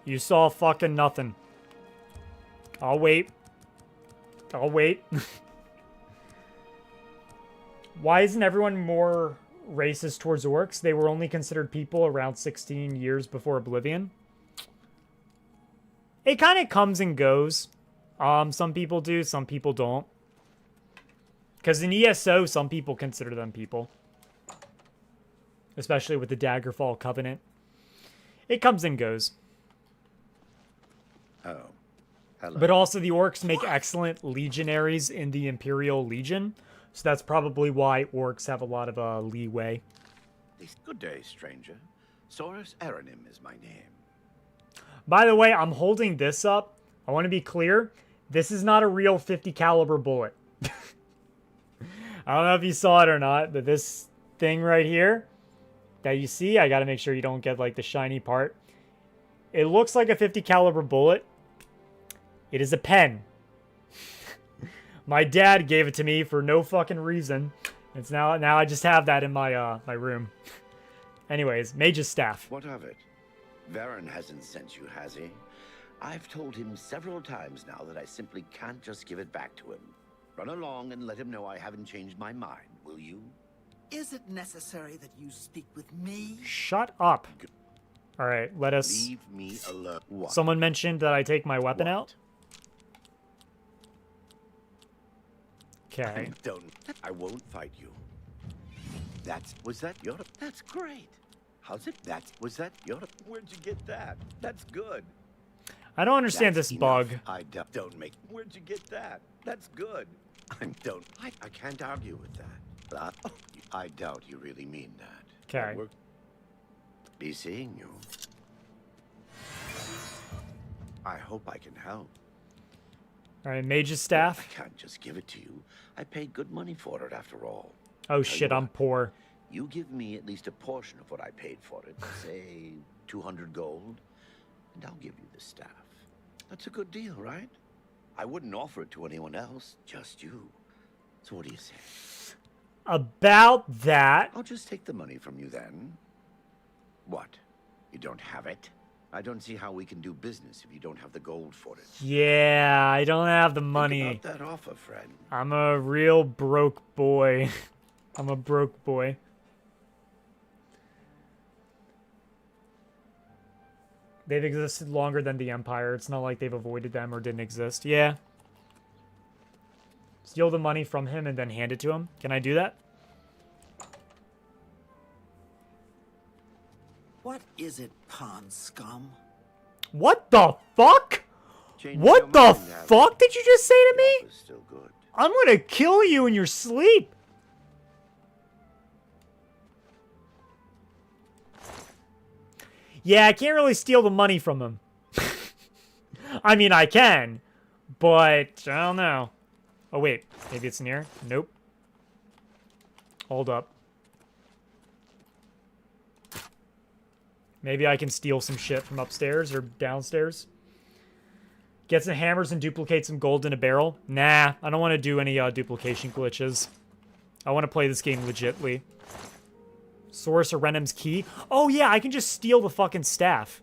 A: You saw fucking nothing. I'll wait. I'll wait. Why isn't everyone more racist towards orcs? They were only considered people around 16 years before Oblivion. It kind of comes and goes. Some people do, some people don't. Because in ESO, some people consider them people. Especially with the Daggerfall Covenant. It comes and goes.
P: Oh. Hello.
A: But also the orcs make excellent legionaries in the Imperial Legion. So that's probably why orcs have a lot of leeway.
P: Good day, stranger. Saurus Aranim is my name.
A: By the way, I'm holding this up. I want to be clear. This is not a real 50 caliber bullet. I don't know if you saw it or not, but this thing right here that you see, I got to make sure you don't get like the shiny part. It looks like a 50 caliber bullet. It is a pen. My dad gave it to me for no fucking reason. It's now I just have that in my my room. Anyways, Mage's staff.
P: What of it? Varen hasn't sent you, has he? I've told him several times now that I simply can't just give it back to him. Run along and let him know I haven't changed my mind, will you?
O: Is it necessary that you speak with me?
A: Shut up. All right, let us...
P: Leave me alone. What?
A: Someone mentioned that I take my weapon out. Okay.
P: I won't fight you. Was that your... That's great. How's it? Was that your... Where'd you get that? That's good.
A: I don't understand this bug.
P: Don't make... Where'd you get that? That's good. I can't argue with that. I doubt you really mean that.
A: Okay.
P: Be seeing you. I hope I can help.
A: All right, Mage's staff.
P: I can't just give it to you. I paid good money for it after all.
A: Oh shit, I'm poor.
P: You give me at least a portion of what I paid for it, say 200 gold, and I'll give you the staff. That's a good deal, right? I wouldn't offer it to anyone else, just you. So what do you say?
A: About that...
P: I'll just take the money from you then. What? You don't have it? I don't see how we can do business if you don't have the gold for it.
A: Yeah, I don't have the money.
P: Think about that offer, friend.
A: I'm a real broke boy. I'm a broke boy. They've existed longer than the Empire. It's not like they've avoided them or didn't exist. Yeah. Steal the money from him and then hand it to him. Can I do that?
O: What is it, pond scum?
A: What the fuck? What the fuck did you just say to me? I'm gonna kill you in your sleep. Yeah, I can't really steal the money from him. I mean, I can, but I don't know. Oh, wait. Maybe it's near? Nope. Hold up. Maybe I can steal some shit from upstairs or downstairs. Get some hammers and duplicate some gold in a barrel. Nah, I don't want to do any duplication glitches. I want to play this game legitly. Source or Renham's key. Oh, yeah, I can just steal the fucking staff.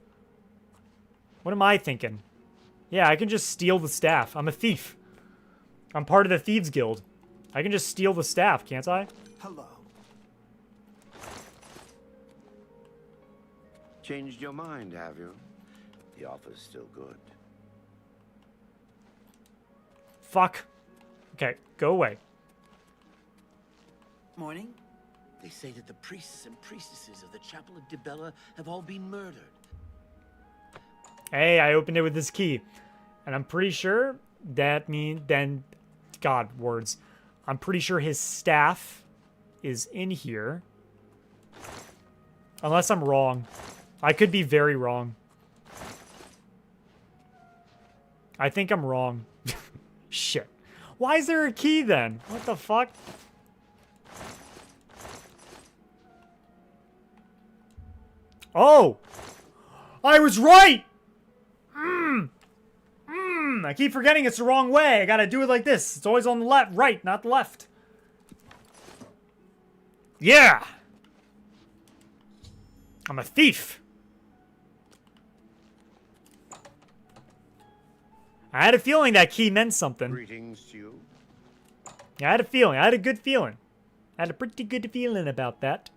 A: What am I thinking? Yeah, I can just steal the staff. I'm a thief. I'm part of the Thieves Guild. I can just steal the staff, can't I?
O: Hello.
P: Changed your mind, have you? The offer's still good.
A: Fuck. Okay, go away.
O: Morning.
P: They say that the priests and priestesses of the Chapel of Dibella have all been murdered.
A: Hey, I opened it with this key. And I'm pretty sure that means then... God, words. I'm pretty sure his staff is in here. Unless I'm wrong. I could be very wrong. I think I'm wrong. Shit. Why is there a key then? What the fuck? Oh! I was right! I keep forgetting it's the wrong way. I gotta do it like this. It's always on the left, right, not the left. Yeah! I'm a thief. I had a feeling that key meant something.
P: Greetings to you.
A: I had a feeling. I had a good feeling. I had a pretty good feeling about that.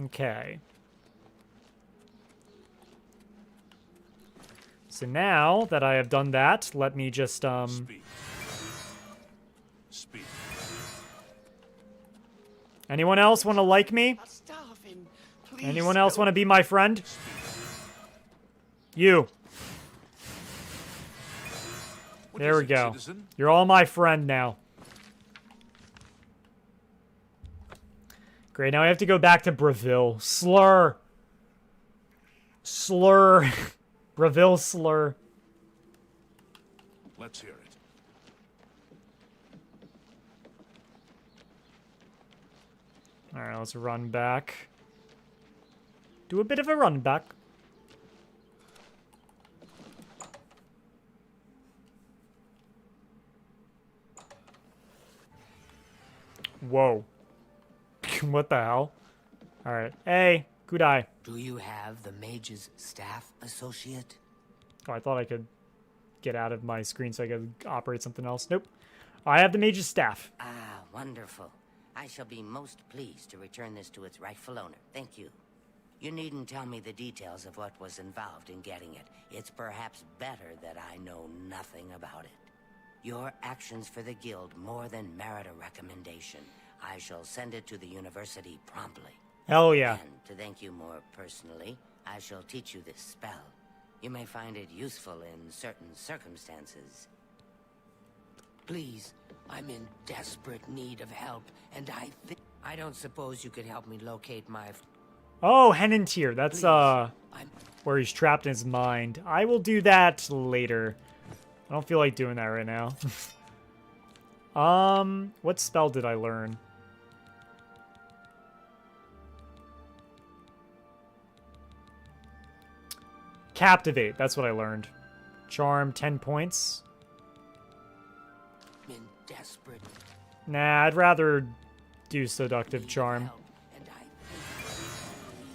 A: Okay. So now that I have done that, let me just,
F: Speak.
A: Anyone else want to like me? Anyone else want to be my friend? You. There we go.
F: Citizen?
A: You're all my friend now. Great, now I have to go back to Breville. Slur. Slur. Breville slur.
F: Let's hear it.
A: Alright, let's run back. Do a bit of a run back. Whoa. What the hell? Alright. Hey, good eye.
I: Do you have the Mage's staff, associate?
A: Oh, I thought I could get out of my screen so I could operate something else. Nope. I have the Mage's staff.
I: Ah, wonderful. I shall be most pleased to return this to its rightful owner. Thank you. You needn't tell me the details of what was involved in getting it. It's perhaps better that I know nothing about it. Your actions for the guild more than merit a recommendation. I shall send it to the university promptly.
A: Hell yeah.
I: And to thank you more personally, I shall teach you this spell. You may find it useful in certain circumstances. Please, I'm in desperate need of help, and I don't suppose you could help me locate my...
A: Oh, Henentier. That's, where he's trapped in his mind. I will do that later. I don't feel like doing that right now. What spell did I learn? Captivate, that's what I learned. Charm, 10 points.
I: Been desperate.
A: Nah, I'd rather do Seductive Charm.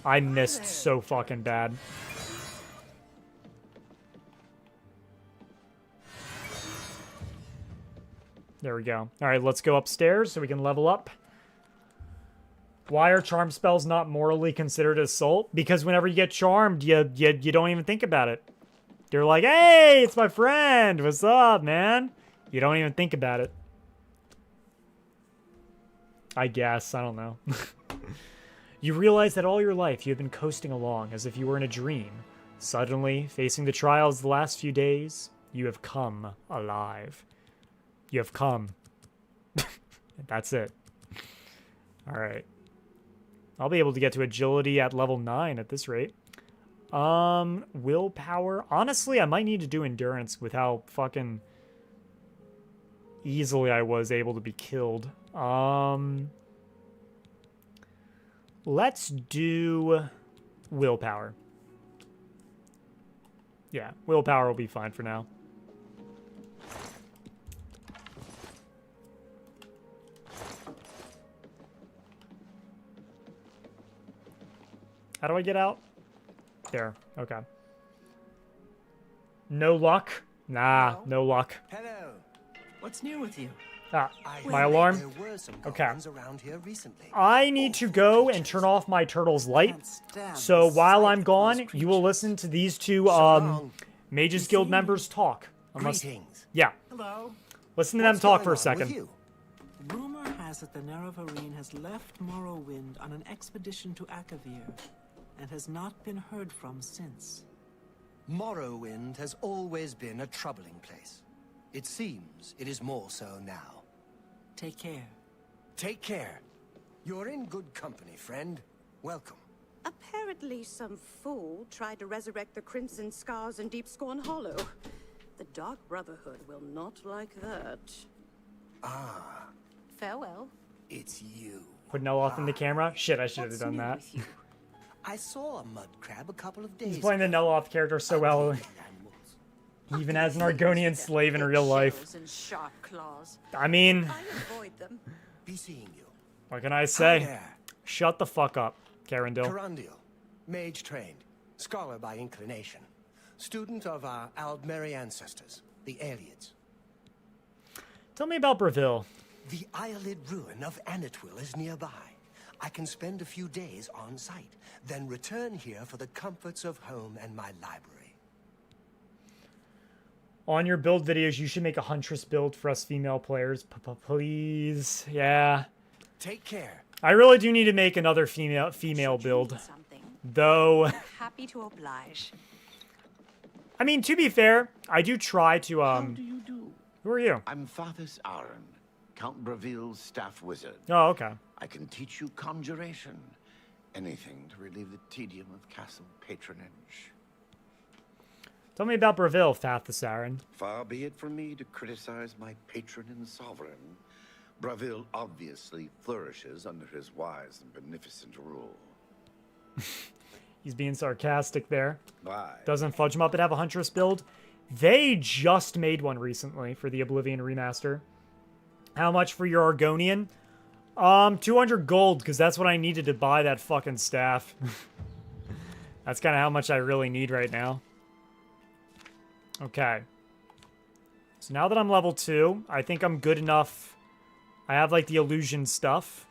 A: I missed so fucking bad. There we go. Alright, let's go upstairs so we can level up. Why are charm spells not morally considered assault? Because whenever you get charmed, you don't even think about it. You're like, hey, it's my friend. What's up, man? You don't even think about it. I guess. I don't know. You realize that all your life you have been coasting along as if you were in a dream. Suddenly, facing the trials of the last few days, you have come alive. You have come. That's it. Alright. I'll be able to get to agility at level 9 at this rate. Willpower. Honestly, I might need to do endurance with how fucking easily I was able to be killed. Let's do willpower. Yeah, willpower will be fine for now. How do I get out? There. Okay. No luck? Nah, no luck.
J: Hello. What's new with you?
A: Ah, my alarm? Okay. I need to go and turn off my turtle's light. So while I'm gone, you will listen to these two Mages Guild members talk.
J: Greetings.
A: Yeah.
O: Hello.
A: Listen to them talk for a second.
O: Rumor has it the Nerevarine has left Morrowind on an expedition to Akavir and has not been heard from since.
J: Morrowind has always been a troubling place. It seems it is more so now.
O: Take care.
J: Take care. You're in good company, friend. Welcome.
N: Apparently some fool tried to resurrect the Crimson Scars in Deep Scorn Hollow. The Dark Brotherhood will not like that.
J: Ah.
N: Farewell.
J: It's you.
A: Put Neloth in the camera? Shit, I should have done that.
J: I saw a mud crab a couple of days
A: He's playing the Neloth character so well. Even as an Argonian slave in real life.
N: And sharp claws.
A: I mean,
N: I avoid them.
J: Be seeing you.
A: what can I say? Shut the fuck up, Carindil.
J: Carindil, mage trained, scholar by inclination, student of our Aldmeri ancestors, the Aelids.
A: Tell me about Breville.
J: The Eyelid ruin of Anatwil is nearby. I can spend a few days on site, then return here for the comforts of home and my library.
A: On your build videos, you should make a Huntress build for us female players. Please. Yeah.
J: Take care.
A: I really do need to make another female build. Though,
N: Happy to oblige.
A: I mean, to be fair, I do try to,
P: How do you do?
A: Who are you?
P: I'm Fathus Aaron, Count Breville's staff wizard.
A: Oh, okay.
P: I can teach you conjuration. Anything to relieve the tedium of castle patronage.
A: Tell me about Breville, Fathasarin.
P: Far be it from me to criticize my patron and sovereign. Breville obviously flourishes under his wise and beneficent rule.
A: He's being sarcastic there.
P: Why?
A: Doesn't Fudge Muppet have a Huntress build? They just made one recently for the Oblivion remaster. How much for your Argonian? 200 gold, because that's what I needed to buy that fucking staff. That's kind of how much I really need right now. Okay. So now that I'm level 2, I think I'm good enough. I have, like, the illusion stuff.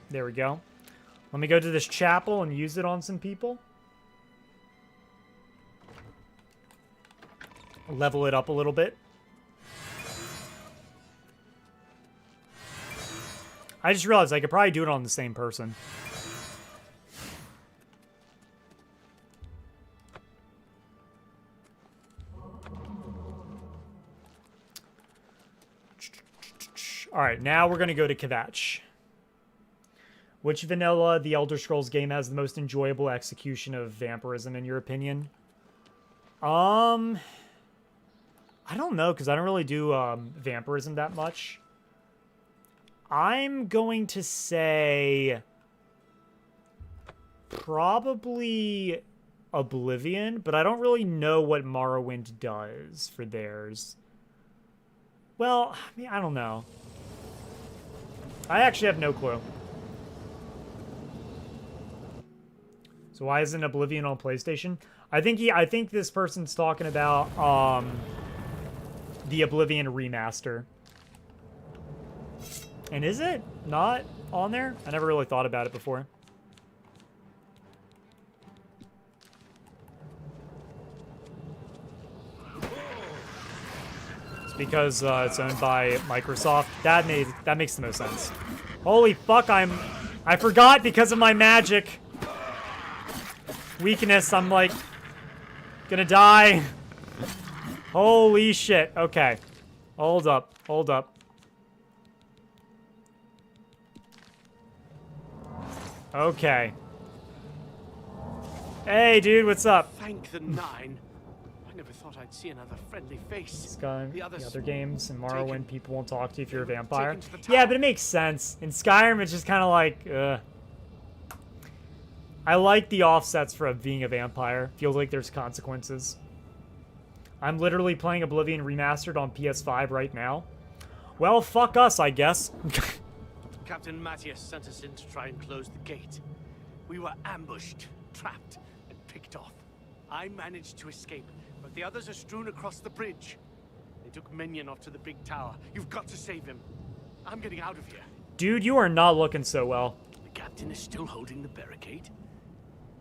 A: There we go. Let me go to this chapel and use it on some people. Level it up a little bit. I just realized I could probably do it on the same person. Alright, now we're going to go to Kavach. Which vanilla The Elder Scrolls game has the most enjoyable execution of vampirism, in your opinion? I don't know, because I don't really do vampirism that much. I'm going to say probably Oblivion, but I don't really know what Morrowind does for theirs. Well, I mean, I don't know. I actually have no clue. So why isn't Oblivion on PlayStation? I think this person's talking about the Oblivion remaster. And is it not on there? I never really thought about it before. It's because it's owned by Microsoft. That makes the most sense. Holy fuck, I forgot because of my magic weakness. I'm like gonna die. Holy shit. Okay. Hold up. Hold up. Okay. Hey, dude, what's up?
C: Thank the nine. I never thought I'd see another friendly face.
A: Skyrim, the other games, and Morrowind, people won't talk to you if you're a vampire.
C: to the
A: Yeah, but it makes sense. In Skyrim, it's just kind of like, I like the offsets for being a vampire. Feels like there's consequences. I'm literally playing Oblivion Remastered on PS5 right now. Well, fuck us, I guess.
C: Captain Matthias sent us in to try and close the gate. We were ambushed, trapped, and picked off. I managed to escape, but the others are strewn across the bridge. They took Minion off to the big tower. You've got to save him. I'm getting out of here.
A: Dude, you are not looking so well.
C: The captain is still holding the barricade.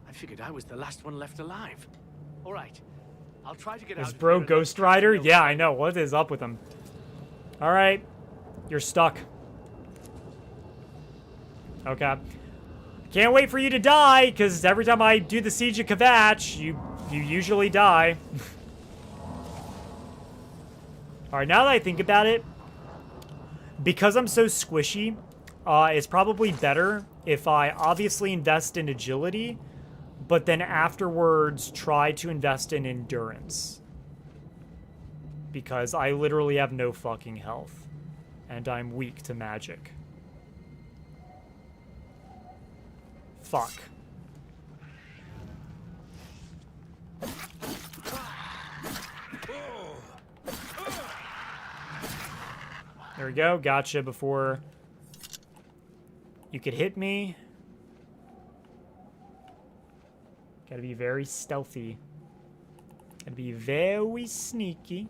C: I figured I was the last one left alive. All right, I'll try to get out.
A: Is bro Ghost Rider? Yeah, I know. What is up with him? All right, you're stuck. Okay. Can't wait for you to die, because every time I do the Siege of Kavach, you usually die. Alright, now that I think about it, because I'm so squishy, it's probably better if I obviously invest in agility, but then afterwards try to invest in endurance. Because I literally have no fucking health, and I'm weak to magic. Fuck. There we go. Gotcha before you could hit me. Gotta be very stealthy. Gotta be very sneaky.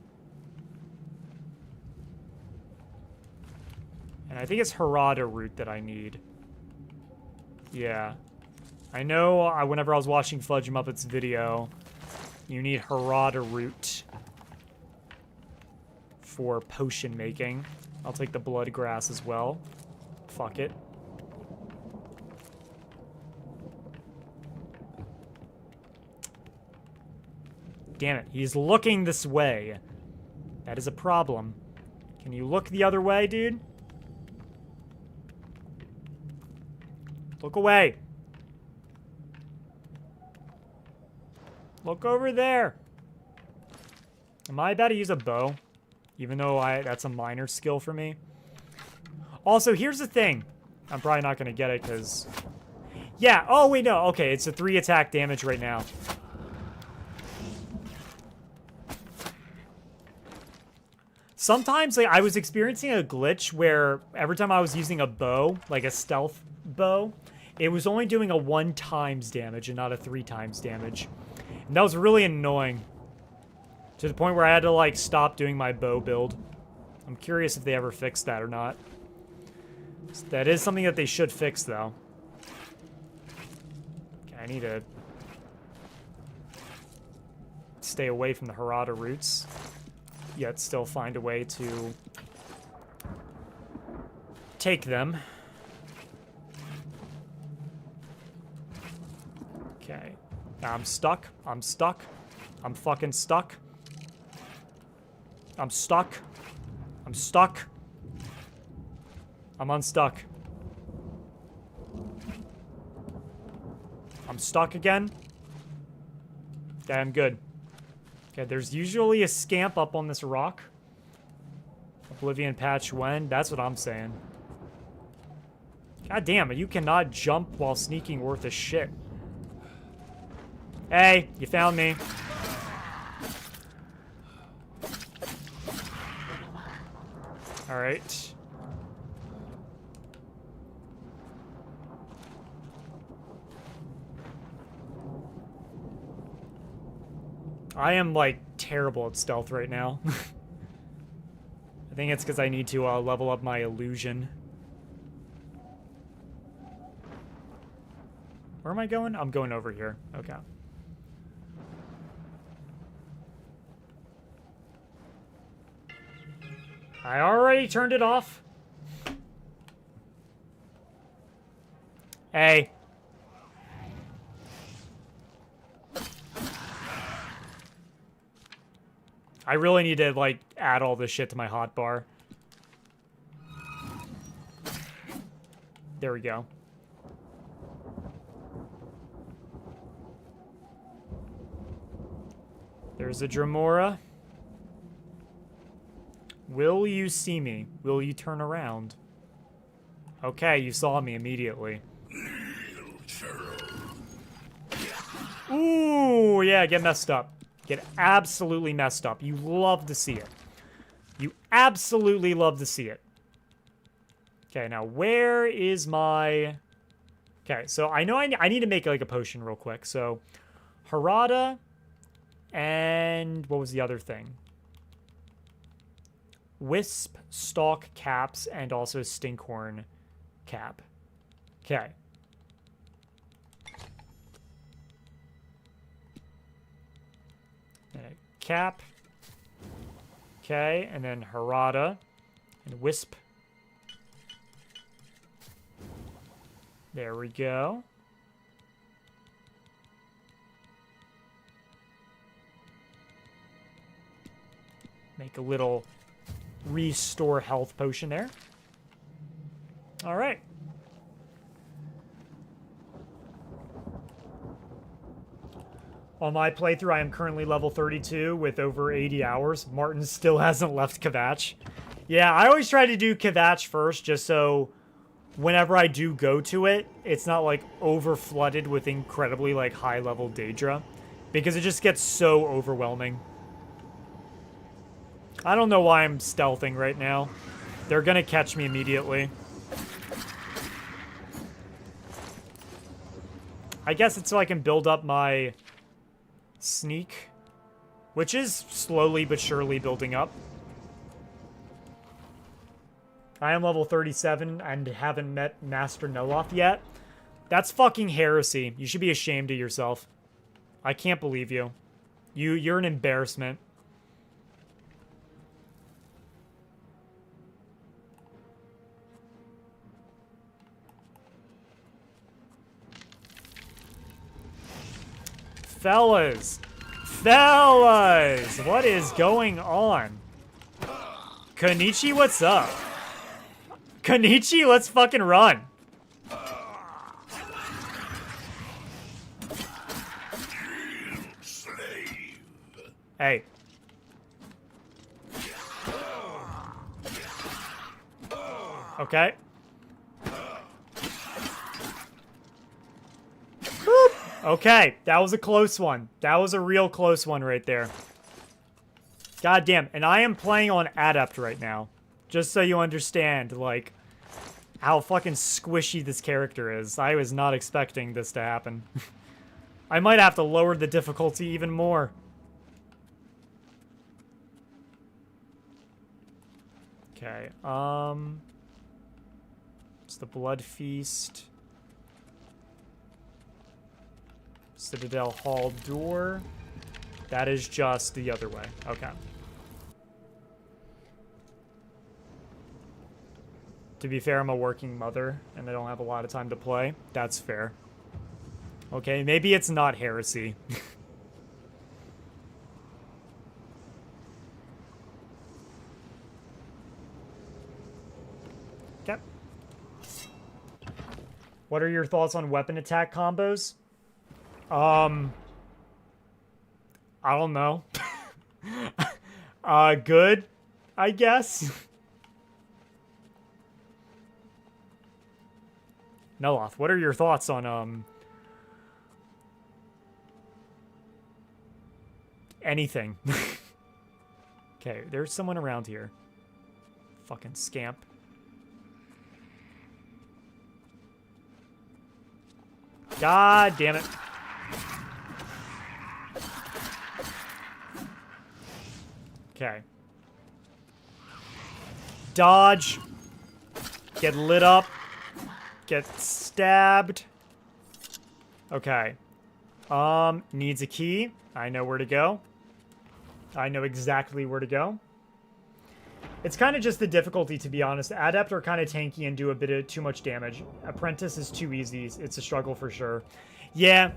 A: And I think it's Harada root that I need. Yeah. I know whenever I was watching Fudge Muppet's video, you need Harada root for potion making. I'll take the blood grass as well. Fuck it. Damn it, he's looking this way. That is a problem. Can you look the other way, dude? Look away. Look over there. Am I about to use a bow? Even though that's a minor skill for me. Also, here's the thing. I'm probably not going to get it because... Yeah, oh wait, no. Okay, it's a 3 attack damage right now. Sometimes, like, I was experiencing a glitch where every time I was using a bow, like a stealth bow, it was only doing a 1 times damage and not a 3 times damage. And that was really annoying. To the point where I had to, like, stop doing my bow build. I'm curious if they ever fixed that or not. That is something that they should fix, though. Okay, I need to stay away from the Harada roots, yet still find a way to take them. Okay. I'm stuck. I'm stuck. I'm fucking stuck. I'm stuck. I'm stuck. I'm unstuck. I'm stuck again. Okay, I'm good. Okay, there's usually a scamp up on this rock. Oblivion patch when? That's what I'm saying. God damn it, you cannot jump while sneaking worth a shit. Hey, you found me. Alright. I am, like, terrible at stealth right now. I think it's because I need to level up my illusion. Where am I going? I'm going over here. Okay. I already turned it off. Hey. I really need to, like, add all this shit to my hotbar. There we go. There's a Dremora. Will you see me? Will you turn around? Okay, you saw me immediately. Ooh, yeah, get messed up. Get absolutely messed up. You love to see it. You absolutely love to see it. Okay, now where is my... Okay, so I know I need to make like a potion real quick. So, Harada and what was the other thing? Wisp stalk caps and also stinkhorn cap. Okay. Cap. Okay, and then Harada and Wisp. There we go. Make a little restore health potion there. All right. On my playthrough, I am currently level 32 with over 80 hours. Martin still hasn't left Kavach. Yeah, I always try to do Kavach first, just so whenever I do go to it, it's not, like, over-flooded with incredibly, like, high-level Daedra. Because it just gets so overwhelming. I don't know why I'm stealthing right now. They're gonna catch me immediately. I guess it's so I can build up my sneak, which is slowly but surely building up. I am level 37 and haven't met Master Neloth yet. That's fucking heresy. You should be ashamed of yourself. I can't believe you. You're an embarrassment. Fellas! Fellas! What is going on? Konichi, what's up? Konichi, let's fucking run. Hey. Okay. Boop. Okay, that was a close one. That was a real close one right there. God damn, and I am playing on Adept right now. Just so you understand, like, how fucking squishy this character is. I was not expecting this to happen. I might have to lower the difficulty even more. Okay, it's the Blood Feast. Citadel Hall door. That is just the other way. Okay. To be fair, I'm a working mother, and I don't have a lot of time to play. That's fair. Okay, maybe it's not heresy. Okay. What are your thoughts on weapon attack combos? I don't know. Good, I guess. Neloth, what are your thoughts on, anything? Okay, there's someone around here. Fucking scamp. God damn it. Okay. Dodge. Get lit up. Get stabbed. Okay. Needs a key. I know where to go. I know exactly where to go. It's kind of just the difficulty, to be honest. Adept are kind of tanky and do a bit of too much damage. Apprentice is too easy. It's a struggle for sure. Yeah.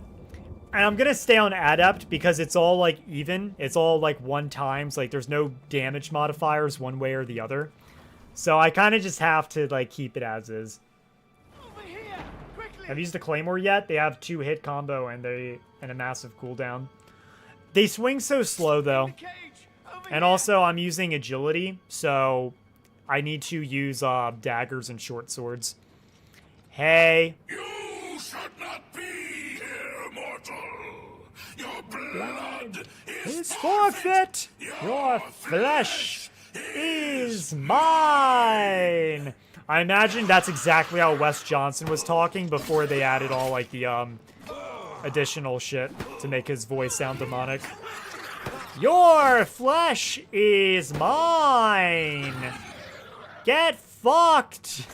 A: And I'm going to stay on Adept because it's all, like, even. It's all, like, 1 times. Like, there's no damage modifiers one way or the other. So I kind of just have to, like, keep it as is.
C: Over here, quickly.
A: Have you used the Claymore yet? They have 2-hit combo and a massive cooldown. They swing so slow, though. And also, I'm using agility, so I need to use daggers and short swords. Hey.
F: You should not be here, mortal. Your blood
A: is forfeit. Your flesh is mine. I imagine that's exactly how Wes Johnson was talking before they added all, like, the additional shit to make his voice sound demonic. Your flesh is mine. Get fucked.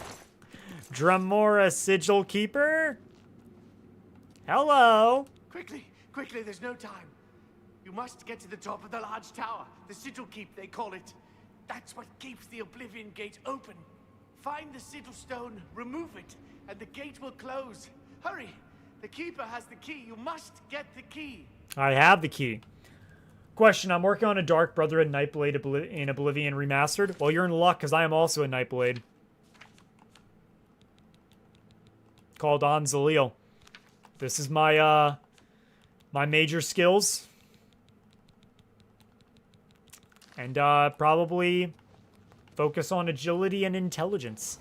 A: Dramora Sigil Keeper. Hello.
C: Quickly, quickly, there's no time. You must get to the top of the large tower. The Sigil Keep, they call it. That's what keeps the Oblivion Gate open. Find the Sigil Stone, remove it, and the gate will close. Hurry. The Keeper has the key. You must get the key.
A: I have the key. Question, I'm working on a Dark Brotherhood Nightblade in Oblivion Remastered. Well, you're in luck, because I am also a Nightblade. Called On Zalil. This is my, my major skills. And, probably focus on agility and intelligence.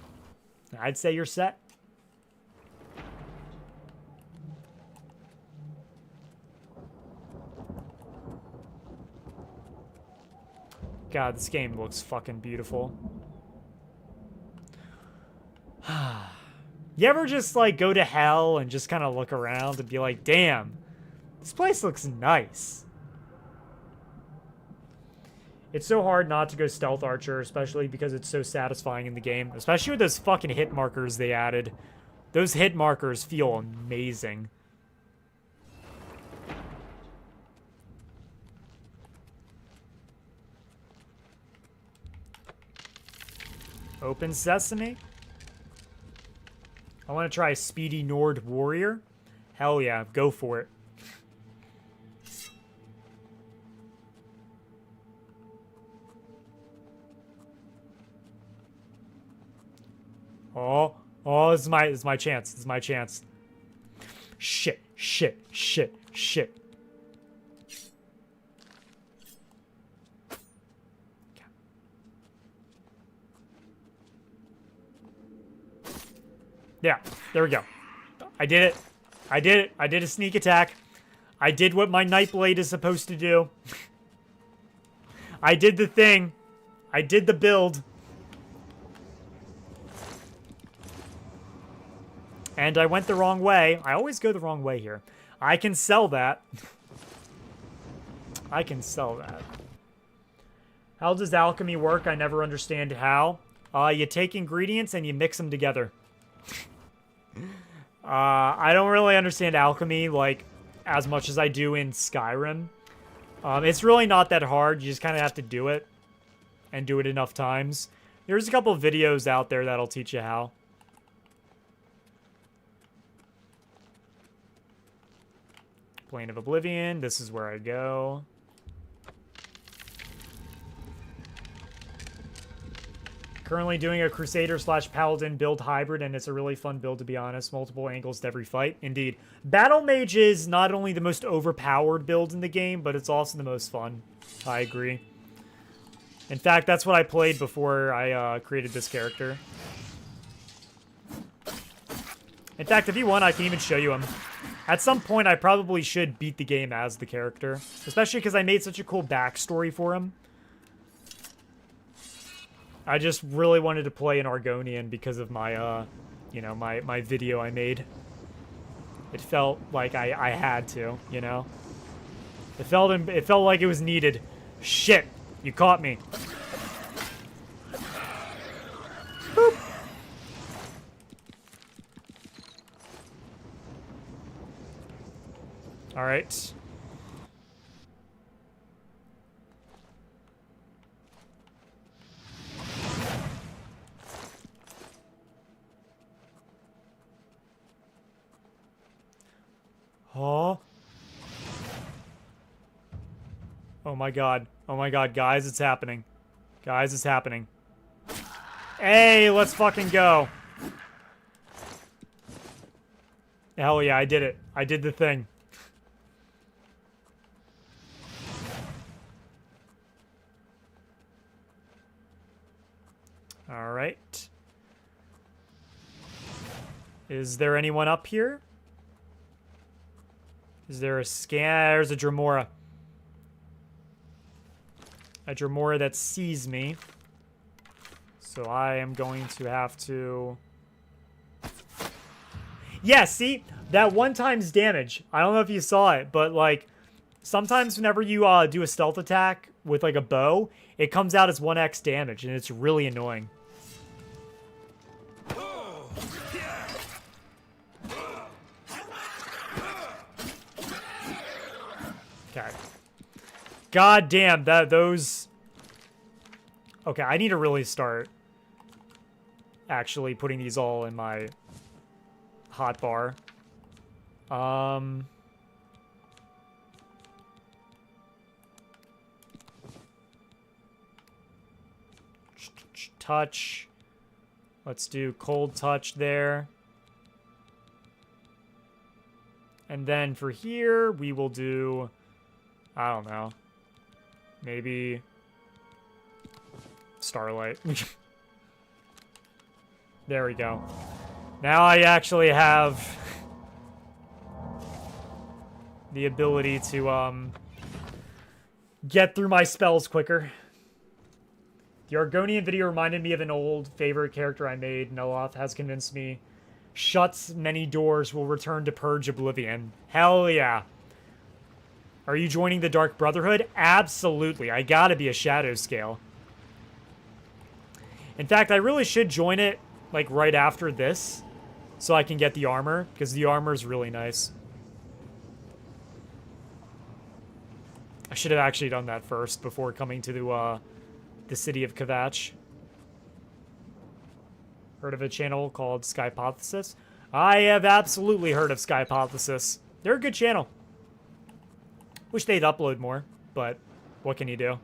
A: I'd say you're set. God, this game looks fucking beautiful. You ever just, like, go to hell and just kind of look around and be like, damn, this place looks nice. It's so hard not to go Stealth Archer, especially because it's so satisfying in the game. Especially with those fucking hit markers they added. Those hit markers feel amazing. Open Sesame. I want to try Speedy Nord Warrior. Hell yeah, go for it. Oh, this is my chance. This is my chance. Shit. Yeah, there we go. I did it. I did a sneak attack. I did what my Nightblade is supposed to do. I did the thing. I did the build. And I went the wrong way. I always go the wrong way here. I can sell that. I can sell that. How does alchemy work? I never understand how. You take ingredients and you mix them together. I don't really understand alchemy, like, as much as I do in Skyrim. It's really not that hard. You just kind of have to do it. And do it enough times. There's a couple of videos out there that'll teach you how. Plane of Oblivion. This is where I go. Currently doing a Crusader/Paladin build hybrid, and it's a really fun build, to be honest. Multiple angles to every fight. Indeed. Battle Mage is not only the most overpowered build in the game, but it's also the most fun. I agree. In fact, that's what I played before I created this character. In fact, if you want, I can even show you him. At some point, I probably should beat the game as the character. Especially because I made such a cool backstory for him. I just really wanted to play an Argonian because of my, you know, my video I made. It felt like I had to, you know? It felt like it was needed. Shit! You caught me. Boop. All right. Oh. Oh my god. Oh my god, guys, it's happening. Guys, it's happening. Hey, let's fucking go. Hell yeah, I did it. I did the thing. All right. Is there anyone up here? Is there a scan? There's a Dremora. A Dremora that sees me. So I am going to have to... Yeah, see? That 1 times damage. I don't know if you saw it, but like... Sometimes whenever you do a stealth attack with like a bow, it comes out as 1x damage, and it's really annoying. Okay. God damn, those... Okay, I need to really start actually putting these all in my hotbar. Touch. Let's do cold touch there. And then for here, we will do... I don't know. Maybe... Starlight. There we go. Now I actually have... the ability to, get through my spells quicker. The Argonian video reminded me of an old favorite character I made. Neloth has convinced me. Shuts many doors, will return to purge Oblivion. Hell yeah. Are you joining the Dark Brotherhood? Absolutely. I gotta be a shadow scale. In fact, I really should join it, like, right after this. So I can get the armor, because the armor is really nice. I should have actually done that first before coming to the city of Kavach. Heard of a channel called Skypothesis? I have absolutely heard of Skypothesis. They're a good channel. Wish they'd upload more, but what can you do?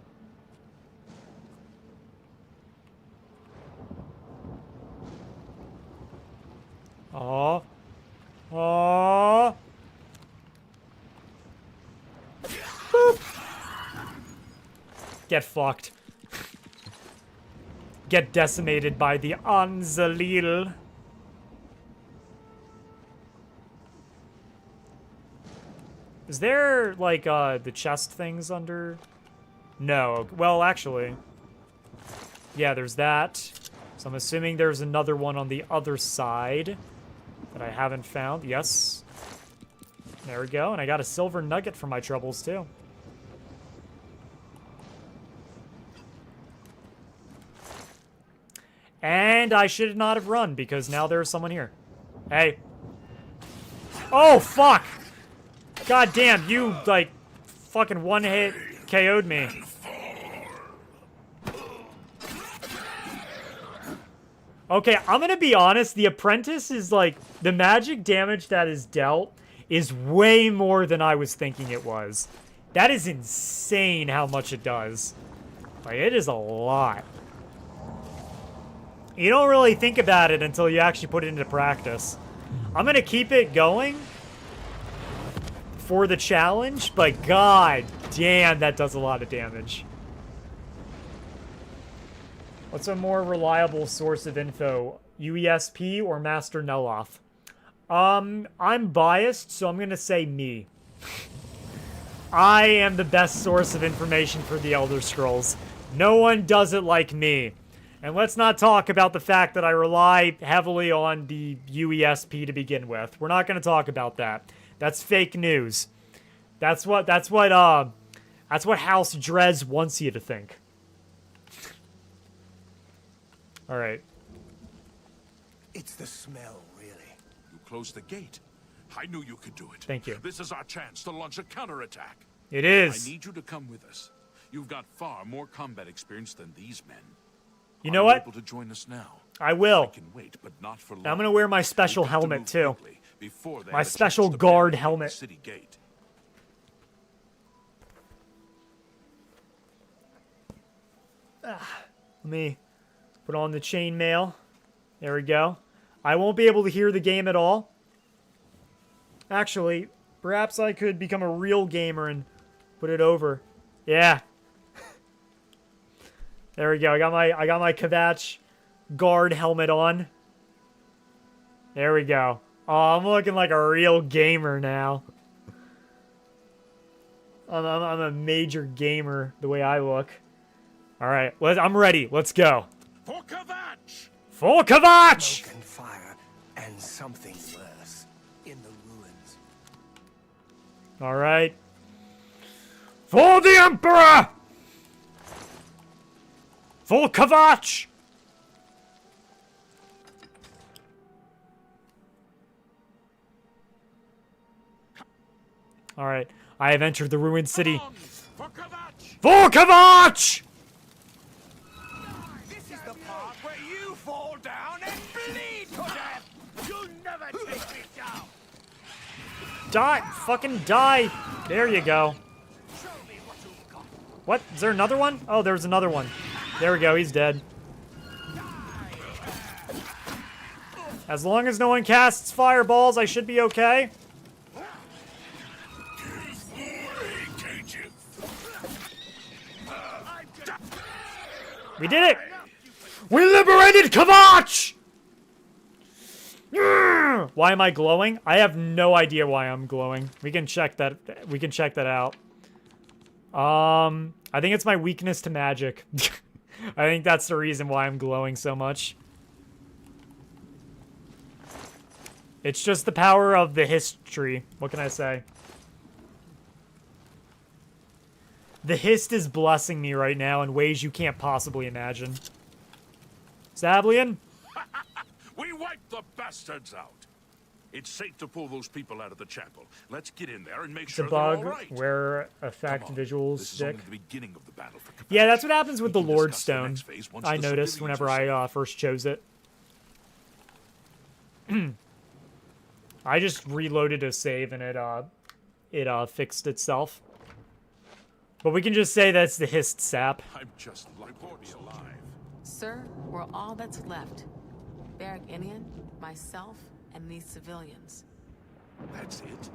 A: Oh. Oh. Boop. Get fucked. Get decimated by the Anzalil. Is there, like, the chest things under? No. Well, actually. Yeah, there's that. So I'm assuming there's another one on the other side that I haven't found. Yes. There we go. And I got a silver nugget for my troubles, too. And I should not have run, because now there's someone here. Hey. Oh, fuck! God damn, you, like, fucking one-hit KO'd me. Okay, I'm gonna be honest, the Apprentice is, like, the magic damage that is dealt is way more than I was thinking it was. That is insane how much it does. Like, it is a lot. You don't really think about it until you actually put it into practice. I'm gonna keep it going for the challenge, but god damn, that does a lot of damage. What's a more reliable source of info? UESP or Master Neloth? I'm biased, so I'm gonna say me. I am the best source of information for the Elder Scrolls. No one does it like me. And let's not talk about the fact that I rely heavily on the UESP to begin with. We're not gonna talk about that. That's fake news. That's what House Drez wants you to think. All right.
J: It's the smell, really.
F: You closed the gate. I knew you could do it.
A: Thank you.
F: This is our chance to launch a counterattack.
A: It is.
F: I need you to come with us. You've got far more combat experience than these men.
A: You know what?
F: Able to join us now?
A: I will.
F: I can wait, but not for long.
A: I'm gonna wear my special
F: We've got to
A: helmet
F: move
A: too.
F: quickly before they
A: My
F: have a
A: special
F: chance to
A: guard
F: barricade the
A: helmet.
F: City gate.
A: Let me put on the chainmail. There we go. I won't be able to hear the game at all. Actually, perhaps I could become a real gamer and put it over. Yeah. There we go. I got my Kavach guard helmet on. There we go. Oh, I'm looking like a real gamer now. I'm a major gamer the way I look. All right, I'm ready. Let's go.
F: For Kavach!
A: For Kavach!
J: Smoke and fire, and something worse in the ruins.
A: All right. For the Emperor! For Kavach! All right. I have entered the ruined city.
F: For Kavach!
A: For Kavach!
C: This is the part where you fall down and bleed to death! You'll never take me down!
A: Die! Fucking die! There you go. What? Is there another one? Oh, there's another one. There we go. He's dead. As long as no one casts fireballs, I should be okay. We did it! We liberated Kavach! Why am I glowing? I have no idea why I'm glowing. We can check that. We can check that out. I think it's my weakness to magic. I think that's the reason why I'm glowing so much. It's just the power of the history. What can I say? The Hist is blessing me right now in ways you can't possibly imagine. Sablian?
F: We wiped the bastards out. It's safe to pull those people out of the chapel. Let's get in there and make
A: It's
F: sure
A: a
F: they're all
A: bug
F: right.
A: where effect visuals
F: This is
A: stick.
F: only the beginning of the battle for Kavach.
A: Yeah, that's what happens with the
F: We can
A: Lord
F: discuss the
A: Stone.
F: next phase once
A: I
F: the
A: noticed
F: civilians
A: whenever
F: are
A: I first chose it. I just reloaded a save and it fixed itself. But we can just say that's the Hist sap.
F: I'm just like alive.
G: Sir, we're all that's left. Barrack Inian, myself, and these civilians.
F: That's it?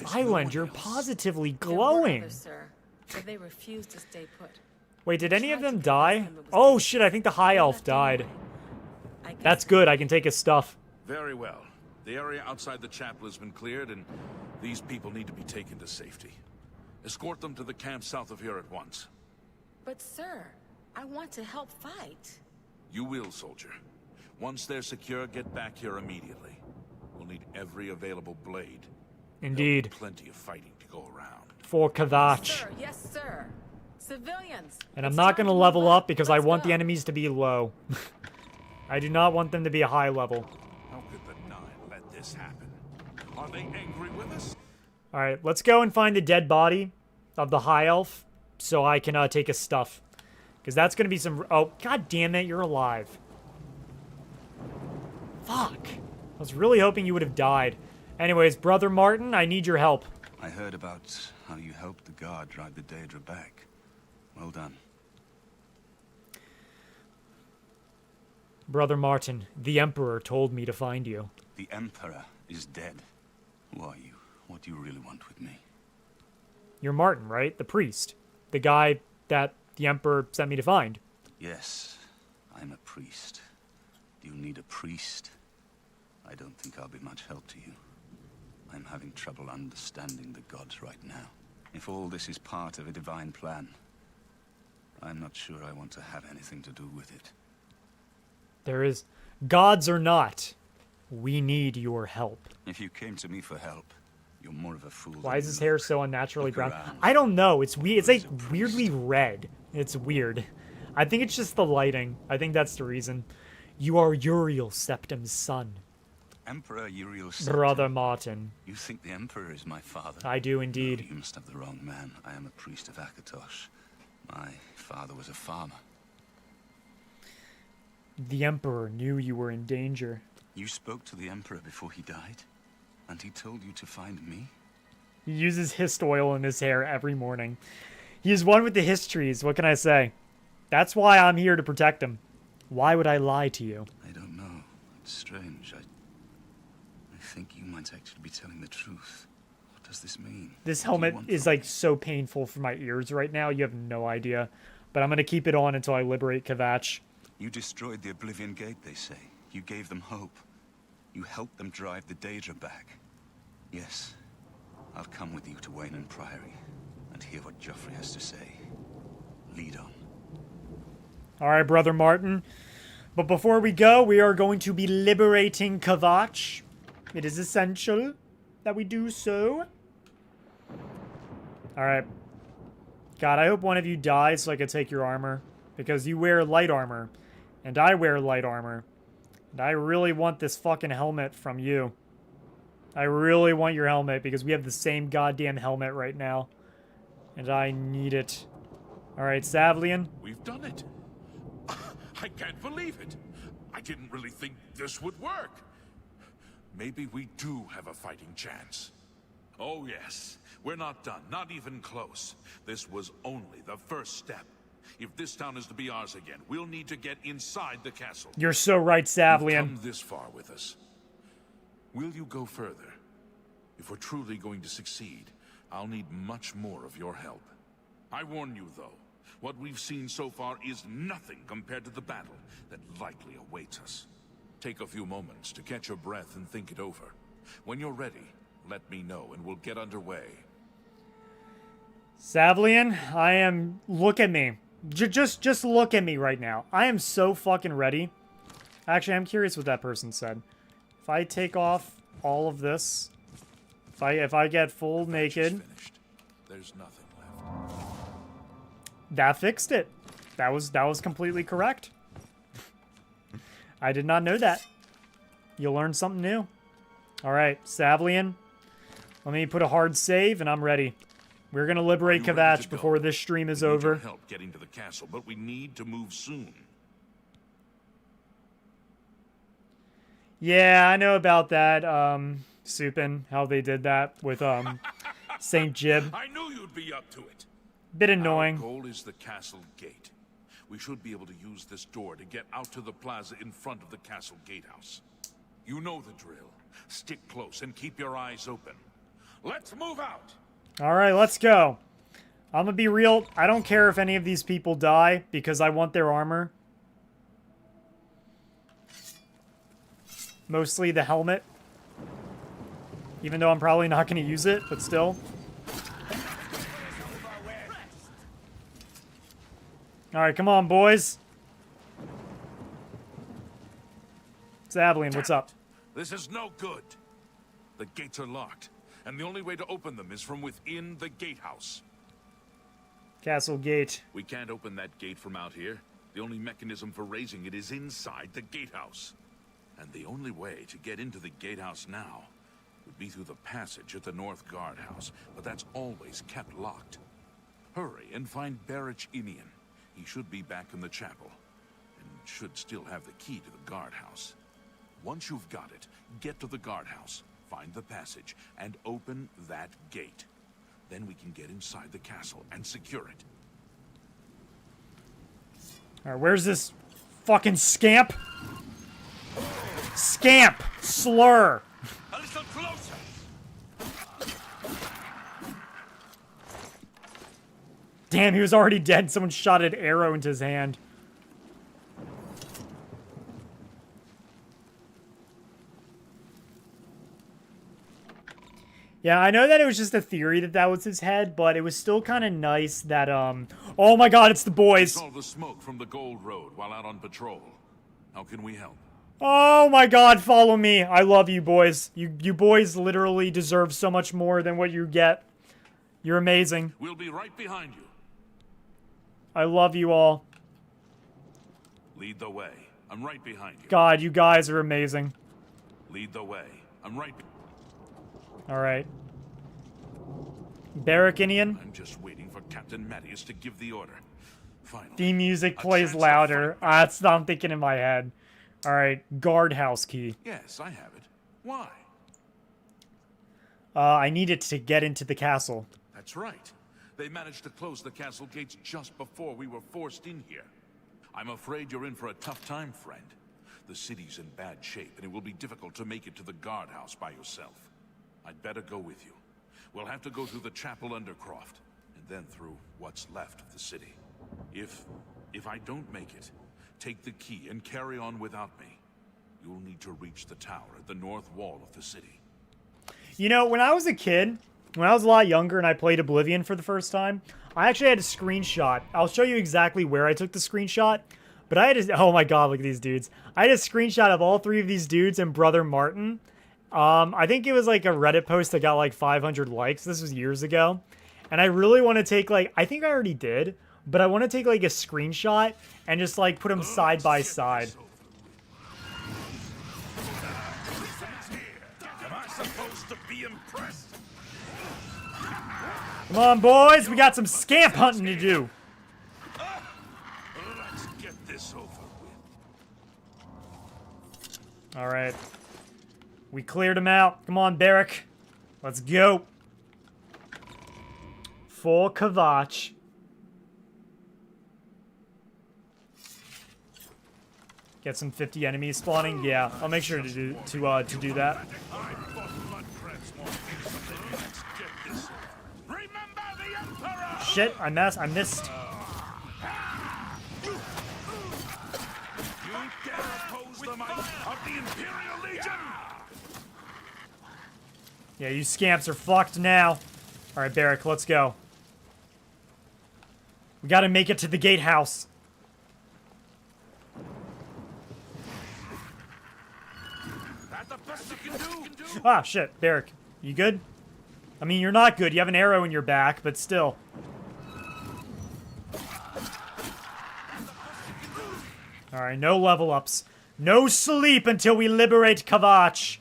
A: Island, you're positively
G: There were
A: glowing.
G: others, sir, but they refused to stay put.
A: Wait, did any of them die? Oh shit, I think the High Elf died. That's good, I can take his stuff.
F: Very well. The area outside the chapel has been cleared, and these people need to be taken to safety. Escort them to the camp south of here at once.
G: But sir, I want to help fight.
F: You will, soldier. Once they're secure, get back here immediately. We'll need every available blade.
A: Indeed.
F: There'll be plenty of fighting to go around.
A: For Kavach.
G: Sir, yes, sir. Civilians.
A: And I'm not gonna level up because I want the enemies to be low. I do not want them to be a high level.
F: How could the Nine let this happen? Are they angry with us?
A: Alright, let's go and find the dead body of the High Elf so I can take his stuff. Because that's gonna be some... Oh, god damn it, you're alive. Fuck. I was really hoping you would have died. Anyways, Brother Martin, I need your help.
Q: I heard about how you helped the guard drive the Daedra back. Well done.
A: Brother Martin, the Emperor told me to find you.
Q: The Emperor is dead. Who are you? What do you really want with me?
A: You're Martin, right? The priest. The guy that the Emperor sent me to find.
Q: Yes, I'm a priest. Do you need a priest? I don't think I'll be much help to you. I'm having trouble understanding the gods right now. If all this is part of a divine plan, I'm not sure I want to have anything to do with it.
A: There is... Gods or not, we need your help.
Q: If you came to me for help, you're more of a fool.
A: Why is his hair so unnaturally brown?
Q: around.
A: I don't know. It's weird. It's like weirdly red. It's weird. I think it's just the lighting. I think that's the reason. You are Uriel, Septim's son.
Q: Emperor Uriel Septim.
A: Brother Martin.
Q: You think the Emperor is my father?
A: I do indeed.
Q: No, you must have the wrong man. I am a priest of Akatosh. My father was a farmer.
A: The Emperor knew you were in danger.
Q: You spoke to the Emperor before he died? And he told you to find me?
A: He uses hist oil in his hair every morning. He is one with the histories, what can I say? That's why I'm here to protect him. Why would I lie to you?
Q: I don't know. It's strange. I think you might actually be telling the truth. What does this mean?
A: This helmet is like so painful for my ears right now. You have no idea. But I'm going to keep it on until I liberate Kavach.
Q: You destroyed the Oblivion Gate, they say. You gave them hope. You helped them drive the Daedra back. Yes, I'll come with you to Wayne Priory and hear what Joffrey has to say. Lead on.
A: All right, Brother Martin. But before we go, we are going to be liberating Kavach. It is essential that we do so. All right. God, I hope one of you dies so I can take your armor. Because you wear light armor. And I wear light armor. And I really want this fucking helmet from you. I really want your helmet because we have the same goddamn helmet right now. And I need it. Alright, Savlian.
F: We've done it. I can't believe it. I didn't really think this would work. Maybe we do have a fighting chance. Oh yes, we're not done, not even close. This was only the first step. If this town is to be ours again, we'll need to get inside the castle.
A: You're so right, Savlian.
F: You've come this far with us. Will you go further? If we're truly going to succeed, I'll need much more of your help. I warn you, though, what we've seen so far is nothing compared to the battle that likely awaits us. Take a few moments to catch your breath and think it over. When you're ready, let me know and we'll get underway.
A: Savlian, I am... Look at me. Just look at me right now. I am so fucking ready. Actually, I'm curious what that person said. If I take off all of this, if I get full naked,
F: there's nothing left.
A: That fixed it. That was completely correct. I did not know that. You learned something new. All right, Savlian. Let me put a hard save, and I'm ready. We're gonna liberate Kavach before this stream is over.
F: Help getting to the castle, but we need to move soon.
A: Yeah, I know about that. Supin, how they did that with Saint Jib.
F: I knew you'd be up to it.
A: Bit annoying.
F: Our goal is the castle gate. We should be able to use this door to get out to the plaza in front of the castle gatehouse. You know the drill. Stick close and keep your eyes open. Let's move out.
A: All right, let's go. I'm gonna be real. I don't care if any of these people die because I want their armor. Mostly the helmet. Even though I'm probably not gonna use it, but still. All right, come on, boys. Savlian, what's up?
F: This is no good. The gates are locked, and the only way to open them is from within the gatehouse.
A: Castle gate.
F: We can't open that gate from out here. The only mechanism for raising it is inside the gatehouse. And the only way to get into the gatehouse now would be through the passage at the North Guardhouse, but that's always kept locked. Hurry and find Barrich Inian. He should be back in the chapel, and should still have the key to the guardhouse. Once you've got it, get to the guardhouse, find the passage, and open that gate. Then we can get inside the castle and secure it.
A: All right, where's this fucking scamp? Scamp! Slur!
F: A little closer!
A: Damn, he was already dead. Someone shot an arrow into his hand. Yeah, I know that it was just a theory that that was his head, but it was still kind of nice that, oh my god, it's the boys!
F: Saw the smoke from the Gold Road while out on patrol. How can we help?
A: Oh my god, follow me. I love you boys. You boys literally deserve so much more than what you get. You're amazing.
F: We'll be right behind you.
A: I love you all.
F: Lead the way. I'm right behind you.
A: God, you guys are amazing.
F: Lead the way. I'm right.
A: Alright. Barrack-Inian.
F: I'm just waiting for Captain Matthias to give the order. Finally.
A: Theme music plays louder. That's what I'm thinking in my head. Alright, guardhouse key.
F: Yes, I have it. Why?
A: I need it to get into the castle.
F: That's right. They managed to close the castle gates just before we were forced in here. I'm afraid you're in for a tough time, friend. The city's in bad shape, and it will be difficult to make it to the guardhouse by yourself. I'd better go with you. We'll have to go through the chapel undercroft, and then through what's left of the city. If I don't make it, take the key and carry on without me. You'll need to reach the tower at the north wall of the city.
A: You know, when I was a kid, when I was a lot younger and I played Oblivion for the first time, I actually had a screenshot. I'll show you exactly where I took the screenshot, but I had a, oh my god, look at these dudes. I had a screenshot of all three of these dudes and Brother Martin. I think it was like a Reddit post that got like 500 likes. This was years ago. And I really want to take like, I think I already did, but I want to take like a screenshot and just like put them side by side.
F: Am I supposed to be impressed?
A: Come on, boys, we got some scamp hunting to do.
F: Let's get this over with.
A: All right. We cleared him out. Come on, Barrack. Let's go. For Kavach. Get some 50 enemies spawning. Yeah, I'll make sure to do that. Shit, I missed.
F: You dare oppose the might of the Imperial Legion?
A: Yeah, you scamps are fucked now. All right, Barrack, let's go. We gotta make it to the gatehouse.
F: That the best you can do?
A: Ah, shit, Barrack, you good? I mean, you're not good. You have an arrow in your back, but still. All right, no level ups. No sleep until we liberate Kavach.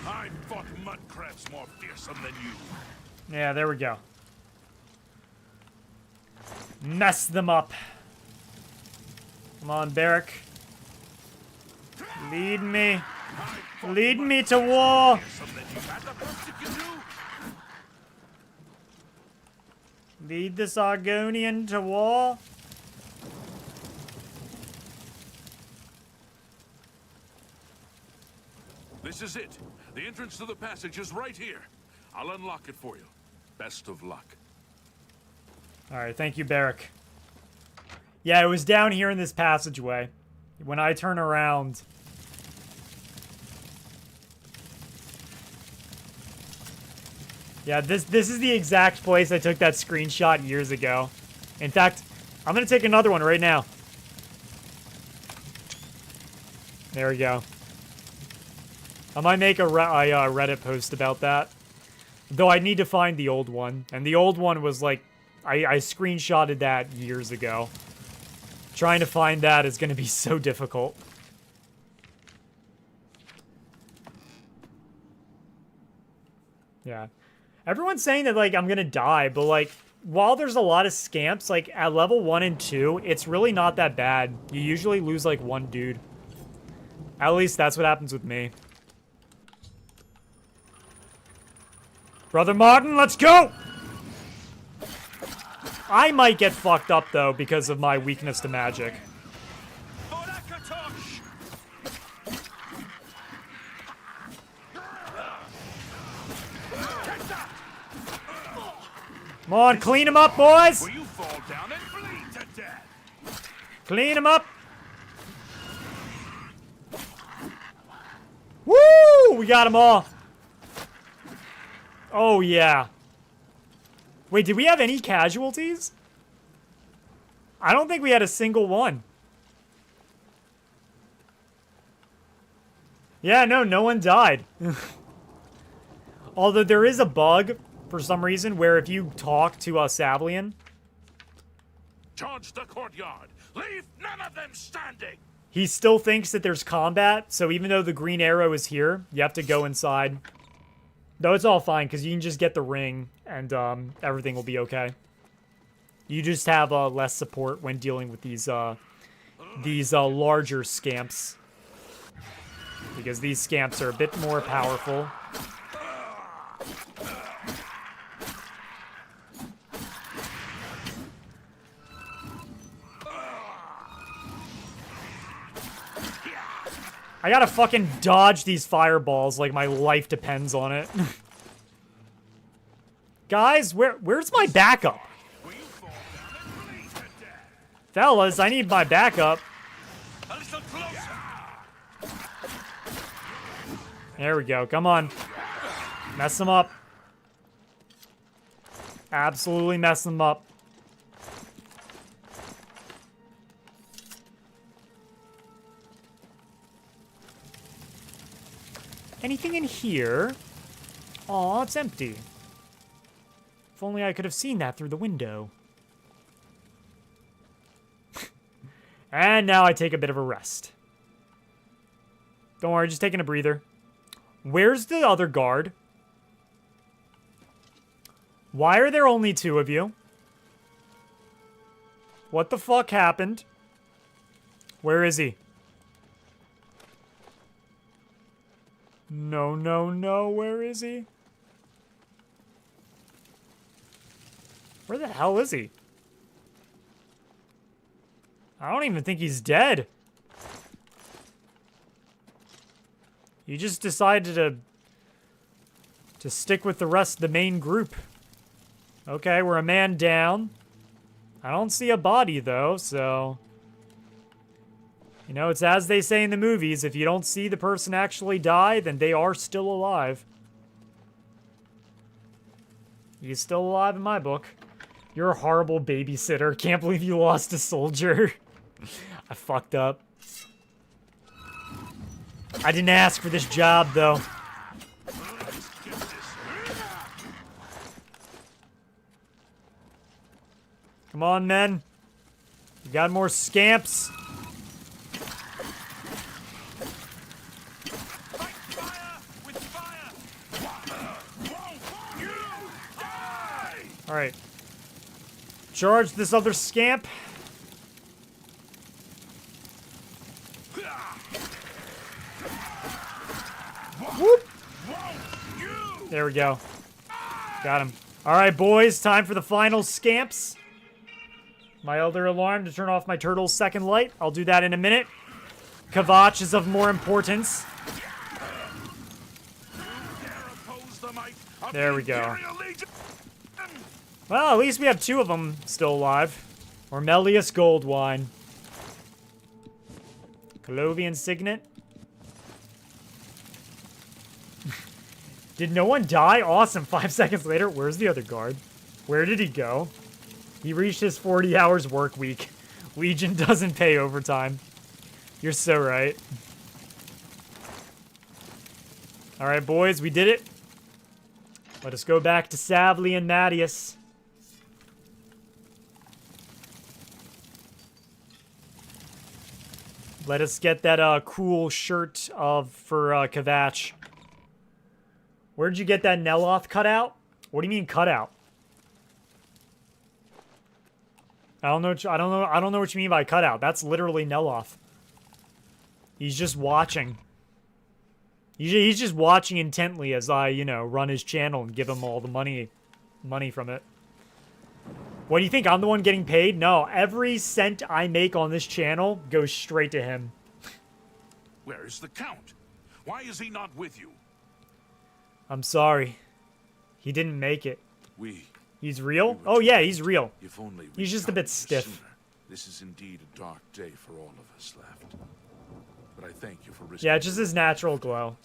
F: I fought mud crabs more fearsome than you.
A: Yeah, there we go. Mess them up. Come on, Barrack. Lead me. Lead me to war. Lead this Argonian to war.
F: This is it. The entrance to the passage is right here. I'll unlock it for you. Best of luck.
A: Alright, thank you, Barrack. Yeah, it was down here in this passageway. When I turn around... Yeah, this is the exact place I took that screenshot years ago. In fact, I'm gonna take another one right now. There we go. I might make a Reddit post about that. Though I need to find the old one. And the old one was like... I screenshotted that years ago. Trying to find that is going to be so difficult. Yeah. Everyone's saying that, like, I'm going to die, but, like, while there's a lot of scamps, like, at level 1 and 2, it's really not that bad. You usually lose, like, one dude. At least that's what happens with me. Brother Martin, let's go! I might get fucked up, though, because of my weakness to magic. Come on, clean him up, boys!
F: Were you
A: Clean him up. Woo! We got them all. Oh, yeah. Wait, did we have any casualties? I don't think we had a single one. Yeah, no one died. Although there is a bug, for some reason, where if you talk to Savlian...
F: Charge the courtyard! Leave none of them standing!
A: He still thinks that there's combat, so even though the green arrow is here, you have to go inside. Though it's all fine, because you can just get the ring, and everything will be okay. You just have less support when dealing with these larger scamps. Because these scamps are a bit more powerful. I gotta fucking dodge these fireballs like my life depends on it. Guys, where's my backup? Fellas, I need my backup. There we go. Come on. Mess them up. Absolutely mess them up. Anything in here? Aw, it's empty. If only I could have seen that through the window. And now I take a bit of a rest. Don't worry, just taking a breather. Where's the other guard? Why are there only 2 of you? What the fuck happened? Where is he? No, where is he? Where the hell is he? I don't even think he's dead. You just decided to stick with the rest of the main group. Okay, we're a man down. I don't see a body, though, so... You know, it's as they say in the movies, if you don't see the person actually die, then they are still alive. He's still alive in my book. You're a horrible babysitter. Can't believe you lost a soldier. I fucked up. I didn't ask for this job, though. Come on, men. You got more scamps? Alright. Charge this other scamp. Whoop! There we go. Got him. Alright, boys. Time for the final scamps. My elder alarm to turn off my turtle's second light. I'll do that in a minute. Kavach is of more importance. There we go. Well, at least we have 2 of them still alive. Ormelius Goldwine. Colovian Signet. Did no one die? Awesome. 5 seconds later. Where's the other guard? Where did he go? He reached his 40 hours work week. Legion doesn't pay overtime. You're so right. Alright, boys. We did it. Let us go back to Savli and Mattias. Let us get that cool shirt for Kavach. Where did you get that Neloth cutout? What do you mean cutout? I don't know what you mean by cutout. That's literally Neloth. He's just watching. He's just watching intently as I, you know, run his channel and give him all the money from it. What do you think? I'm the one getting paid? No, every cent I make on this channel goes straight to him.
F: Where is the Count? Why is he not with you?
A: I'm sorry. He didn't make it. He's real? Oh yeah, he's real. He's just a bit stiff.
F: This is indeed a dark day for all of us left. But I thank you for risking.
A: Yeah, just his natural glow.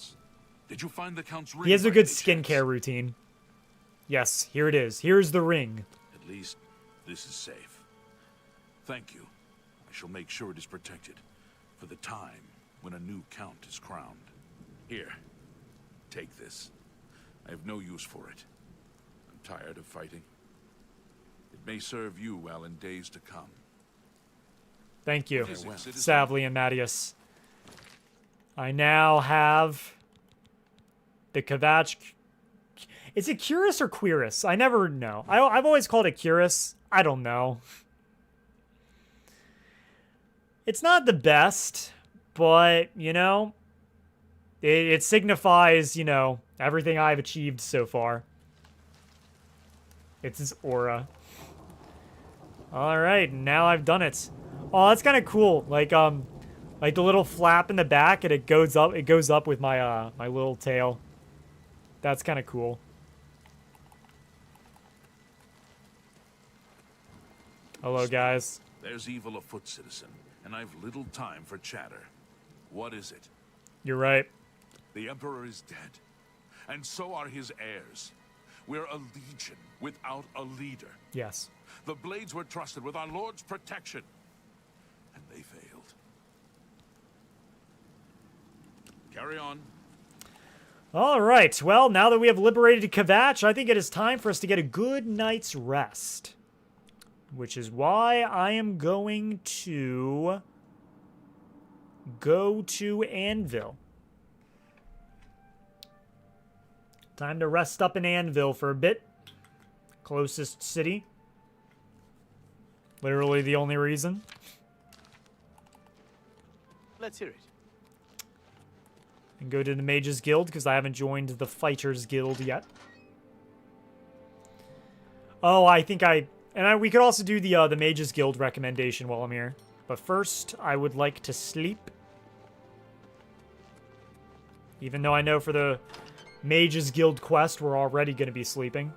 F: Did you find the Count's ring?
A: He has a
F: by
A: good
F: any
A: skincare
F: chance?
A: routine. Yes, here it is. Here's the ring.
F: At least this is safe. Thank you. I shall make sure it is protected for the time when a new Count is crowned. Here, take this. I have no use for it. I'm tired of fighting. It may serve you well in days to come.
A: Thank you,
F: What is it, citizen?
A: Savly and Mattias. I now have the Kavach. Is it Curus or Quirus? I never know. I've always called it Curus. I don't know. It's not the best, but, you know, it signifies, you know, everything I've achieved so far. It's his aura. All right, now I've done it. Oh, that's kind of cool. Like the little flap in the back, and it goes up. It goes up with my my little tail. That's kind of cool. Hello, guys.
F: There's evil afoot, citizen, and I've little time for chatter. What is it?
A: You're right.
F: The Emperor is dead, and so are his heirs. We're a legion without a leader.
A: Yes.
F: The Blades were trusted with our Lord's protection, and they failed. Carry on.
A: All right. Well, now that we have liberated Kavach, I think it is time for us to get a good night's rest. Which is why I am going to go to Anvil. Time to rest up in Anvil for a bit. Closest city. Literally the only reason.
C: Let's hear it.
A: And go to the Mages Guild, because I haven't joined the Fighters Guild yet. Oh, I think we could also do the Mages Guild recommendation while I'm here. But first, I would like to sleep. Even though I know for the Mages Guild quest, we're already going to be sleeping.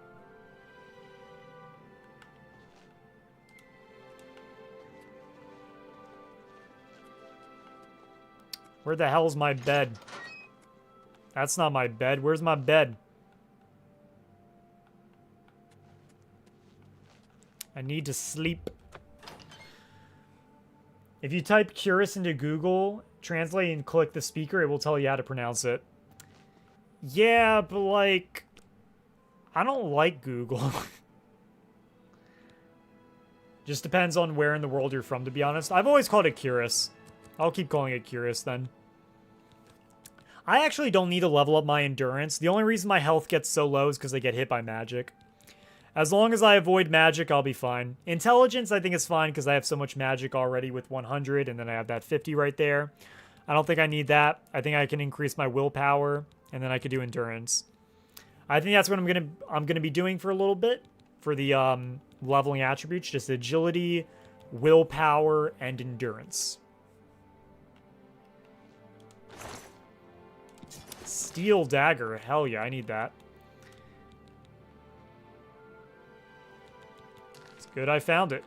A: Where the hell's my bed? That's not my bed. Where's my bed? I need to sleep. If you type Curus into Google, translate and click the speaker, it will tell you how to pronounce it. Yeah, but like, I don't like Google. Just depends on where in the world you're from, to be honest. I've always called it Curus. I'll keep calling it Curus then. I actually don't need to level up my endurance. The only reason my health gets so low is because I get hit by magic. As long as I avoid magic, I'll be fine. Intelligence, I think, is fine because I have so much magic already with 100, and then I have that 50 right there. I don't think I need that. I think I can increase my willpower, and then I could do endurance. I think that's what I'm gonna be doing for a little bit for the leveling attributes, just agility, willpower, and endurance. Steel dagger, hell yeah, I need that. It's good I found it.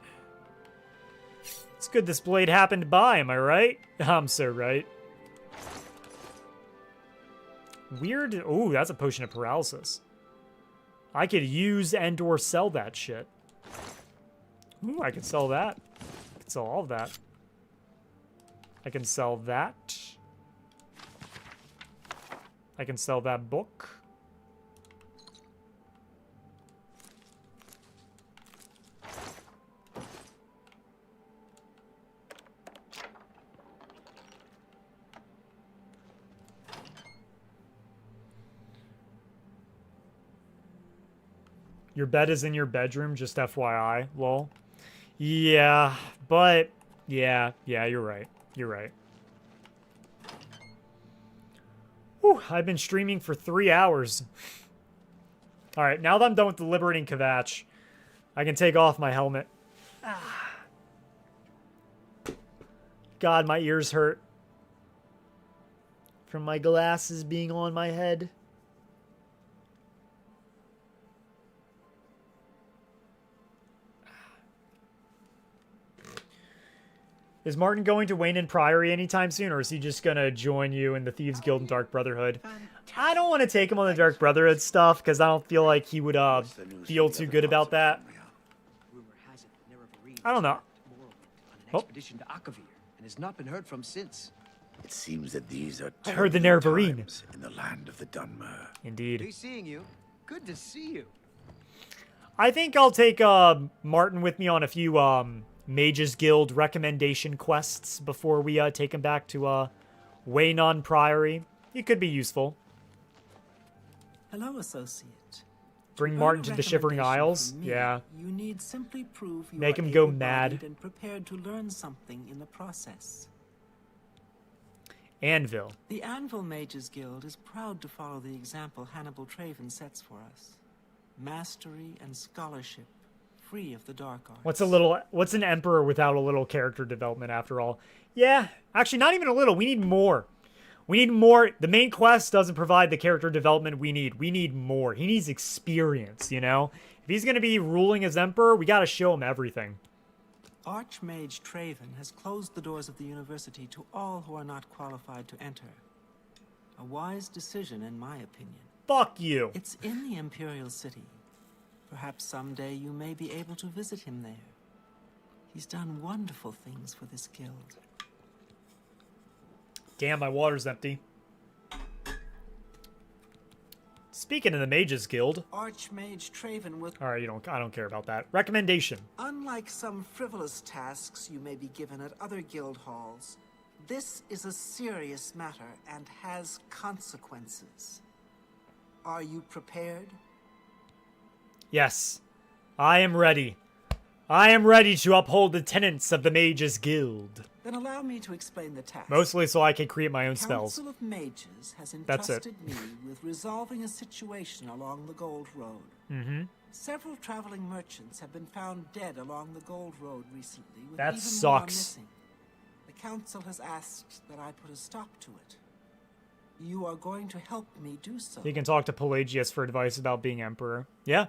A: It's good this blade happened by, am I right? I'm so right. Weird. Ooh, that's a potion of paralysis. I could use and or sell that shit. Ooh, I can sell that. I can sell all of that. I can sell that. I can sell that book. Your bed is in your bedroom, just FYI, lol. Yeah, but yeah, you're right. You're right. Whew, I've been streaming for 3 hours. Alright, now that I'm done with the Liberating Kavach, I can take off my helmet. God, my ears hurt from my glasses being on my head. Is Martin going to Wayne and Priory anytime soon, or is he just gonna join you in the Thieves Guild and Dark Brotherhood? I don't want to take him on the Dark Brotherhood stuff, because I don't feel like he would feel too good about that. I don't know.
R: Expedition to Akavir, and has not been heard from since.
P: It seems that these are
A: I heard the
P: turbulent
A: Nerevarine.
P: times in the land of the Dunmer.
A: Indeed.
R: Be seeing you. Good to see you.
A: I think I'll take Martin with me on a few Mages Guild recommendation quests before we take him back to Waynon Priory. He could be useful.
O: Hello, associate.
A: Bring
O: To
A: Martin
O: earn
A: to
O: a
A: the Shivering
O: recommendation
A: Isles.
O: from me,
A: Yeah.
O: You need simply prove you
A: Make
O: are
A: him go
O: able-bodied
A: mad.
O: and prepared to learn something in the process.
A: Anvil.
O: The Anvil Mages Guild is proud to follow the example Hannibal Traven sets for us. Mastery and scholarship, free of the dark arts.
A: What's an emperor without a little character development after all? Yeah, actually not even a little. We need more. We need more. The main quest doesn't provide the character development we need. We need more. He needs experience, you know? If he's going to be ruling as emperor, we got to show him everything.
O: Archmage Traven has closed the doors of the university to all who are not qualified to enter. A wise decision, in my opinion.
A: Fuck you.
O: It's in the Imperial City. Perhaps someday you may be able to visit him there. He's done wonderful things for this guild.
A: Damn, my water's empty. Speaking of the Mages Guild.
O: Archmage Traven with...
A: Alright, I don't care about that. Recommendation.
O: Unlike some frivolous tasks you may be given at other guild halls, this is a serious matter and has consequences. Are you prepared?
A: Yes. I am ready. I am ready to uphold the tenets of the Mages Guild.
O: Then allow me to explain the task.
A: Mostly so I can create my own
O: The
A: spells.
O: Council of Mages has
A: That's it.
O: entrusted me with resolving a situation along the Gold Road.
A: Mm-hmm.
O: Several traveling merchants have been found dead along the Gold Road recently, with
A: That
O: even more
A: sucks.
O: missing. The council has asked that I put a stop to it. You are going to help me do so.
A: You can talk to Pelagius for advice about being emperor. Yeah?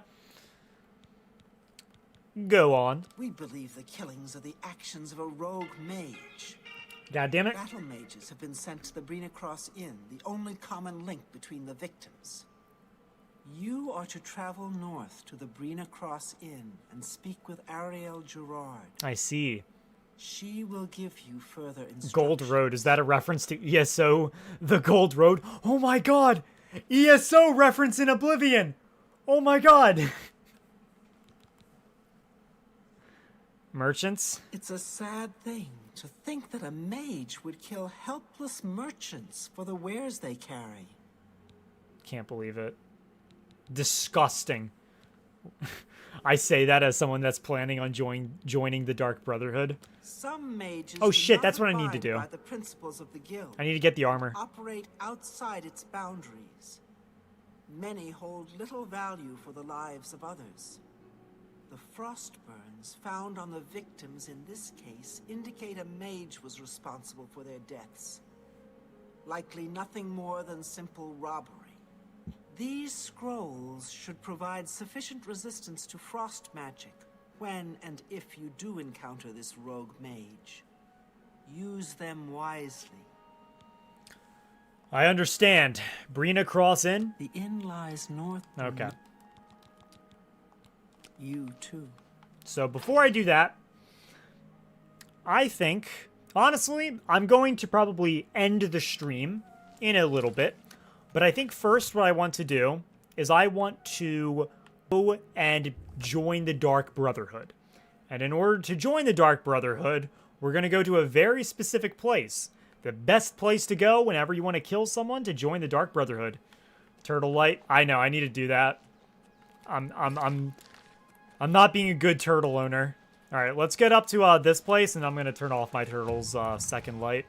A: Go on.
O: We believe the killings are the actions of a rogue mage.
A: God damn it.
O: Battle mages have been sent to the Brina Cross Inn, the only common link between the victims. You are to travel north to the Brina Cross Inn and speak with Ariel Gerard.
A: I see.
O: She will give you further instructions.
A: Gold Road. Is that a reference to ESO? The Gold Road? Oh my god! ESO reference in Oblivion! Oh my god! Merchants?
O: It's a sad thing to think that a mage would kill helpless merchants for the wares they carry.
A: Can't believe it. Disgusting. I say that as someone that's planning on joining the Dark Brotherhood.
O: Some mages
A: Oh shit,
O: do
A: that's
O: not
A: what I need to
O: abide
A: do.
O: by the principles of the guild.
A: I need to get the armor.
O: Operate outside its boundaries. Many hold little value for the lives of others. The frostburns found on the victims in this case indicate a mage was responsible for their deaths. Likely nothing more than simple robbery. These scrolls should provide sufficient resistance to frost magic when and if you do encounter this rogue mage. Use them wisely.
A: I understand. Brina Cross Inn?
O: The inn lies north.
A: Okay.
O: You too.
A: So before I do that, I think, honestly, I'm going to probably end the stream in a little bit. But I think first what I want to do is I want to go and join the Dark Brotherhood. And in order to join the Dark Brotherhood, we're going to go to a very specific place. The best place to go whenever you want to kill someone to join the Dark Brotherhood. Turtle Light. I know, I need to do that. I'm not being a good turtle owner. Alright, let's get up to this place, and I'm going to turn off my turtle's second light.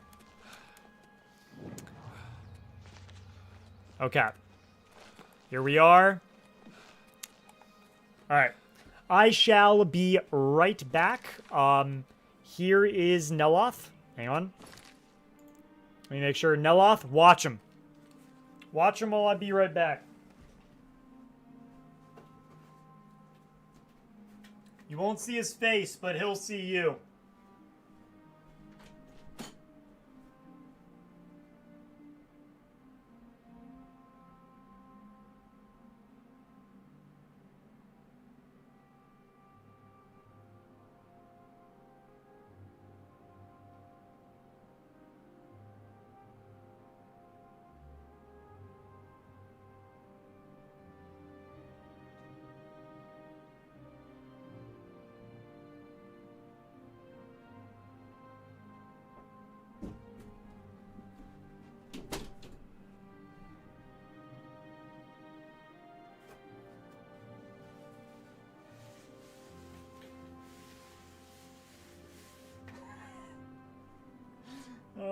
A: Okay. Here we are. Alright. I shall be right back. Here is Neloth. Hang on. Let me make sure. Neloth, watch him. Watch him while I be right back. You won't see his face, but he'll see you.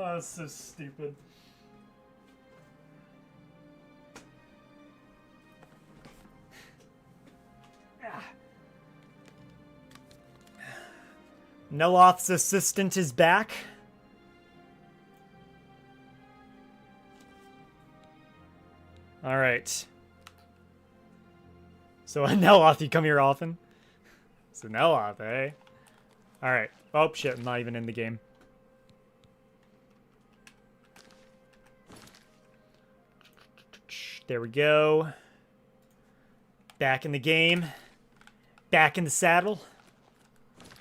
A: Oh, that's so stupid. Neloth's assistant is back. Alright. So, Neloth, you come here often? So, Neloth, eh? Alright. Oh, shit, I'm not even in the game. There we go. Back in the game. Back in the saddle.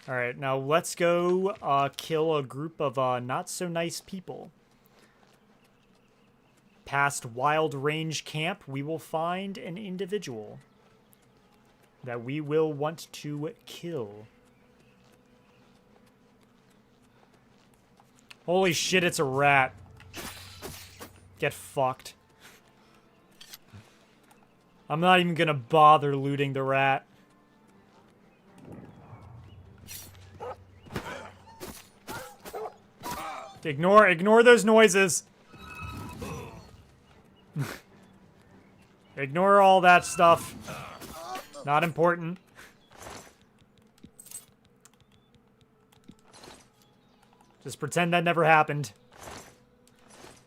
A: Alright, now let's go kill a group of not-so-nice people. Past Wild Range Camp, we will find an individual that we will want to kill. Holy shit, it's a rat. Get fucked. I'm not even gonna bother looting the rat. Ignore those noises. Ignore all that stuff. Not important. Just pretend that never happened.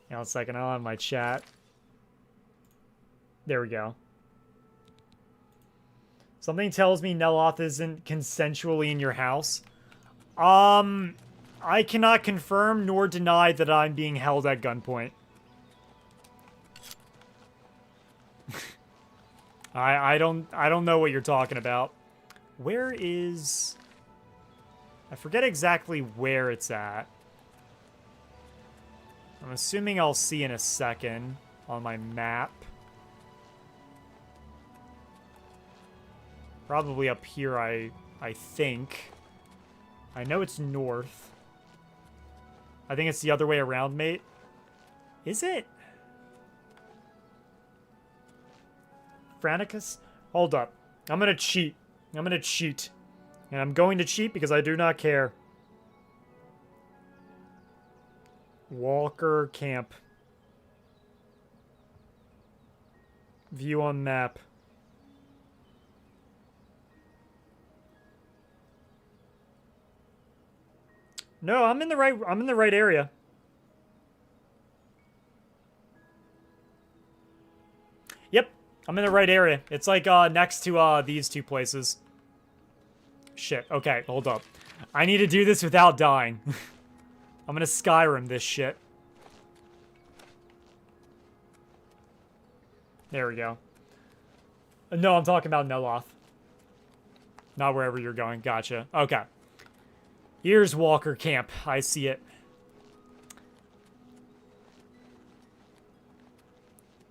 A: Hang on a second, I'll have my chat. There we go. Something tells me Neloth isn't consensually in your house. I cannot confirm nor deny that I'm being held at gunpoint. I don't know what you're talking about. Where is... I forget exactly where it's at. I'm assuming I'll see in a second on my map. Probably up here, I think. I know it's north. I think it's the other way around, mate. Is it? Franicus? Hold up. I'm gonna cheat. I'm gonna cheat. And I'm going to cheat because I do not care. Walker Camp. View on map. No, I'm in the right area. Yep, I'm in the right area. It's like next to these two places. Shit. Okay, hold up. I need to do this without dying. I'm gonna Skyrim this shit. There we go. No, I'm talking about Neloth. Not wherever you're going. Gotcha. Okay. Here's Walker Camp. I see it.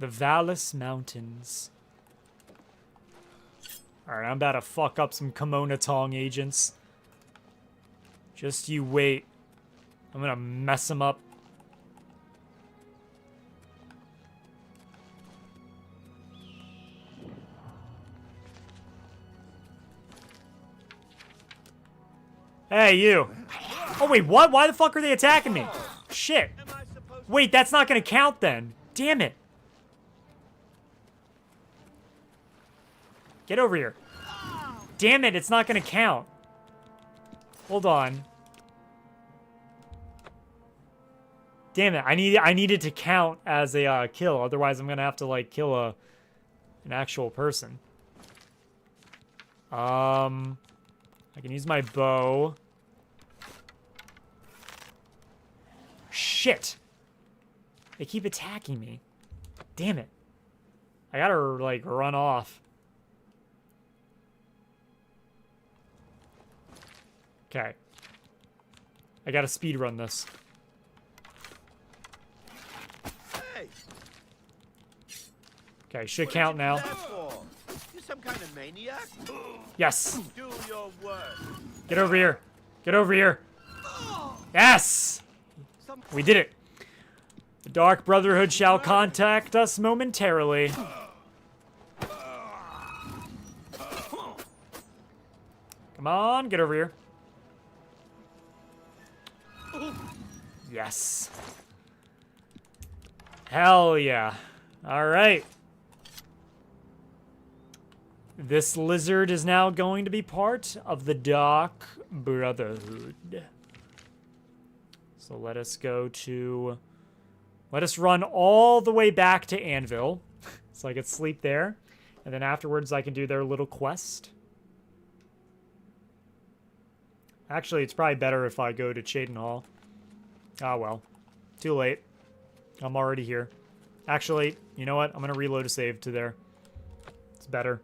A: The Vallis Mountains. Alright, I'm about to fuck up some Kimona Tong agents. Just you wait. I'm gonna mess them up. Hey, you. Oh, wait, what? Why the fuck are they attacking me? Shit. Wait, that's not gonna count then. Damn it. Get over here. Damn it, it's not gonna count. Hold on. Damn it, I need it to count as a kill. Otherwise, I'm gonna have to, like, kill an actual person. I can use my bow. Shit! They keep attacking me. Damn it. I gotta, like, run off. Okay. I gotta speedrun this. Okay, should count now.
S: You some kind of maniac?
A: Yes!
S: Do your work.
A: Get over here. Get over here. Yes! We did it. The Dark Brotherhood shall contact us momentarily. Come on, get over here. Yes. Hell yeah. All right. This lizard is now going to be part of the Dark Brotherhood. So let us run all the way back to Anvil. So I can sleep there. And then afterwards I can do their little quest. Actually, it's probably better if I go to Cheydinhal. Ah, well. Too late. I'm already here. Actually, you know what? I'm going to reload a save to there. It's better.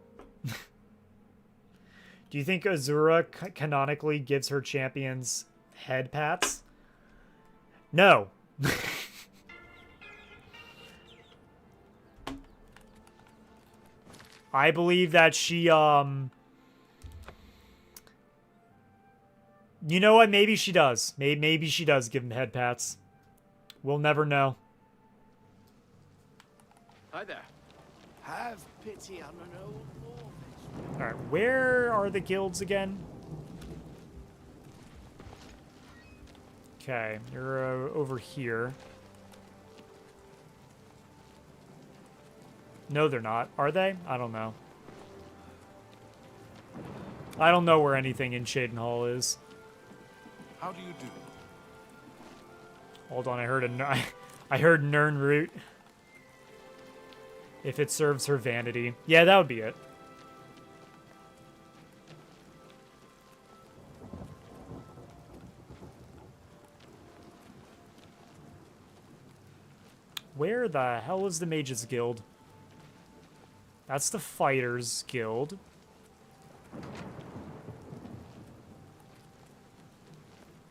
A: Do you think Azura canonically gives her champions head pats? No. I believe that she, you know what? Maybe she does. Maybe she does give him head pats. We'll never know.
S: Hi there. Have pity on an old orphan.
A: Alright, where are the guilds again? Okay, you're over here. No, they're not. Are they? I don't know. I don't know where anything in Cheydinhal is.
F: How do you do?
A: Hold on, I heard I heard Nirnroot. If it serves her vanity. Yeah, that would be it. Where the hell is the Mages Guild? That's the Fighters Guild.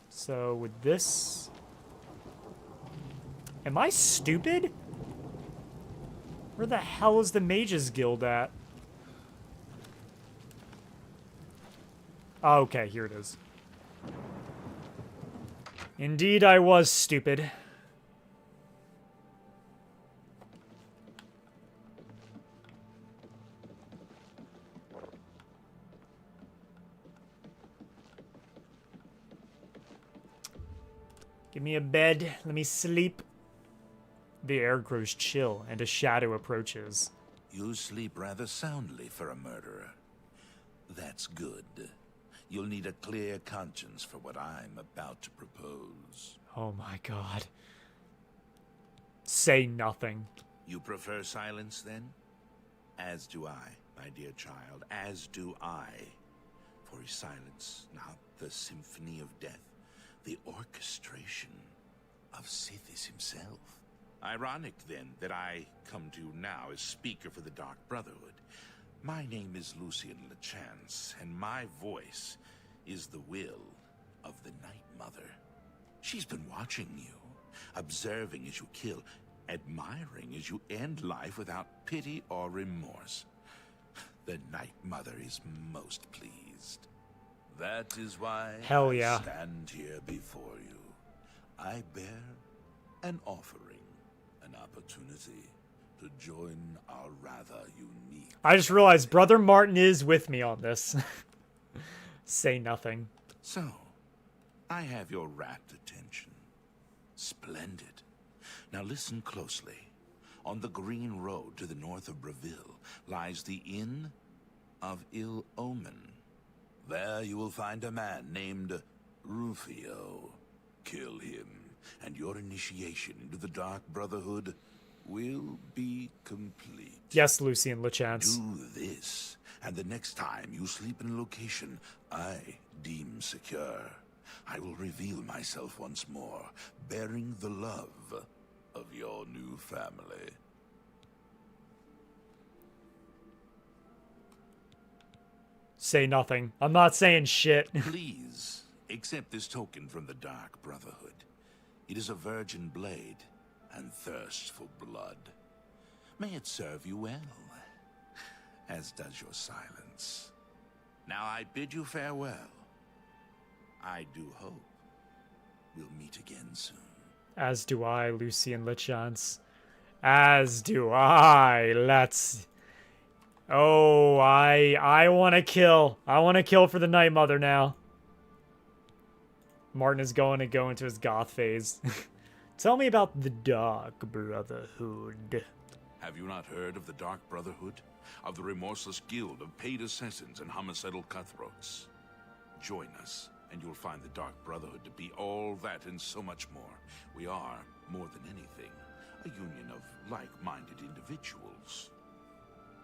A: So with this... Am I stupid? Where the hell is the Mages Guild at? Oh, okay, here it is. Indeed, I was stupid. Give me a bed. Let me sleep. The air grows chill, and a shadow approaches.
F: You sleep rather soundly for a murderer. That's good. You'll need a clear conscience for what I'm about to propose.
A: Oh my god. Say nothing.
F: You prefer silence, then? As do I, my dear child, as do I. For is silence not the symphony of death, the orchestration of Sithis himself? Ironic, then, that I come to you now as speaker for the Dark Brotherhood. My name is Lucian Lechance, and my voice is the will of the Night Mother. She's been watching you, observing as you kill, admiring as you end life without pity or remorse. The Night Mother is most pleased. That is why
A: Hell yeah.
F: I stand here before you. I bear an offering. An opportunity to join our rather unique...
A: I just realized Brother Martin is with me on this. Say nothing.
F: So, I have your rapt attention. Splendid. Now listen closely. On the green road to the north of Breville lies the Inn of Ill Omen. There you will find a man named Rufio. Kill him, and your initiation into the Dark Brotherhood will be complete.
A: Yes, Lucian Lechance.
F: Do this, and the next time you sleep in a location I deem secure, I will reveal myself once more, bearing the love of your new family.
A: Say nothing. I'm not saying shit.
F: Please, accept this token from the Dark Brotherhood. It is a virgin blade, and thirsts for blood. May it serve you well, as does your silence. Now I bid you farewell. I do hope we'll meet again soon.
A: As do I, Lucian Lechance. As do I. Let's... Oh, I want to kill. I want to kill for the Night Mother now. Martin is going to go into his goth phase. Tell me about the Dark Brotherhood.
F: Have you not heard of the Dark Brotherhood? Of the remorseless guild of paid assassins and homicidal cutthroats? Join us, and you'll find the Dark Brotherhood to be all that and so much more. We are, more than anything, a union of like-minded individuals.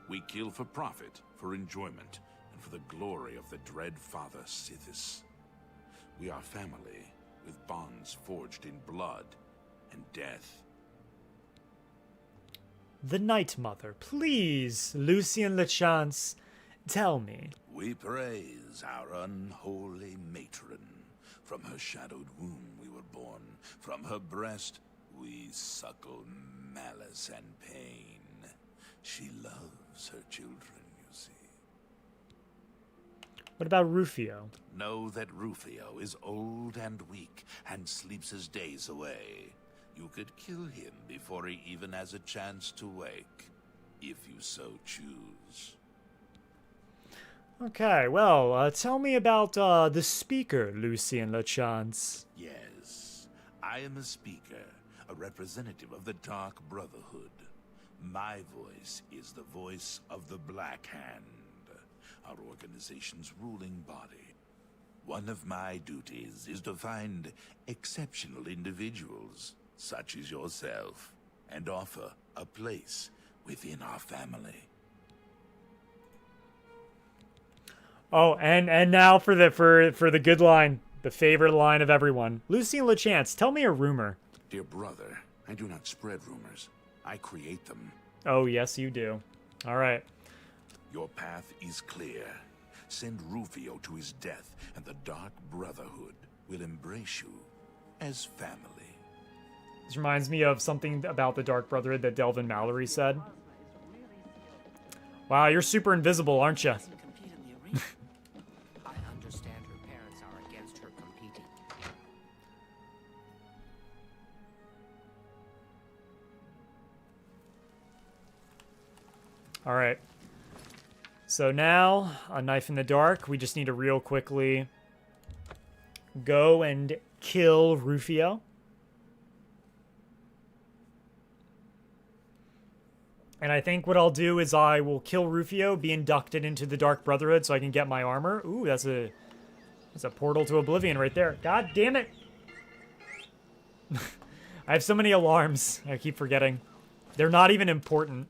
F: We kill for profit, for enjoyment, and for the glory of the dread Father Sithis. We are family, with bonds forged in blood and death.
A: The Night Mother, please, Lucien Lechance, tell me.
F: We praise our unholy matron. From her shadowed womb we were born. From her breast we suckle malice and pain. She loves her children, you see.
A: What about Rufio?
F: Know that Rufio is old and weak and sleeps his days away. You could kill him before he even has a chance to wake, if you so choose.
A: Okay, well, tell me about the speaker, Lucien Lechance.
F: Yes, I am a speaker, a representative of the Dark Brotherhood. My voice is the voice of the Black Hand, our organization's ruling body. One of my duties is to find exceptional individuals, such as yourself, and offer a place within our family.
A: Oh, and now for the good line, the favorite line of everyone. Lucien Lechance, tell me a rumor.
F: Dear brother, I do not spread rumors. I create them.
A: Oh, yes, you do. All right.
F: Your path is clear. Send Rufio to his death, and the Dark Brotherhood will embrace you as family.
A: This reminds me of something about the Dark Brotherhood that Delvin Mallory said. Wow, you're super invisible, aren't you?
I: I understand her parents are against her competing.
A: All right. So now, a knife in the dark. We just need to real quickly go and kill Rufio. And I think what I'll do is I will kill Rufio, be inducted into the Dark Brotherhood so I can get my armor. Ooh, that's a portal to Oblivion right there. God damn it. I have so many alarms. I keep forgetting. They're not even important.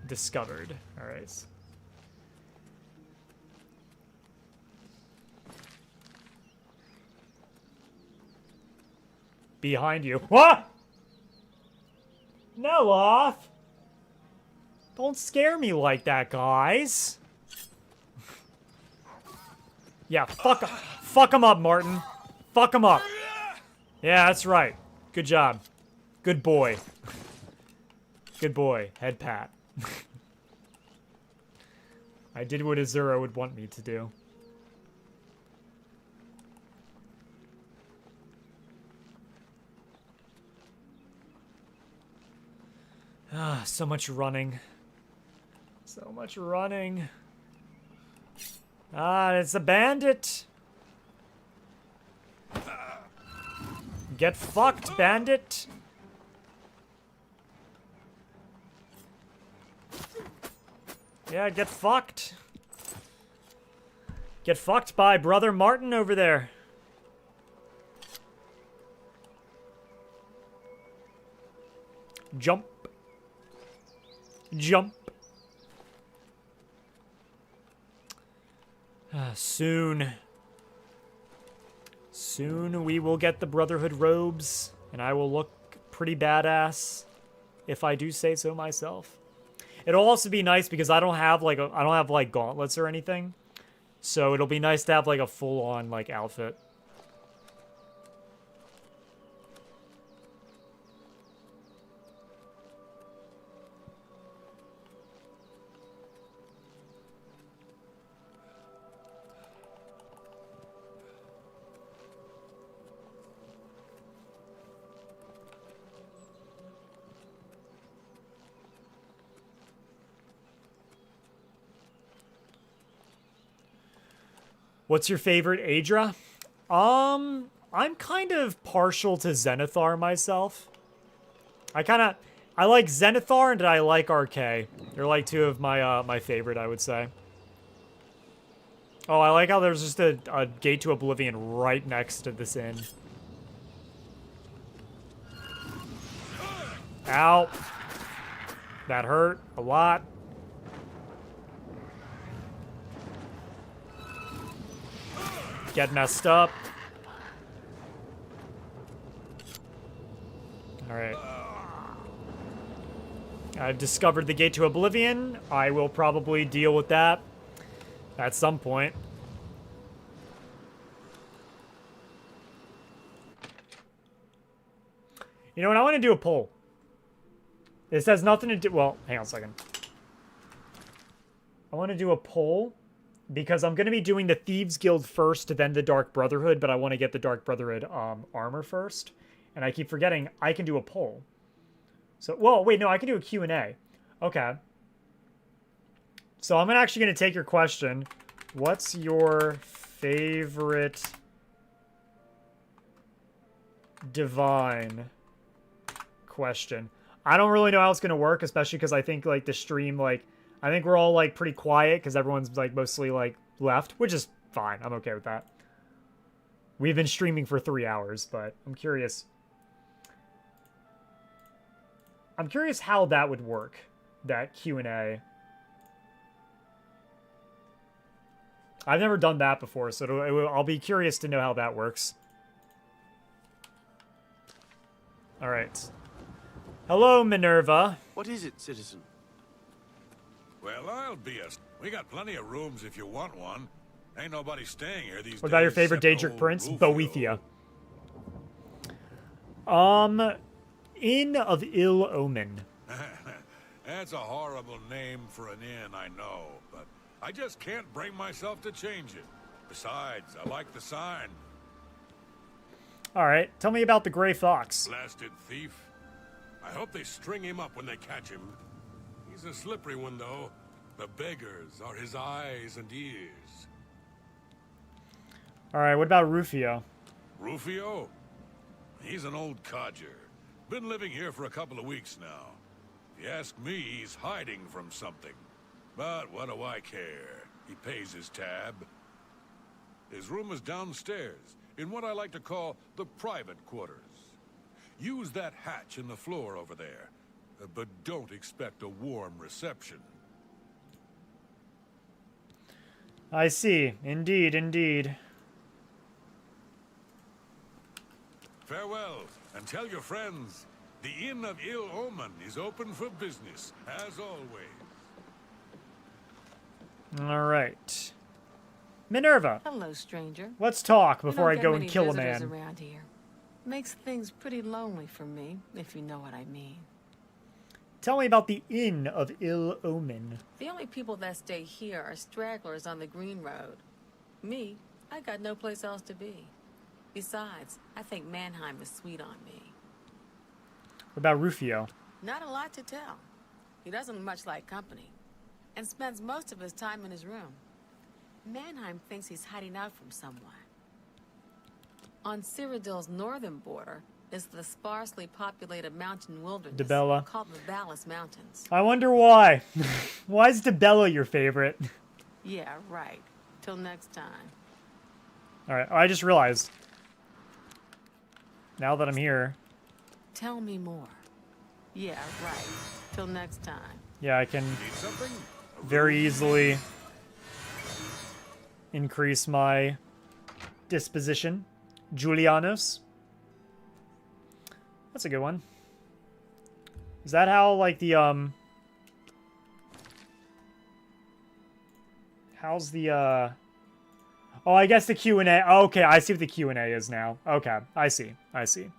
A: Discovered. All right. Behind you. What? No off. Don't scare me like that, guys. Yeah, fuck him up, Martin. Fuck him up. Yeah, that's right. Good job. Good boy. Good boy. Head pat. I did what Azura would want me to do. Ah, so much running. So much running. Ah, it's a bandit. Get fucked, bandit. Yeah, get fucked. Get fucked by Brother Martin over there. Jump. Jump. Soon we will get the Brotherhood robes, and I will look pretty badass, if I do say so myself. It'll also be nice because I don't have like gauntlets or anything, so it'll be nice to have like a full-on like outfit. What's your favorite Daedra? I'm kind of partial to Zenithar myself. I like Zenithar and I like RK. They're like two of my my favorite, I would say. Oh, I like how there's just a gate to Oblivion right next to this inn. Ow. That hurt a lot. Get messed up. Alright. I've discovered the gate to Oblivion. I will probably deal with that at some point. You know what? I want to do a poll. This has nothing to do... Well, hang on a second. I want to do a poll because I'm going to be doing the Thieves Guild first, then the Dark Brotherhood, but I want to get the Dark Brotherhood armor first. And I keep forgetting I can do a poll. So, well, wait, no, I can do a Q&A. Okay. So I'm actually going to take your question. What's your favorite divine question? I don't really know how it's going to work, especially because I think, like, the stream, like, I think we're all, like, pretty quiet because everyone's, like, mostly, like, left, which is fine. I'm okay with that. We've been streaming for 3 hours, but I'm curious. I'm curious how that would work, that Q&A. I've never done that before, so I'll be curious to know how that works. All right. Hello, Minerva.
C: What is it, citizen?
F: Well, I'll be a... We got plenty of rooms if you want one. Ain't nobody staying here these days.
A: What about your favorite Daedric prince? Boethia. Inn of Ill Omen.
F: That's a horrible name for an inn, I know, but I just can't bring myself to change it. Besides, I like the sign.
A: All right, tell me about the Grey Fox.
T: Blasted thief. I hope they string him up when they catch him. He's a slippery one, though. The beggars are his eyes and ears.
A: All right, what about Rufio?
T: Rufio? He's an old codger. Been living here for a couple of weeks now. If you ask me, he's hiding from something. But what do I care? He pays his tab. His room is downstairs, in what I like to call the private quarters. Use that hatch in the floor over there, but don't expect a warm reception.
A: I see. Indeed, indeed.
T: Farewell, and tell your friends, the Inn of Ill Omen is open for business, as always.
A: All right. Minerva.
G: Hello, stranger.
A: Let's talk before I
G: We don't
A: go
G: get
A: and
G: many
A: kill a
G: visitors
A: man.
G: around here. Makes things pretty lonely for me, if you know what I mean.
A: Tell me about the Inn of Ill Omen.
G: The only people that stay here are stragglers on the Green Road. Me, I got no place else to be. Besides, I think Mannheim is sweet on me.
A: What about Rufio?
G: Not a lot to tell. He doesn't much like company, and spends most of his time in his room. Mannheim thinks he's hiding out from someone. On Cyrodiil's northern border is the sparsely populated mountain wilderness
A: Dibella.
G: called the Vallis Mountains.
A: I wonder why. Why is Dibella your favorite?
G: Yeah, right. Till next time.
A: All right. I just realized. Now that I'm here.
G: Tell me more. Yeah, right. Till next time.
A: Yeah, I can very easily increase my disposition. Julianos. That's a good one. Is that how, like, the, how's the, oh, I guess the Q&A. Oh, okay, I see what the Q&A is now. Okay, I see. I see.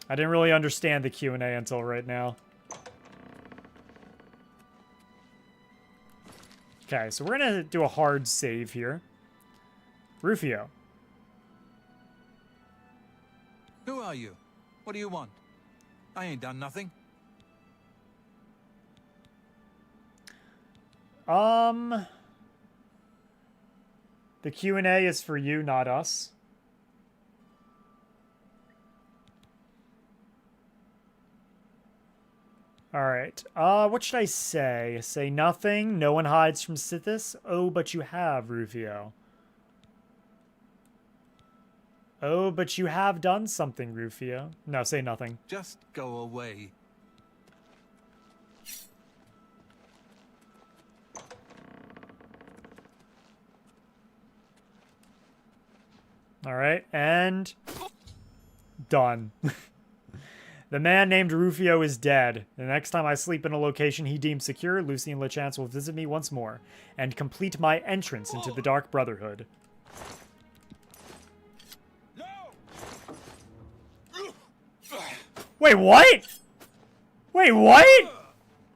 A: I didn't really understand the Q&A until right now. Okay, so we're gonna do a hard save here. Rufio.
K: Who are you? What do you want? I ain't done nothing.
A: The Q&A is for you, not us. Alright, what should I say? Say nothing, no one hides from Sithis? Oh, but you have, Rufio. Oh, but you have done something, Rufio. No, say nothing.
K: Just go away.
A: Alright, and... done. The man named Rufio is dead. The next time I sleep in a location he deems secure, Lucy and LeChance will visit me once more, and complete my entrance into the Dark Brotherhood. Wait, what? Wait, what?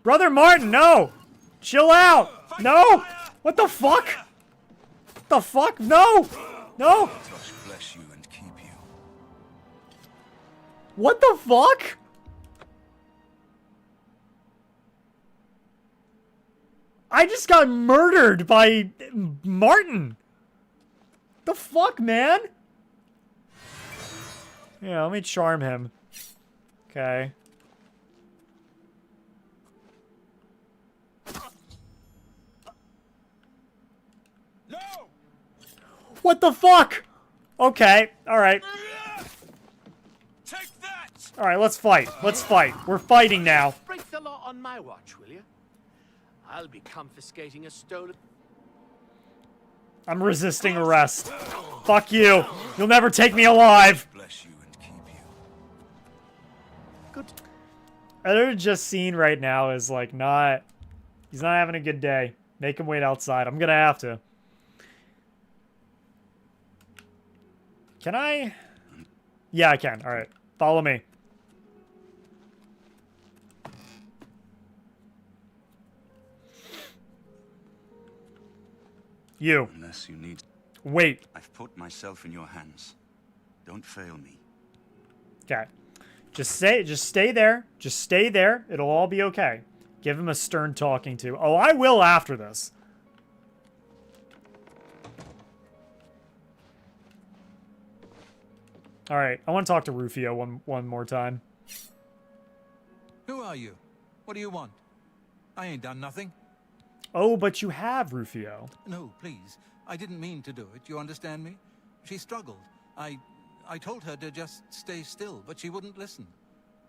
A: Brother Martin, no! Chill out! No! What the fuck? What the fuck? No! No!
Q: Bless you and keep you.
A: What the fuck? I just got murdered by Martin. The fuck, man? Yeah, let me charm him. Okay. No! What the fuck? Okay, alright.
C: Take that!
A: Alright, let's fight. Let's fight. We're fighting now.
C: Break the law on my watch, will you? I'll be confiscating a stolen...
A: I'm resisting arrest. Fuck you. You'll never take me alive.
Q: Bless you and keep you.
C: Good.
A: Another just scene right now is like not... He's not having a good day. Make him wait outside. I'm gonna have to. Can I? Yeah, I can. Alright. Follow me. You.
Q: Unless you need...
A: Wait.
Q: I've put myself in your hands. Don't fail me.
A: Okay. Just stay there. Just stay there. It'll all be okay. Give him a stern talking to. Oh, I will after this. Alright, I want to talk to Rufio one more time.
K: Who are you? What do you want? I ain't done nothing.
A: Oh, but you have, Rufio.
K: No, please. I didn't mean to do it. You understand me? She struggled. I told her to just stay still, but she wouldn't listen.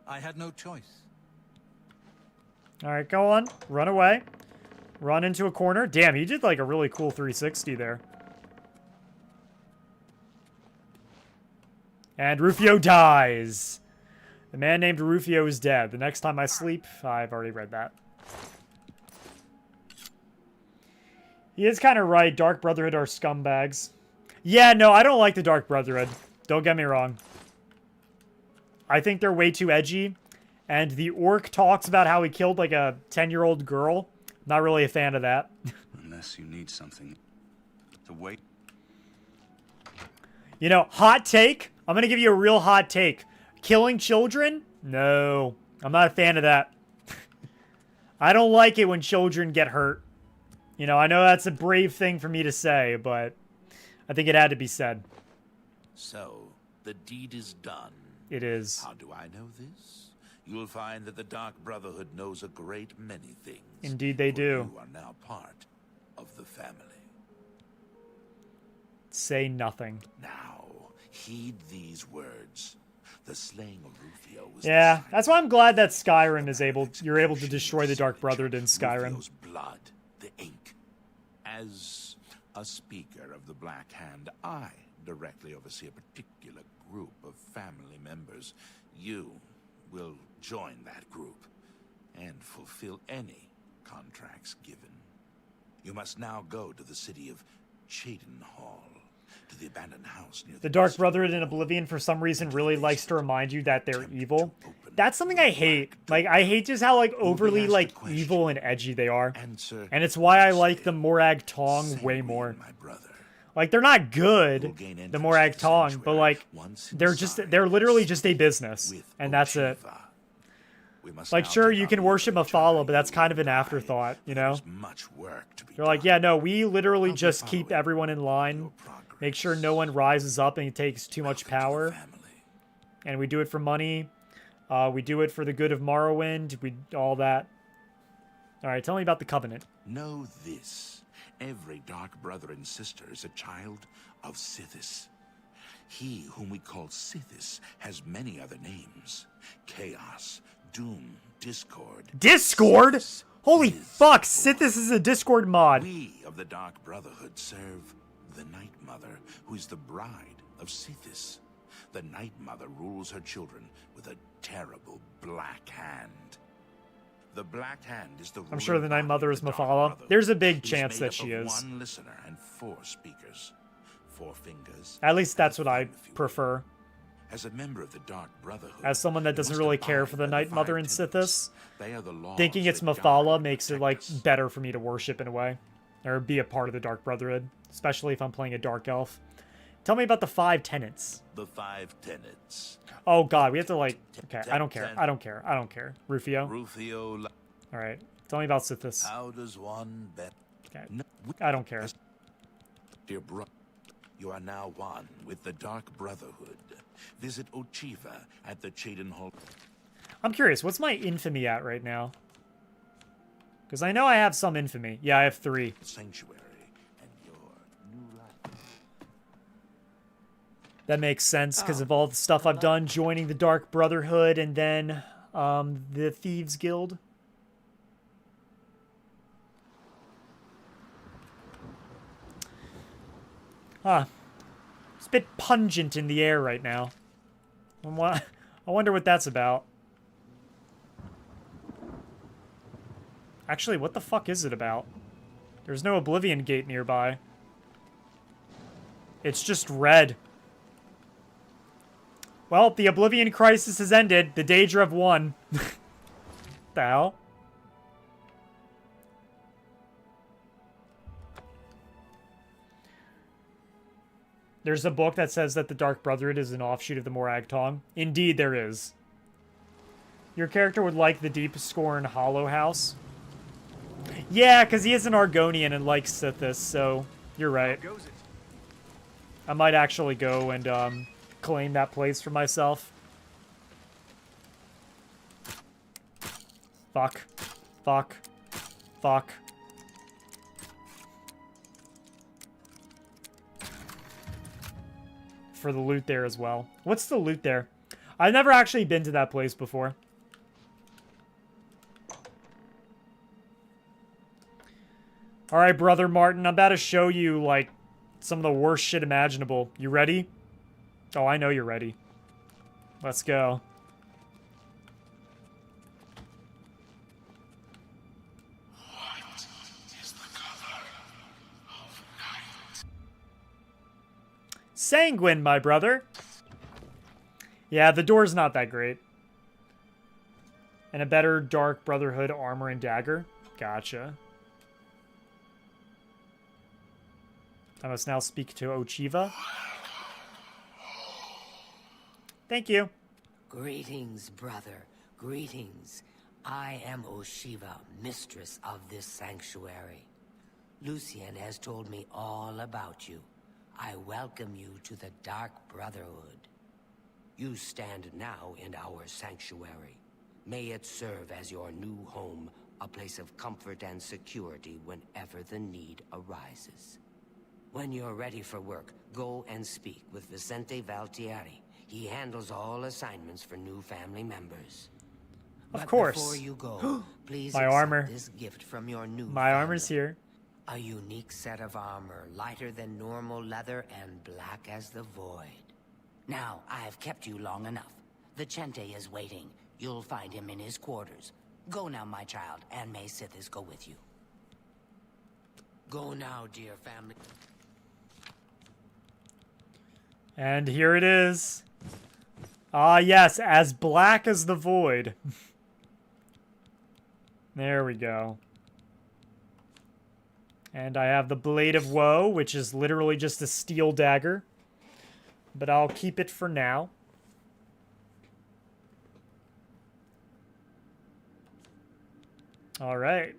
K: I had no choice.
A: Alright, go on. Run away. Run into a corner. Damn, he did like a really cool 360 there. And Rufio dies. The man named Rufio is dead. The next time I sleep, I've already read that. He is kind of right. Dark Brotherhood are scumbags. Yeah, no, I don't like the Dark Brotherhood. Don't get me wrong. I think they're way too edgy. And the orc talks about how he killed like a 10-year-old girl. Not really a fan of that.
Q: Unless you need something to wait.
A: You know, hot take. I'm going to give you a real hot take. Killing children? No. I'm not a fan of that. I don't like it when children get hurt. You know, I know that's a brave thing for me to say, but I think it had to be said.
F: So, the deed is done.
A: It is.
F: How do I know this? You'll find that the Dark Brotherhood knows a great many things.
A: Indeed they do.
F: You are now part of the family.
A: Say nothing.
F: Now, heed these words. The slaying of Rufio was
A: yeah, that's why I'm glad that Skyrim is you're able to destroy the Dark Brotherhood in Skyrim.
F: Rufio's blood, the ink. As a speaker of the Black Hand, I directly oversee a particular group of family members. You will join that group and fulfill any contracts given. You must now go to the city of Cheydinhal, to the abandoned house near
A: the Dark Brotherhood in Oblivion, for some reason, really likes to remind you that they're evil. That's something I hate. Like, I hate just how, like, overly, like, evil and edgy they are. And it's why I like the Morag Tong way more. Like, they're not good, the Morag Tong, but, like, they're literally just a business. And that's it.
F: We must
A: Like,
F: now
A: sure,
F: take
A: you
F: our
A: can
F: leave
A: worship
F: of
A: a
F: each
A: follow,
F: other,
A: but that's
F: you
A: kind of
F: and
A: an
F: I.
A: afterthought, you know?
F: There's much work to be
A: They're like, yeah, no, we literally just keep everyone in line, make sure no one rises up and takes too much power, and we do it for money. We do it for the good of Morrowind. All that. All right, tell me about the Covenant.
F: Know this. Every dark brother and sister is a child of Sithis. He whom we call Sithis has many other names. Chaos, Doom, Discord.
A: Discord? Holy fuck, Sithis is a Discord mod.
F: We of the Dark Brotherhood serve the Night Mother, who is the bride of Sithis. The Night Mother rules her children with a terrible black hand. The Black Hand is the
A: I'm sure the Night Mother is Mephala. There's a big chance that she is.
F: One listener and 4 speakers, 4 fingers.
A: At least that's what I prefer.
F: As a member of the Dark Brotherhood,
A: as someone that doesn't really care for the Night Mother and Sithis,
F: they are the laws
A: thinking it's Mephala makes it like better for me to worship in a way, or be a part of the Dark Brotherhood, especially if I'm playing a Dark Elf. Tell me about the 5 tenets.
F: The 5 tenets.
A: Oh god, we have to like. Okay, I don't care. I don't care. I don't care. Rufio.
F: Rufio.
A: All right, tell me about Sithis.
F: How does one bet?
A: Okay, I don't care.
F: Dear brother, you are now one with the Dark Brotherhood. Visit Ochiva at the Chaden Hall.
A: I'm curious, what's my infamy at right now? Because I know I have some infamy. Yeah, I have 3.
F: Sanctuary and your new life.
A: That makes sense because of all the stuff I've done, joining the Dark Brotherhood and then the Thieves Guild. Huh. It's a bit pungent in the air right now. I wonder what that's about. Actually, what the fuck is it about? There's no Oblivion gate nearby. It's just red. Well, the Oblivion crisis has ended. The Daedra have won. The hell? There's a book that says that the Dark Brotherhood is an offshoot of the Morag Tong. Indeed, there is. Your character would like the Deep Scorn Hollow House. Yeah, because he is an Argonian and likes Sithis, so you're right. I might actually go and claim that place for myself. Fuck. Fuck. Fuck. For the loot there as well. What's the loot there? I've never actually been to that place before. Alright, Brother Martin, I'm about to show you, like, some of the worst shit imaginable. You ready? Oh, I know you're ready. Let's go.
F: What is the color of night?
A: Sanguine, my brother. Yeah, the door's not that great. And a better Dark Brotherhood armor and dagger. Gotcha. I must now speak to Ochiva. Thank you.
I: Greetings, brother. Greetings. I am Oshiva, mistress of this sanctuary. Lucien has told me all about you. I welcome you to the Dark Brotherhood. You stand now in our sanctuary. May it serve as your new home, a place of comfort and security whenever the need arises. When you're ready for work, go and speak with Vicente Valtieri. He handles all assignments for new family members.
A: Of
I: But
A: course.
I: before you go, please
A: My
I: accept
A: armor.
I: this gift from your new
A: My
I: family.
A: armor's here.
I: A unique set of armor, lighter than normal leather and black as the void. Now, I have kept you long enough. Vicente is waiting. You'll find him in his quarters. Go now, my child, and may Sithis go with you. Go now, dear family.
A: And here it is. Ah, yes, as black as the void. There we go. And I have the Blade of Woe, which is literally just a steel dagger. But I'll keep it for now. All right.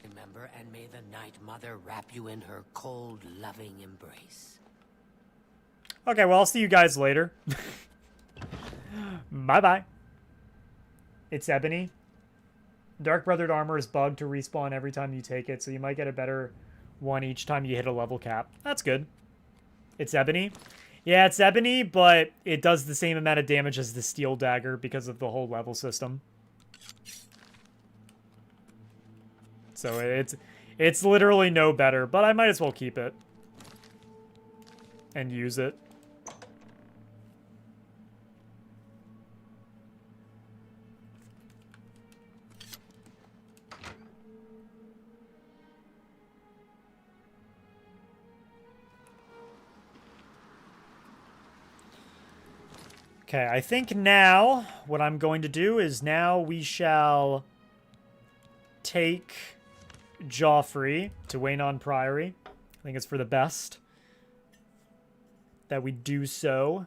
I: Remember, and may the Night Mother wrap you in her cold, loving embrace.
A: Okay, well, I'll see you guys later. Bye-bye. It's Ebony. Dark Brothered armor is bugged to respawn every time you take it, so you might get a better one each time you hit a level cap. That's good. It's Ebony. Yeah, it's Ebony, but it does the same amount of damage as the Steel Dagger because of the whole level system. So it's literally no better, but I might as well keep it. And use it. Okay, I think now what I'm going to do is now we shall take Joffrey to Waynon Priory. I think it's for the best that we do so.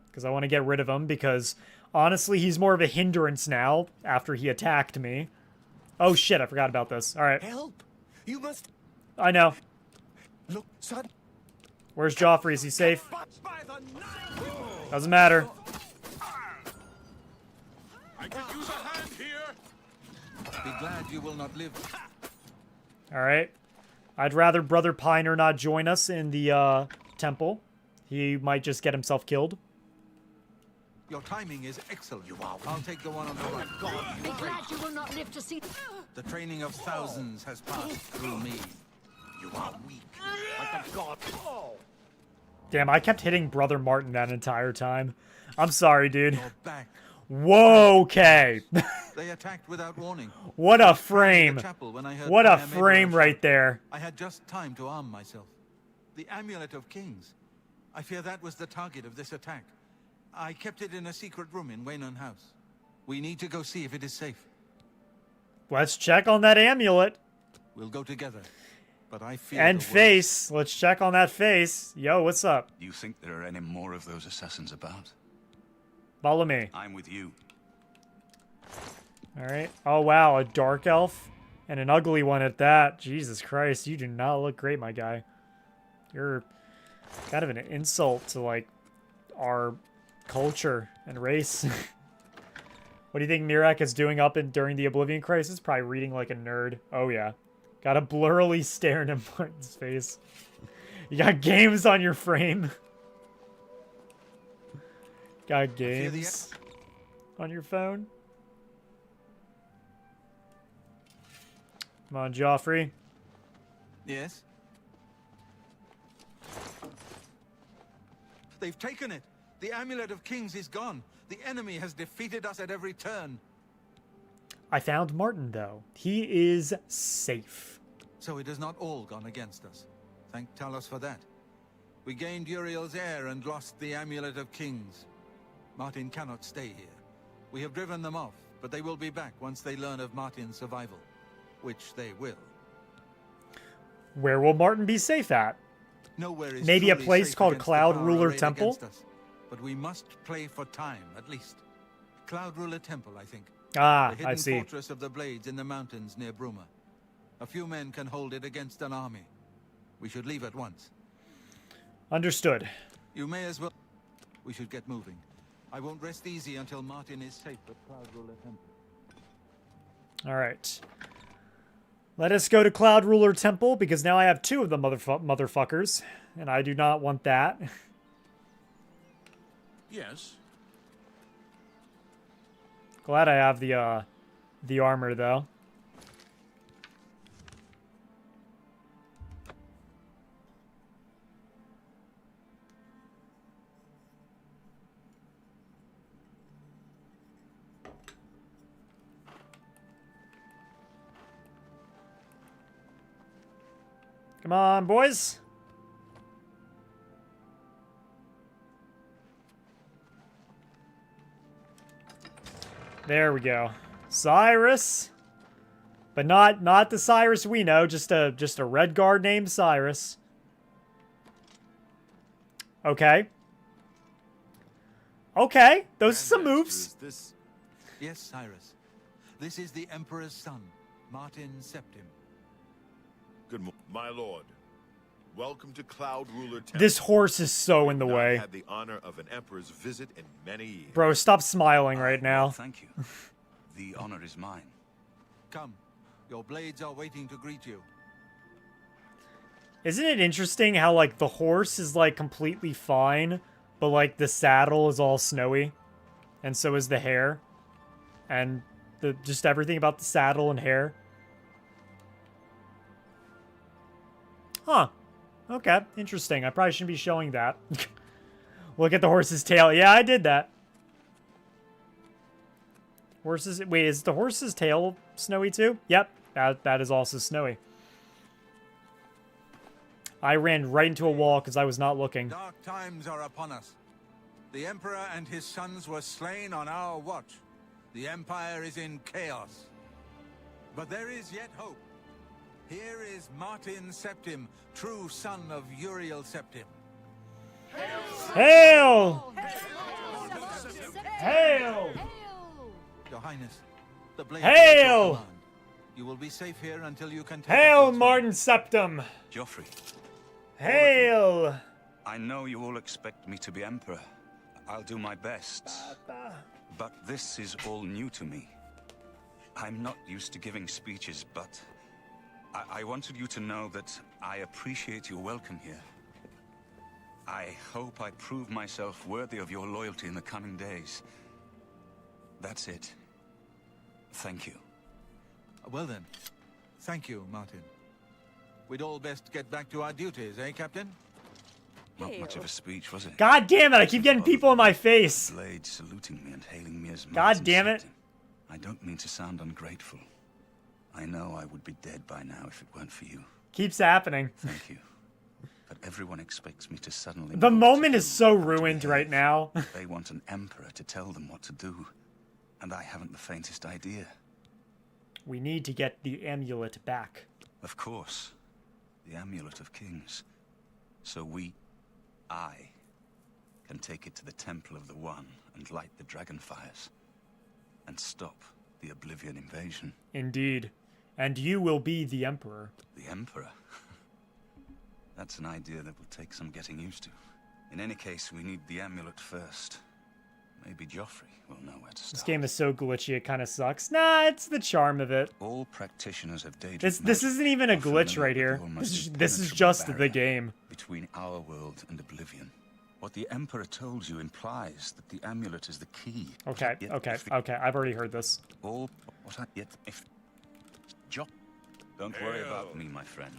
A: Because I want to get rid of him because honestly he's more of a hindrance now after he attacked me. Oh shit, I forgot about this. Alright.
J: Help! You must...
A: I know.
J: Look, son.
A: Where's Joffrey? Is he safe? Doesn't matter.
F: I could use a hand here.
K: Be glad you will not live.
A: Alright. I'd rather Brother Piner not join us in the temple. He might just get himself killed.
K: Your timing is excellent. I'll take the one on the right.
D: Be glad you will not live to see...
K: The training of thousands has passed through me. You are weak, like a god.
A: Damn, I kept hitting Brother Martin that entire time. I'm sorry, dude.
K: You're back.
A: Whoa, okay.
K: They attacked without warning.
A: What a frame. What a
K: fire made
A: frame
K: rush.
A: right there.
K: I had just time to arm myself. The Amulet of Kings. I fear that was the target of this attack. I kept it in a secret room in Waynon House. We need to go see if it is safe.
A: Let's check on that amulet.
K: We'll go together. But I fear
A: And
K: the worst.
A: face. Let's check on that face. Yo, what's up?
Q: Do you think there are any more of those assassins about?
A: Follow me.
Q: I'm with you.
A: Alright. Oh, wow. A dark elf. And an ugly one at that. Jesus Christ. You do not look great, my guy. You're kind of an insult to, like, our culture and race. What do you think Mirak is doing up during the Oblivion Crisis? Probably reading like a nerd. Oh, yeah. Got a blurrily stare into Martin's face. You got games on your frame. Got games on your phone. Come on, Joffrey.
K: Yes? They've taken it. The Amulet of Kings is gone. The enemy has defeated us at every turn.
A: I found Martin, though. He is safe.
K: So it has not all gone against us. Thank Talos for that. We gained Uriel's heir and lost the Amulet of Kings. Martin cannot stay here. We have driven them off, but they will be back once they learn of Martin's survival. Which they will.
A: Where will Martin be safe at?
K: Nowhere is
A: Maybe a
K: truly
A: place
K: safe
A: called
K: against the
A: Cloud
K: power
A: Ruler
K: arrayed
A: Temple?
K: against us. But we must play for time, at least. Cloud Ruler Temple, I think.
A: Ah,
K: the hidden
A: I see.
K: fortress of the Blades in the mountains near Bruma. A few men can hold it against an army. We should leave at once.
A: Understood.
K: You may as well. We should get moving. I won't rest easy until Martin is safe at Cloud Ruler Temple.
A: All right. Let us go to Cloud Ruler Temple, because now I have two of the motherfuckers, and I do not want that.
F: Yes.
A: Glad I have the armor, though. Come on, boys. There we go. Cyrus. But not the Cyrus we know, just a red guard named Cyrus. Okay. Okay, those are some moves.
K: Yes, Cyrus. This is the Emperor's son, Martin Septim.
E: Good morning, my lord. Welcome to Cloud Ruler Temple.
A: This horse is so in the
E: We've not
A: way.
E: had the honor of an emperor's visit in many years.
A: Bro, stop smiling right now.
Q: Thank you. The honor is mine.
K: Come, your blades are waiting to greet you.
A: Isn't it interesting how, like, the horse is, like, completely fine, but, like, the saddle is all snowy? And so is the hair. And just everything about the saddle and hair. Huh. Okay, interesting. I probably shouldn't be showing that. Look at the horse's tail. Yeah, I did that. Horses... Wait, is the horse's tail snowy too? Yep, that is also snowy. I ran right into a wall because I was not looking.
K: Dark times are upon us. The Emperor and his sons were slain on our watch. The Empire is in chaos. But there is yet hope. Here is Martin Septim, true son of Uriel Septim.
A: Hail! Hail!
K: Your Highness, the blade.
A: Hail!
K: You will be safe here until you can take
A: Hail, Martin Septim!
Q: Joffrey.
A: Hail!
Q: I know you all expect me to be Emperor. I'll do my best. But this is all new to me. I'm not used to giving speeches, but I wanted you to know that I appreciate your welcome here. I hope I prove myself worthy of your loyalty in the coming days. That's it. Thank you.
K: Well then, thank you, Martin. We'd all best get back to our duties, eh, Captain?
Q: Not much of a speech, was it?
A: God damn it, I keep getting people in my face.
Q: Blade saluting me and hailing me as
A: God
Q: Martin
A: damn it.
Q: Septim. I don't mean to sound ungrateful. I know I would be dead by now if it weren't for you.
A: Keeps happening.
Q: Thank you. But everyone expects me to suddenly...
A: The moment is so ruined right now.
Q: They want an emperor to tell them what to do. And I haven't the faintest idea.
A: We need to get the amulet back.
Q: Of course. The amulet of kings. So I can take it to the Temple of the One and light the dragon fires. And stop the Oblivion invasion.
A: Indeed. And you will be the Emperor.
Q: The Emperor? That's an idea that will take some getting used to. In any case, we need the amulet first. Maybe Joffrey will know where to start.
A: This game is so glitchy, it kind of sucks. Nah, it's the charm of it.
Q: All practitioners of Daedra.
A: This isn't even a glitch right here. This is just the game.
Q: Between our world and Oblivion. What the Emperor told you implies that the amulet is the key.
A: Okay, okay. I've already heard this.
Q: Don't worry about me, my friend.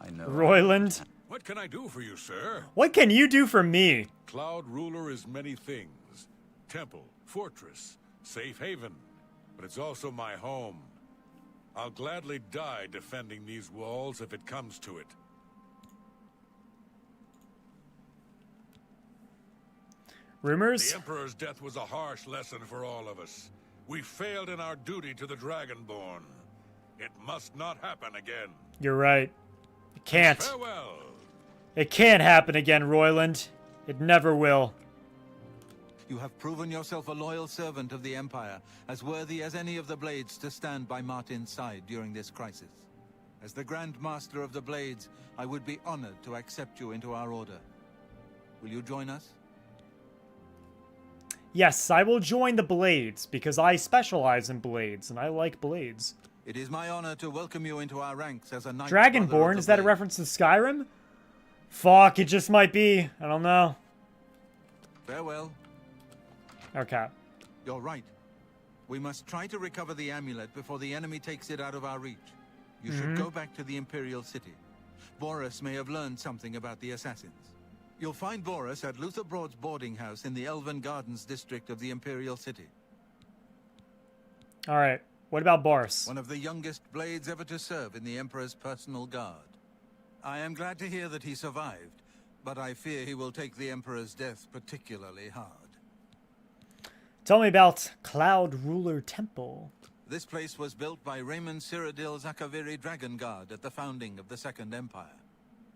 Q: I know.
A: Royland.
T: What can I do for you, sir?
A: What can you do for me?
T: Cloud Ruler is many things. Temple, fortress, safe haven. But it's also my home. I'll gladly die defending these walls if it comes to it.
A: Rumors?
T: The Emperor's death was a harsh lesson for all of us. We failed in our duty to the Dragonborn. It must not happen again.
A: You're right. It can't.
T: Farewell.
A: It can't happen again, Royland. It never will.
K: You have proven yourself a loyal servant of the Empire, as worthy as any of the Blades to stand by Martin's side during this crisis. As the Grand Master of the Blades, I would be honored to accept you into our order. Will you join us?
A: Yes, I will join the Blades, because I specialize in blades, and I like blades.
K: It is my honor to welcome you into our ranks as a knight.
A: Dragonborn? Is that a reference to Skyrim? Fuck, it just might be. I don't know.
K: Farewell.
A: Okay.
K: You're right. We must try to recover the amulet before the enemy takes it out of our reach. You should go back to the Imperial City. Boris may have learned something about the assassins. You'll find Boris at Luther Broad's boarding house in the Elven Gardens district of the Imperial City.
A: Alright. What about Boris?
K: One of the youngest blades ever to serve in the Emperor's personal guard. I am glad to hear that he survived, but I fear he will take the Emperor's death particularly hard.
A: Tell me about Cloud Ruler Temple.
K: This place was built by Raymond Cyrodiil Zakaviri Dragon Guard at the founding of the Second Empire.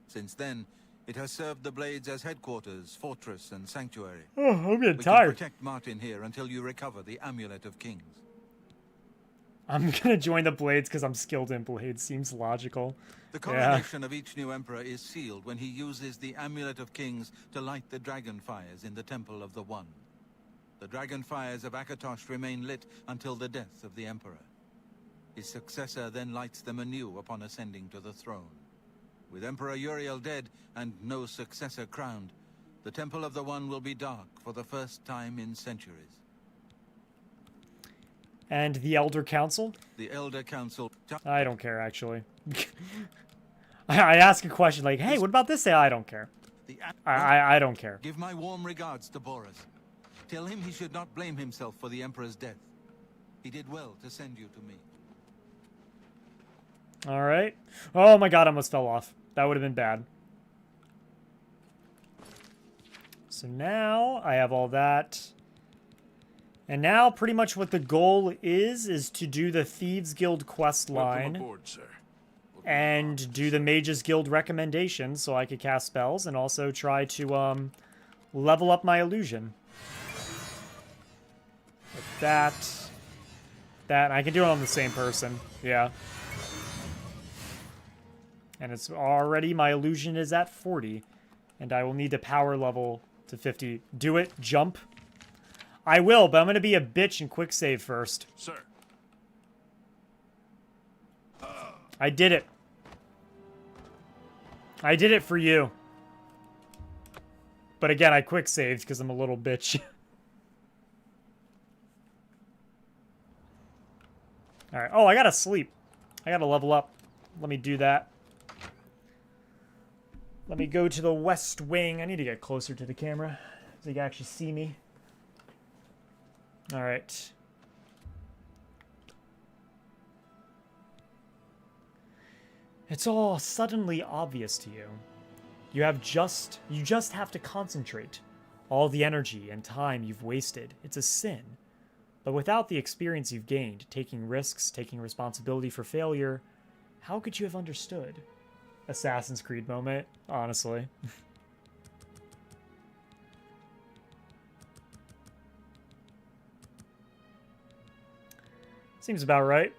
K: Since then, It has served the Blades as headquarters, fortress, and sanctuary.
A: Oh, I'm getting
K: We
A: tired.
K: can protect Martin here until you recover the Amulet of Kings.
A: I'm gonna join the Blades because I'm skilled in Blades. Seems logical.
K: The coronation of each new emperor is sealed when he uses the Amulet of Kings to light the dragon fires in the Temple of the One. The dragon fires of Akatosh remain lit until the death of the emperor. His successor then lights them anew upon ascending to the throne. With Emperor Uriel dead and no successor crowned, the Temple of the One will be dark for the first time in centuries.
A: And the Elder Council?
K: The Elder Council...
A: I don't care, actually. I ask a question like, hey, what about this? Say, I don't care. I don't care.
K: Give my warm regards to Boris. Tell him he should not blame himself for the Emperor's death. He did well to send you to me.
A: Alright. Oh my god, I almost fell off. That would have been bad. So now I have all that. And now pretty much what the goal is to do the Thieves Guild quest line.
F: Aboard, sir.
A: And do the Mages Guild recommendations so I could cast spells and also try to level up my illusion. Like that. I can do it on the same person. Yeah. And it's already, my illusion is at 40. And I will need the power level to 50. Do it. Jump. I will, but I'm going to be a bitch and quick save first.
F: Sir.
A: I did it. I did it for you. But again, I quick saved because I'm a little bitch. Alright. Oh, I gotta sleep. I gotta level up. Let me do that. Let me go to the West Wing. I need to get closer to the camera so you can actually see me. Alright. It's all suddenly obvious to you. You just have to concentrate. All the energy and time you've wasted, it's a sin. But without the experience you've gained, taking risks, taking responsibility for failure, how could you have understood? Assassin's Creed moment, honestly. Seems about right.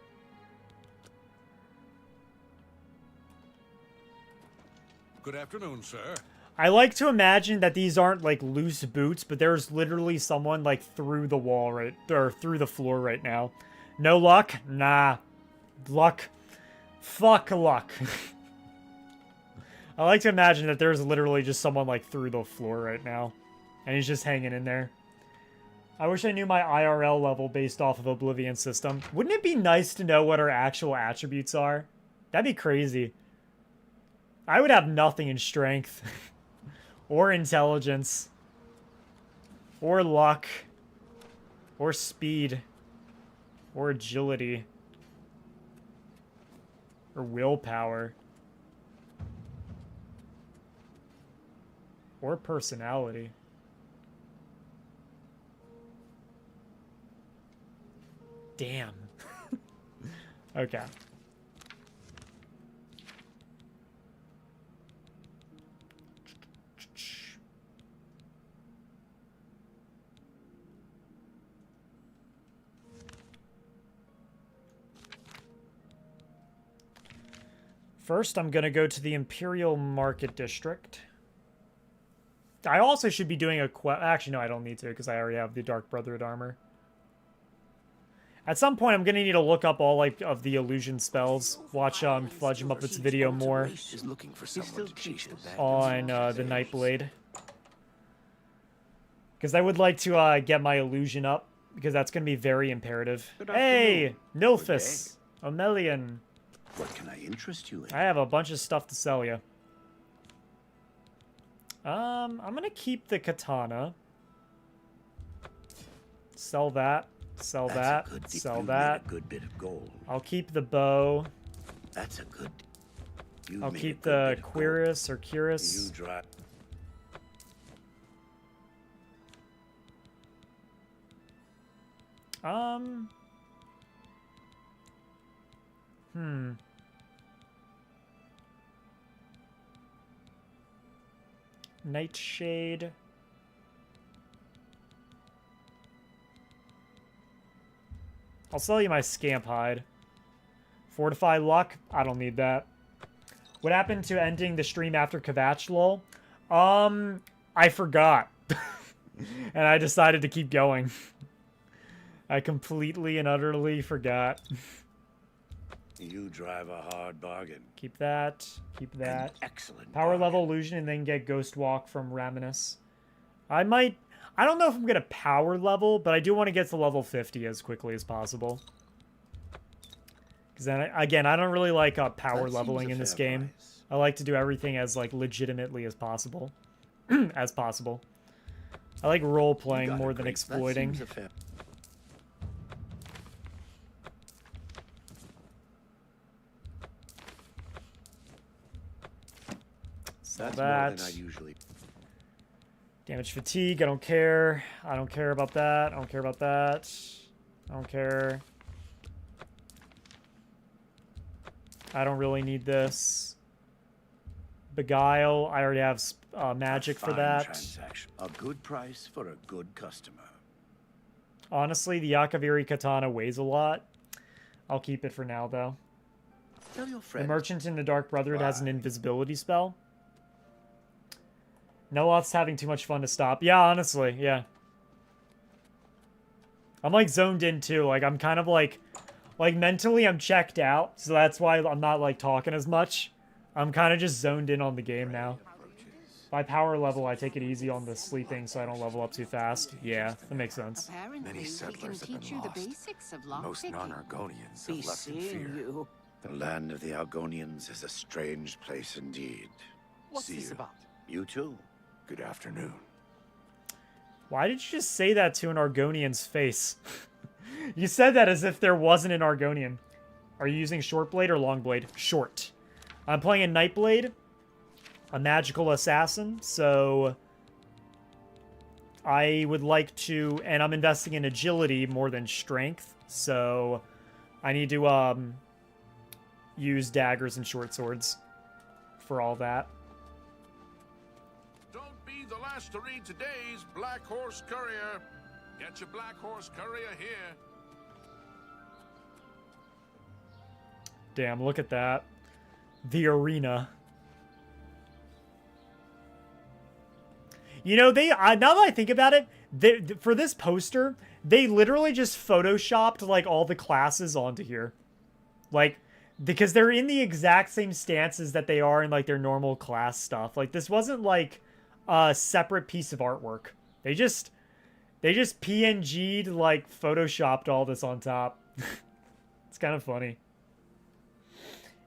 T: Good afternoon, sir.
A: I like to imagine that these aren't like loose boots, but there's literally someone like through the wall or through the floor right now. No luck? Nah. Luck. Fuck luck. I like to imagine that there's literally just someone like through the floor right now. And he's just hanging in there. I wish I knew my IRL level based off of Oblivion system. Wouldn't it be nice to know what our actual attributes are? That'd be crazy. I would have nothing in strength. Or intelligence. Or luck. Or speed. Or agility. Or willpower. Or personality. Damn. Okay. First, I'm going to go to the Imperial Market District. I also should be doing a quest. Actually, no, I don't need to because I already have the Dark Brotherhood armor. At some point, I'm going to need to look up all like of the illusion spells. Watch Fudge Muppet's video more on the Nightblade. Because I would like to get my illusion up because that's going to be very imperative. Hey, Nilphus, Omelian.
P: What can I interest you in?
A: I have a bunch of stuff to sell you. I'm gonna keep the katana. Sell that. Sell that. Sell that.
P: A good bit of gold.
A: I'll keep the bow.
P: That's a good.
A: I'll keep the cuirass or cuirass.
P: You drop.
A: Nightshade. I'll sell you my scamp hide. Fortify luck. I don't need that. What happened to ending the stream after Kavach, lol? I forgot. And I decided to keep going. I completely and utterly forgot.
P: You drive a hard bargain.
A: Keep that. Keep that.
P: Excellent.
A: Power level illusion and then get Ghost Walk from Raminus. I don't know if I'm going to power level, but I do want to get to level 50 as quickly as possible. Because then, again, I don't really like power leveling in this game. I like to do everything as, like, legitimately as possible. As possible. I like role-playing more than exploiting.
P: That's
A: that.
P: more than I usually.
A: Damage fatigue, I don't care. I don't care about that. I don't care about that. I don't care. I don't really need this. Beguile, I already have magic for that.
P: Transaction. A good price for a good customer.
A: Honestly, the Yakaviri katana weighs a lot. I'll keep it for now, though.
P: Tell your friend.
A: The Merchant in the Dark Brotherhood has an invisibility spell. Neloth's having too much fun to stop. Yeah, honestly, yeah. I'm, like, zoned in, too. Like, I'm kind of, like, mentally I'm checked out, so that's why I'm not, like, talking as much. I'm kind of just zoned in on the game now. By power level, I take it easy on the sleeping so I don't level up too fast. Yeah, that makes sense.
P: Many settlers have been lost. Most non-Argonians have left in fear. The land of the Argonians is a strange place indeed.
C: What's this about?
P: You too. Good afternoon.
A: Why did you just say that to an Argonian's face? You said that as if there wasn't an Argonian. Are you using short blade or long blade? Short. I'm playing a Nightblade, a magical assassin, so I would like to, and I'm investing in agility more than strength, so I need to use daggers and short swords for all that.
F: Don't be the last to read today's Black Horse Courier. Get your Black Horse Courier here.
A: Damn, look at that. The arena. You know, now that I think about it, for this poster, they literally just photoshopped, like, all the classes onto here. Like, because they're in the exact same stances that they are in, like, their normal class stuff. Like, this wasn't, like, a separate piece of artwork. They just PNG'd, like, photoshopped all this on top. It's kind of funny.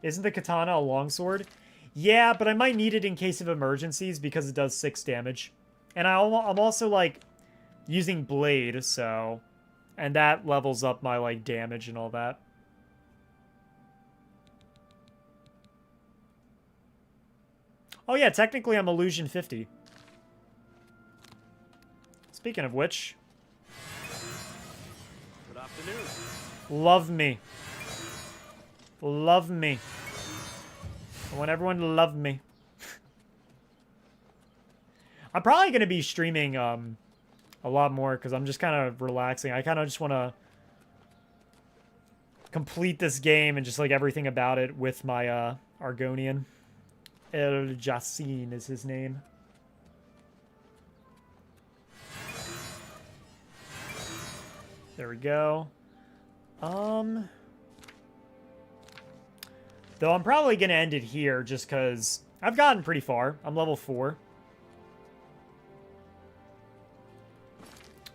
A: Isn't the katana a longsword? Yeah, but I might need it in case of emergencies because it does 6 damage. And I'm also, like, using blade, so... And that levels up my, like, damage and all that. Oh yeah, technically I'm illusion 50. Speaking of which...
C: Good afternoon.
A: Love me. Love me. I want everyone to love me. I'm probably going to be streaming a lot more because I'm just kind of relaxing. I kind of just want to complete this game and just like everything about it with my Argonian. El Jacin is his name. There we go. Though I'm probably going to end it here just because I've gotten pretty far. I'm level 4.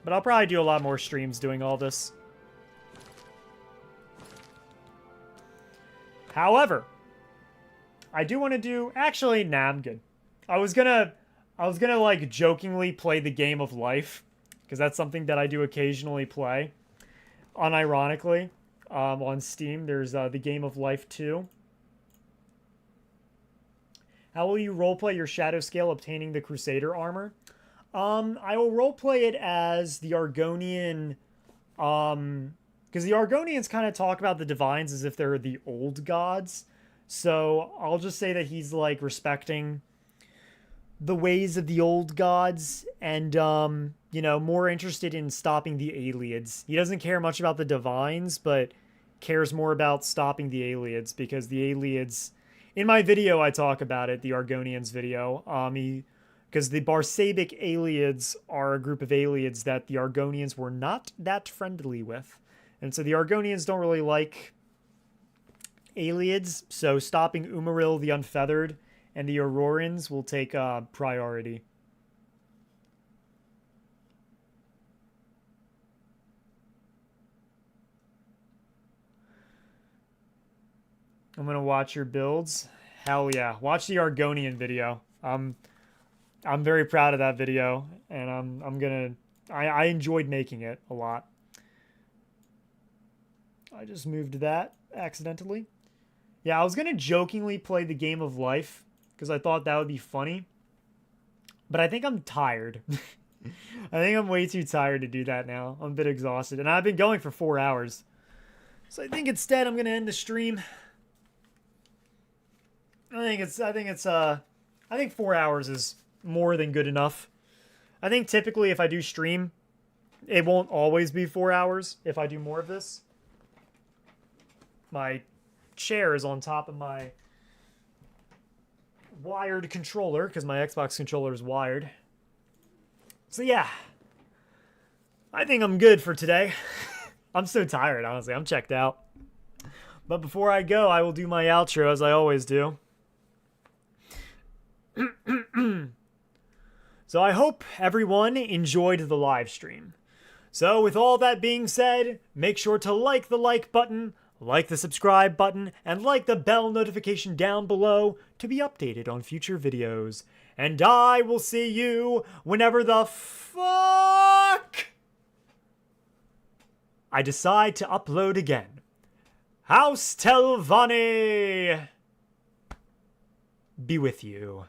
A: But I'll probably do a lot more streams doing all this. However, I do want to do... Actually, nah, I'm good. I was gonna like jokingly play the Game of Life because that's something that I do occasionally play. Unironically, on Steam, there's the Game of Life 2. How will you roleplay your Shadow Scale obtaining the Crusader armor? I will roleplay it as the Argonian, because the Argonians kind of talk about the Divines as if they're the old gods. So I'll just say that he's like respecting the ways of the old gods and, you know, more interested in stopping the Ayleids. He doesn't care much about the Divines, but cares more about stopping the Ayleids, because the Ayleids, in my video I talk about it, the Argonians video, because the Barsabic Ayleids are a group of Ayleids that the Argonians were not that friendly with. And so the Argonians don't really like Ayleids, so stopping Umaril the Unfeathered and the Aurorans will take priority. I'm gonna watch your builds. Hell yeah. Watch the Argonian video. I'm very proud of that video, and I enjoyed making it a lot. I just moved that accidentally. Yeah, I was gonna jokingly play the Game of Life, because I thought that would be funny. But I think I'm tired. I think I'm way too tired to do that now. I'm a bit exhausted. And I've been going for 4 hours. So I think instead I'm gonna end the stream. I think 4 hours is more than good enough. I think typically if I do stream, it won't always be 4 hours if I do more of this. My chair is on top of my wired controller, because my Xbox controller is wired. So yeah, I think I'm good for today. I'm so tired, honestly. I'm checked out. But before I go, I will do my outro as I always do. So I hope everyone enjoyed the live stream. So with all that being said, make sure to like the like button, like the subscribe button, and like the bell notification down below to be updated on future videos. And I will see you whenever the fuck I decide to upload again. House Telvanni be with you.